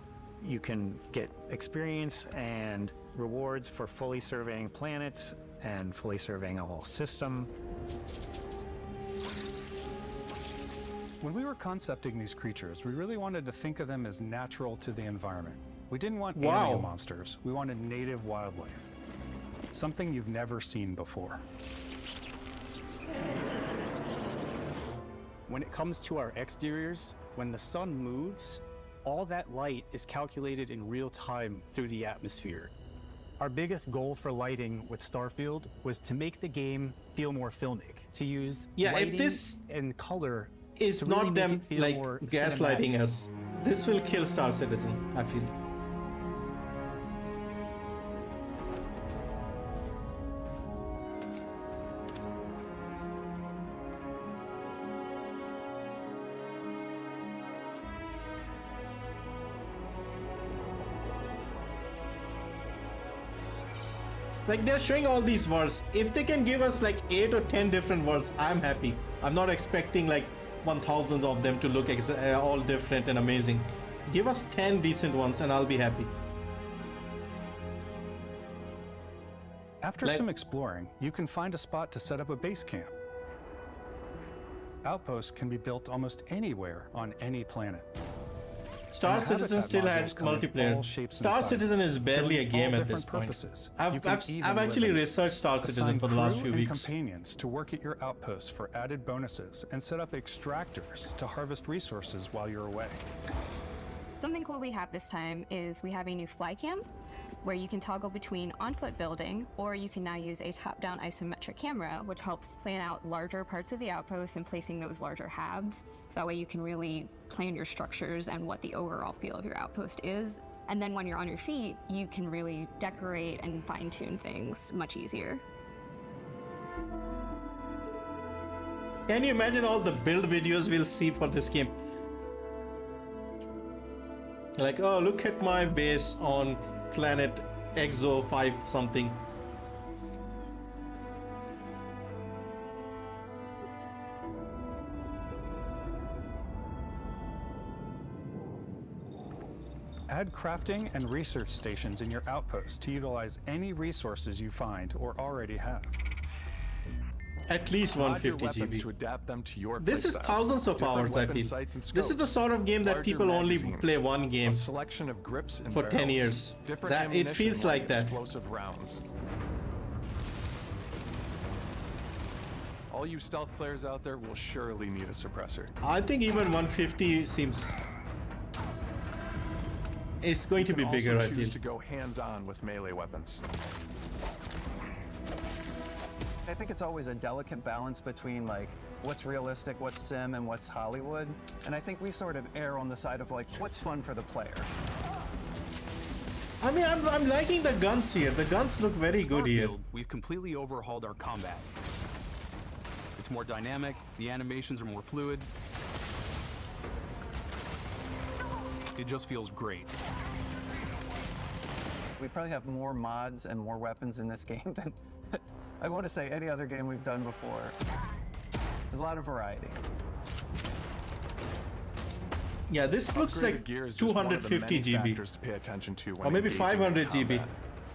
[SPEAKER 14] You can get experience and rewards for fully surveying planets and fully surveying a whole system.
[SPEAKER 9] When we were concepting these creatures, we really wanted to think of them as natural to the environment. We didn't want alien monsters. We wanted native wildlife. Something you've never seen before.
[SPEAKER 17] When it comes to our exteriors, when the sun moves, all that light is calculated in real time through the atmosphere. Our biggest goal for lighting with Starfield was to make the game feel more filmic, to use lighting
[SPEAKER 1] if this
[SPEAKER 17] and color
[SPEAKER 1] is
[SPEAKER 17] to really
[SPEAKER 1] not
[SPEAKER 17] make
[SPEAKER 1] them
[SPEAKER 17] it feel
[SPEAKER 1] like
[SPEAKER 17] more
[SPEAKER 1] gaslighting
[SPEAKER 17] cinematic.
[SPEAKER 1] us. This will kill Star Citizen, I feel. Like, they're showing all these worlds. If they can give us like 8 or 10 different worlds, I'm happy. I'm not expecting like 1,000 of them to look all different and amazing. Give us 10 decent ones and I'll be happy.
[SPEAKER 9] After some exploring, you can find a spot to set up a base camp. Outposts can be built almost anywhere on any planet.
[SPEAKER 1] Star Citizen still had multiplayer. Star Citizen is barely a game at this point. I've actually researched Star Citizen for the last few weeks.
[SPEAKER 9] Companions to work at your outposts for added bonuses and set up extractors to harvest resources while you're away.
[SPEAKER 2] Something cool we have this time is we have a new fly cam where you can toggle between on-foot building, or you can now use a top-down isometric camera, which helps plan out larger parts of the outpost and placing those larger halves. So that way you can really plan your structures and what the overall feel of your outpost is. And then when you're on your feet, you can really decorate and fine-tune things much easier.
[SPEAKER 1] Can you imagine all the build videos we'll see for this game? Like, oh, look at my base on planet Exo 5 something.
[SPEAKER 9] Add crafting and research stations in your outpost to utilize any resources you find or already have.
[SPEAKER 1] At least 150 GB.
[SPEAKER 3] To adapt them to your
[SPEAKER 1] this is thousands of hours, I feel. This is the sort of game that people only play one game
[SPEAKER 3] selection of grips and
[SPEAKER 1] for 10 years. That it feels like that.
[SPEAKER 3] Explosive rounds. All you stealth players out there will surely need a suppressor.
[SPEAKER 1] I think even 150 seems it's going to be bigger. I feel.
[SPEAKER 3] To go hands-on with melee weapons.
[SPEAKER 6] I think it's always a delicate balance between like what's realistic, what's sim, and what's Hollywood. And I think we sort of err on the side of like what's fun for the player.
[SPEAKER 1] I mean, I'm liking the guns here. The guns look very good here.
[SPEAKER 10] We've completely overhauled our combat. It's more dynamic, the animations are more fluid. It just feels great.
[SPEAKER 6] We probably have more mods and more weapons in this game than I want to say any other game we've done before. There's a lot of variety.
[SPEAKER 1] Yeah, this looks like 250 GB.
[SPEAKER 3] To pay attention to
[SPEAKER 1] or maybe 500 GB.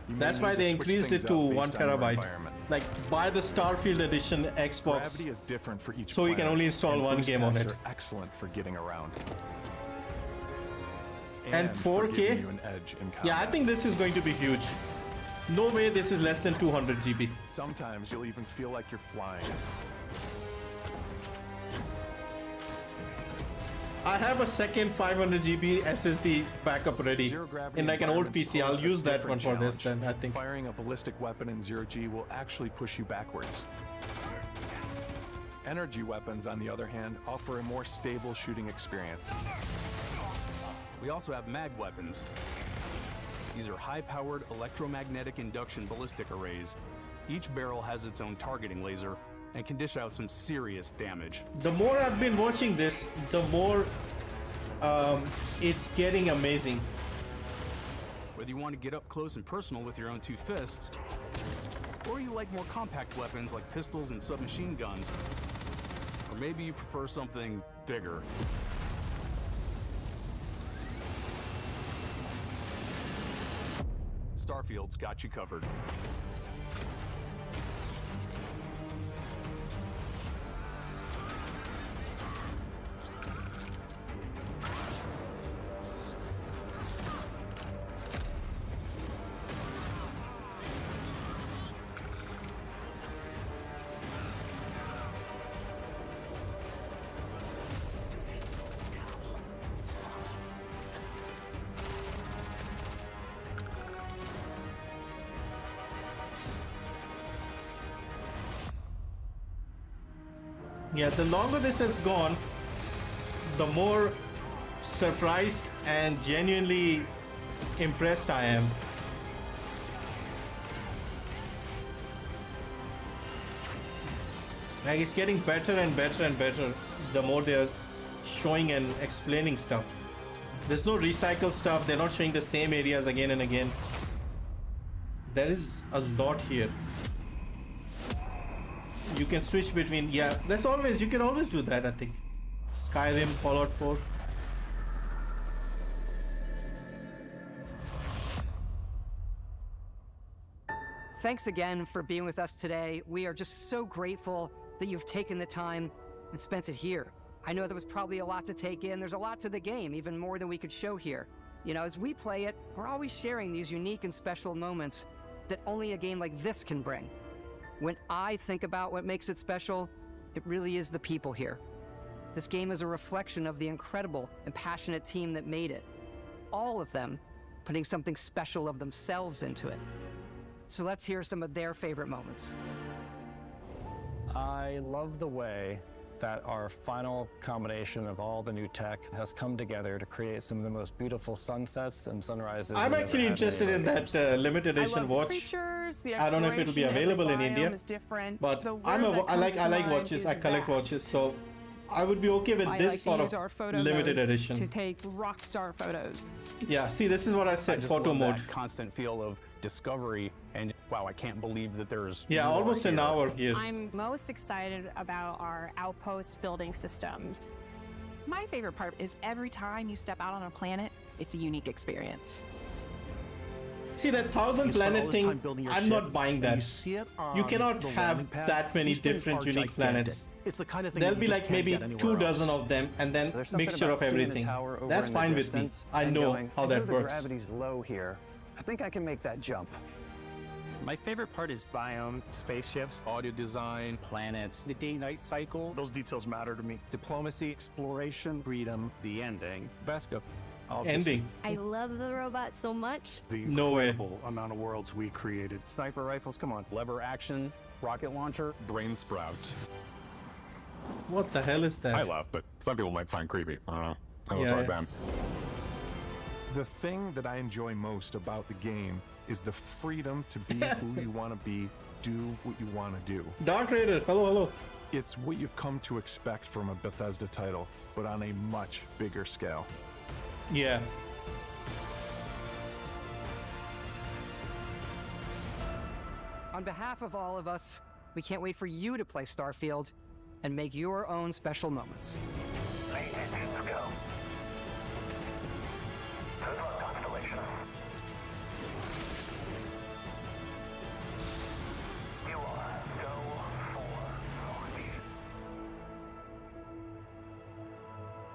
[SPEAKER 1] That's why they increased it to 1 terabyte. Like, buy the Starfield edition Xbox.
[SPEAKER 3] Gravity is different for each
[SPEAKER 1] so you can only install one game on it.
[SPEAKER 3] Are excellent for getting around.
[SPEAKER 1] And 4K? Yeah, I think this is going to be huge. No way this is less than 200 GB.
[SPEAKER 3] Sometimes you'll even feel like you're flying.
[SPEAKER 1] I have a second 500 GB SSD backup ready in like an old PC. I'll use that one for this then, I think.
[SPEAKER 3] Firing a ballistic weapon in 0G will actually push you backwards. Energy weapons, on the other hand, offer a more stable shooting experience.
[SPEAKER 10] We also have mag weapons. These are high-powered electromagnetic induction ballistic arrays. Each barrel has its own targeting laser and can dish out some serious damage.
[SPEAKER 1] The more I've been watching this, the more it's getting amazing.
[SPEAKER 10] Whether you want to get up close and personal with your own two fists, or you like more compact weapons like pistols and submachine guns, or maybe you prefer something bigger. Starfield's got you covered.
[SPEAKER 1] Yeah, the longer this has gone, the more surprised and genuinely impressed I am. Like, it's getting better and better and better the more they're showing and explaining stuff. There's no recycled stuff, they're not showing the same areas again and again. There is a lot here. You can switch between, yeah, that's always, you can always do that, I think. Skyrim, Fallout 4.
[SPEAKER 5] Thanks again for being with us today. We are just so grateful that you've taken the time and spent it here. I know there was probably a lot to take in. There's a lot to the game, even more than we could show here. You know, as we play it, we're always sharing these unique and special moments that only a game like this can bring. When I think about what makes it special, it really is the people here. This game is a reflection of the incredible and passionate team that made it. All of them putting something special of themselves into it. So let's hear some of their favorite moments.
[SPEAKER 12] I love the way that our final combination of all the new tech has come together to create some of the most beautiful sunsets and sunrises.
[SPEAKER 1] I'm actually interested in that limited edition watch. I don't know if it'll be available in India, but I like watches. I collect watches, so I would be okay with this sort of limited edition.
[SPEAKER 4] To take rock star photos.
[SPEAKER 1] Yeah, see, this is what I said, photo mode.
[SPEAKER 10] That constant feel of discovery and wow, I can't believe that there's
[SPEAKER 1] almost an hour here.
[SPEAKER 16] I'm most excited about our outpost building systems.
[SPEAKER 18] My favorite part is every time you step out on a planet, it's a unique experience.
[SPEAKER 1] See, that 1,000 planet thing, I'm not buying that. You cannot have that many different unique planets.
[SPEAKER 11] It's the kind of thing
[SPEAKER 1] there'll be like maybe 24 of them and then mixture of everything. That's fine with me. I know how that works.
[SPEAKER 21] Gravity's low here. I think I can make that jump.
[SPEAKER 14] My favorite part is biomes, spaceships,
[SPEAKER 10] audio design,
[SPEAKER 17] planets, the day-night cycle.
[SPEAKER 8] Those details matter to me.
[SPEAKER 17] Diplomacy, exploration, freedom, the ending.
[SPEAKER 10] Vasco.
[SPEAKER 1] Ending.
[SPEAKER 2] I love the robot so much.
[SPEAKER 8] The incredible amount of worlds we created.
[SPEAKER 17] Sniper rifles, come on.
[SPEAKER 10] Lever action, rocket launcher, brain sprout.
[SPEAKER 1] What the hell is that?
[SPEAKER 3] I laugh, but some people might find creepy. I don't know. I know it's hard, man. The thing that I enjoy most about the game is the freedom to be who you want to be, do what you want to do.
[SPEAKER 1] Dark Raider, hello.
[SPEAKER 3] It's what you've come to expect from a Bethesda title, but on a much bigger scale.
[SPEAKER 1] Yeah.
[SPEAKER 5] On behalf of all of us, we can't wait for you to play Starfield and make your own special moments.
[SPEAKER 19] Let's go. Good luck, Constellation. You are go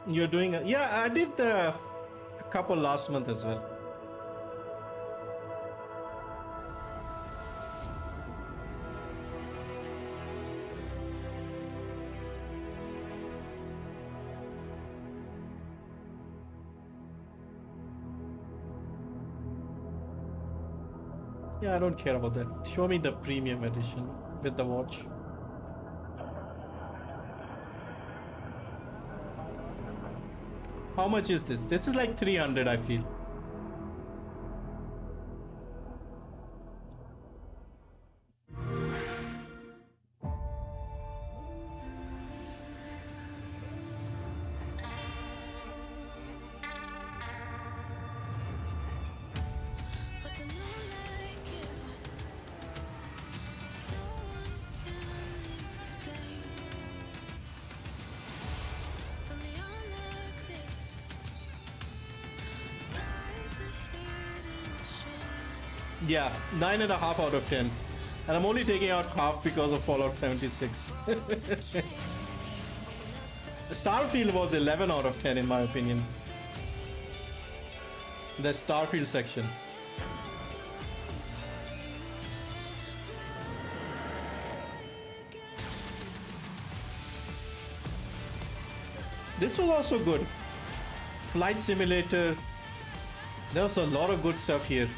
[SPEAKER 19] for
[SPEAKER 1] You're doing a... Yeah, I did a couple last month as well. Yeah, I don't care about that. Show me the premium edition with the watch. How much is this? This is like 300, I feel. Yeah, 9.5 out of 10. And I'm only taking out half because of Fallout 76. Starfield was 11 out of 10 in my opinion. The Starfield section. This was also good. Flight simulator. There was a lot of good stuff here.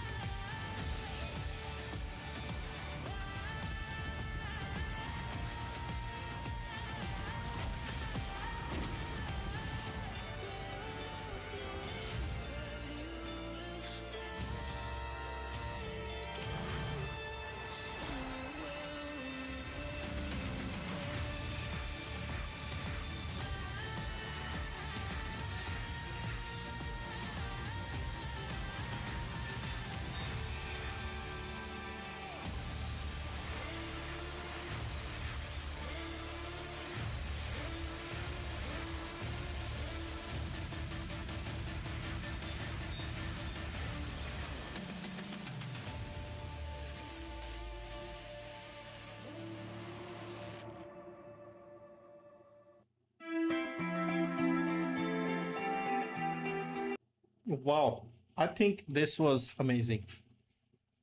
[SPEAKER 1] Wow, I think this was amazing.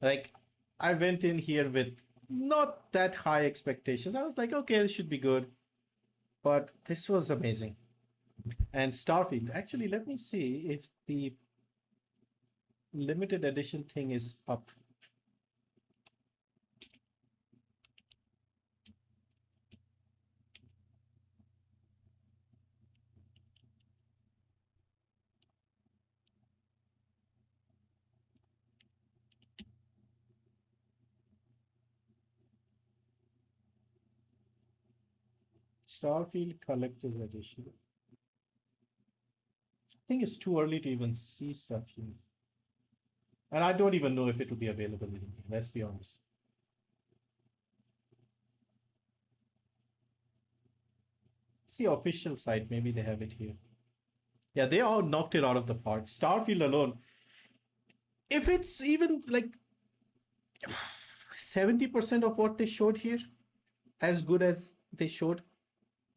[SPEAKER 1] Like, I went in here with not that high expectations. I was like, okay, this should be good. But this was amazing. And Starfield, actually, let me see if the limited edition thing is up. Starfield Collector's Edition. I think it's too early to even see stuff here. And I don't even know if it will be available in India, let's be honest. See official site, maybe they have it here. Yeah, they all knocked it out of the park. Starfield alone, if it's even like 70% of what they showed here, as good as they showed,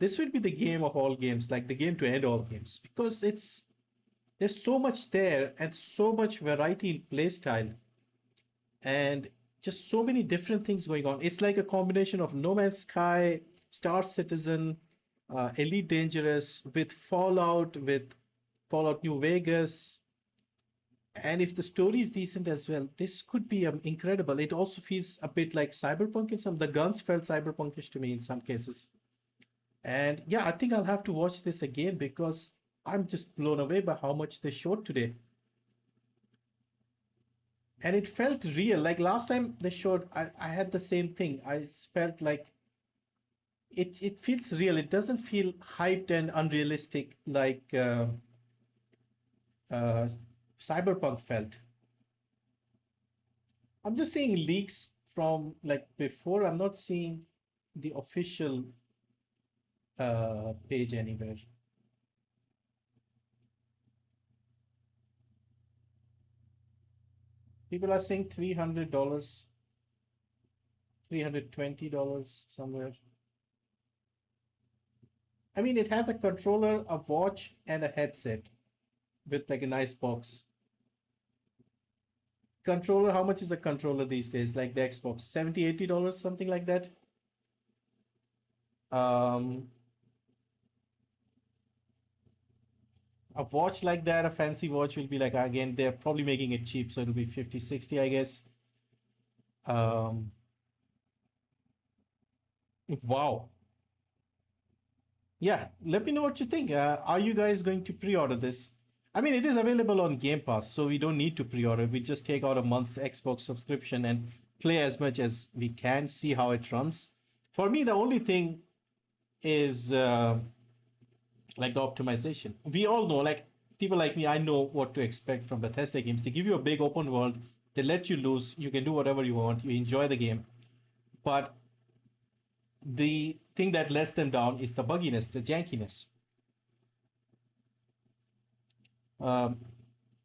[SPEAKER 1] this would be the game of all games, like the game to end all games, because there's so much there and so much variety in playstyle and just so many different things going on. It's like a combination of No Man's Sky, Star Citizen, Elite Dangerous, with Fallout New Vegas. And if the story is decent as well, this could be incredible. It also feels a bit like Cyberpunk in some. The guns felt cyberpunkish to me in some cases. And yeah, I think I'll have to watch this again because I'm just blown away by how much they showed today. And it felt real. Like last time they showed, I had the same thing. I felt like it feels real. It doesn't feel hyped and unrealistic like Cyberpunk felt. I'm just seeing leaks from like before. I'm not seeing the official page anywhere. People are saying $300, $320 somewhere. I mean, it has a controller, a watch, and a headset with like a nice box. Controller, how much is a controller these days? Like the Xbox, $70, $80, something like that. A watch like that, a fancy watch will be like, again, they're probably making it cheap, so it'll be 50, 60, I guess. Wow. Yeah, let me know what you think. Are you guys going to pre-order this? I mean, it is available on Game Pass, so we don't need to pre-order. We just take out a month's Xbox subscription and play as much as we can, see how it runs. For me, the only thing is like the optimization. We all know, like people like me, I know what to expect from Bethesda games. They give you a big open world, they let you loose, you can do whatever you want, you enjoy the game. But the thing that lets them down is the bugginess, the jankiness.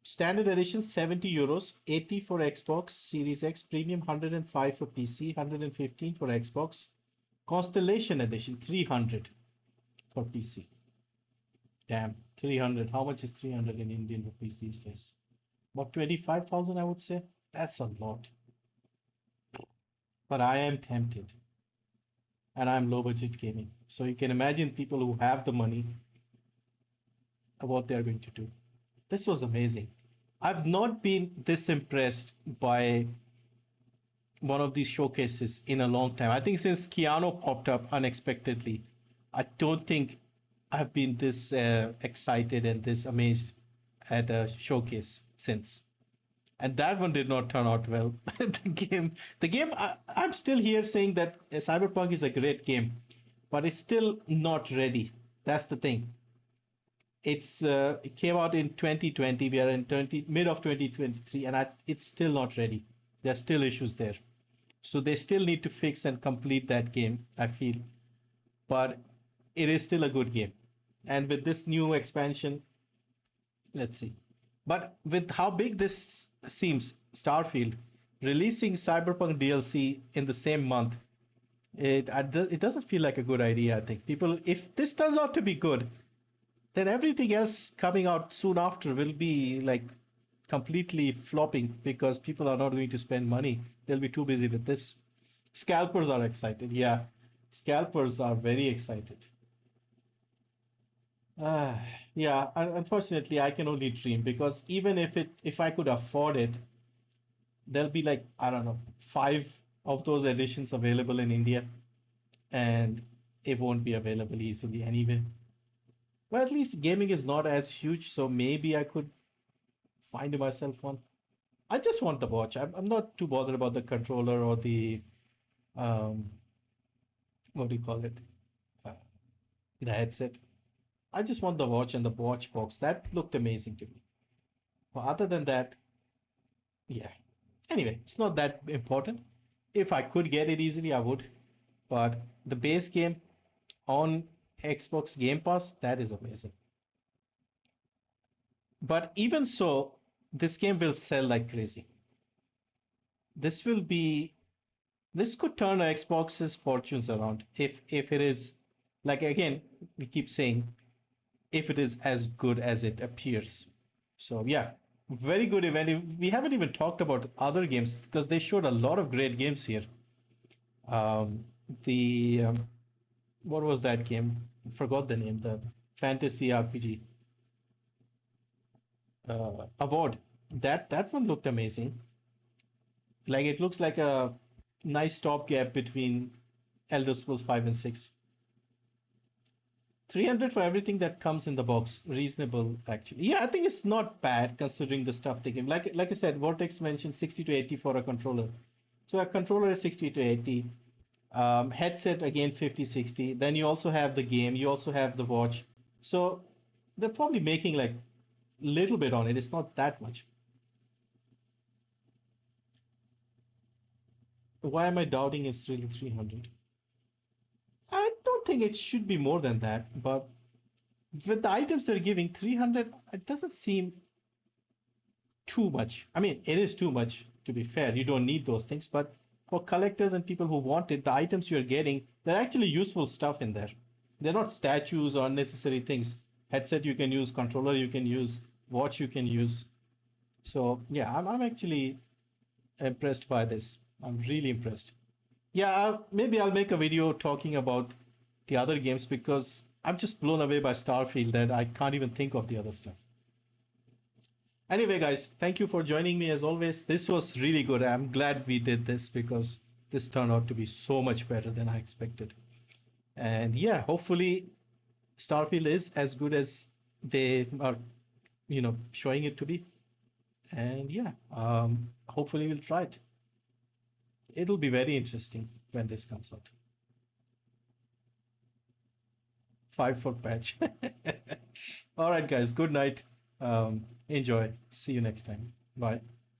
[SPEAKER 1] Standard edition 70 euros, 80 for Xbox Series X, premium 105 for PC, 115 for Xbox. Constellation edition 300 for PC. Damn, 300. How much is 300 in Indian rupees these days? About 25,000, I would say. That's a lot. But I am tempted. And I'm low budget gaming. So you can imagine people who have the money, what they're going to do. This was amazing. I've not been this impressed by one of these showcases in a long time. I think since Keanu popped up unexpectedly, I don't think I've been this excited and this amazed at a showcase since. And that one did not turn out well. the game, I'm still here saying that Cyberpunk is a great game, but it's still not ready. That's the thing. It came out in 2020. We are in mid of 2023, and it's still not ready. There's still issues there. So they still need to fix and complete that game, I feel. But it is still a good game. And with this new expansion, let's see. But with how big this seems, Starfield, releasing Cyberpunk DLC in the same month, it doesn't feel like a good idea, I think. People, if this turns out to be good, then everything else coming out soon after will be like completely flopping because people are not going to spend money. They'll be too busy with this. Scalpers are excited. Yeah, scalpers are very excited. Uh, yeah, unfortunately, I can only dream because even if I could afford it, there'll be like, I don't know, 5 of those editions available in India, and it won't be available easily anyway. But at least gaming is not as huge, so maybe I could find myself one. I just want the watch. I'm not too bothered about the controller or the um, what do you call it? Uh, the headset. I just want the watch and the watch box. That looked amazing to me. But other than that, yeah. Anyway, it's not that important. If I could get it easily, I would. But the base game on Xbox Game Pass, that is amazing. But even so, this game will sell like crazy. This could turn Xbox's fortunes around if it is, like, again, we keep saying, if it is as good as it appears. So yeah, very good event. We haven't even talked about other games because they showed a lot of great games here. Um, the what was that game? I forgot the name. The fantasy RPG award. That one looked amazing. Like it looks like a nice stopgap between Elder Scrolls 5 and 6. 300 for everything that comes in the box. Reasonable, actually. Yeah, I think it's not bad considering the stuff they give. Like I said, Vortex mentioned 60 to 80 for a controller. So a controller is 60 to 80. Headset, again, 50, 60. Then you also have the game. You also have the watch. So they're probably making like a little bit on it. It's not that much. Why am I doubting it's really 300? I don't think it should be more than that, but with the items they're giving, 300, it doesn't seem too much. I mean, it is too much, to be fair. You don't need those things, but for collectors and people who want it, the items you're getting, they're actually useful stuff in there. They're not statues or unnecessary things. Headset you can use, controller you can use, watch you can use. So yeah, I'm actually impressed by this. I'm really impressed. Yeah, maybe I'll make a video talking about the other games because I'm just blown away by Starfield that I can't even think of the other stuff. Anyway, guys, thank you for joining me as always. This was really good. I'm glad we did this because this turned out to be so much better than I expected. And yeah, hopefully Starfield is as good as they are, showing it to be. And yeah, hopefully we'll try it. It'll be very interesting when this comes out. 5-foot patch. All right, guys. Good night. Enjoy. See you next time. Bye.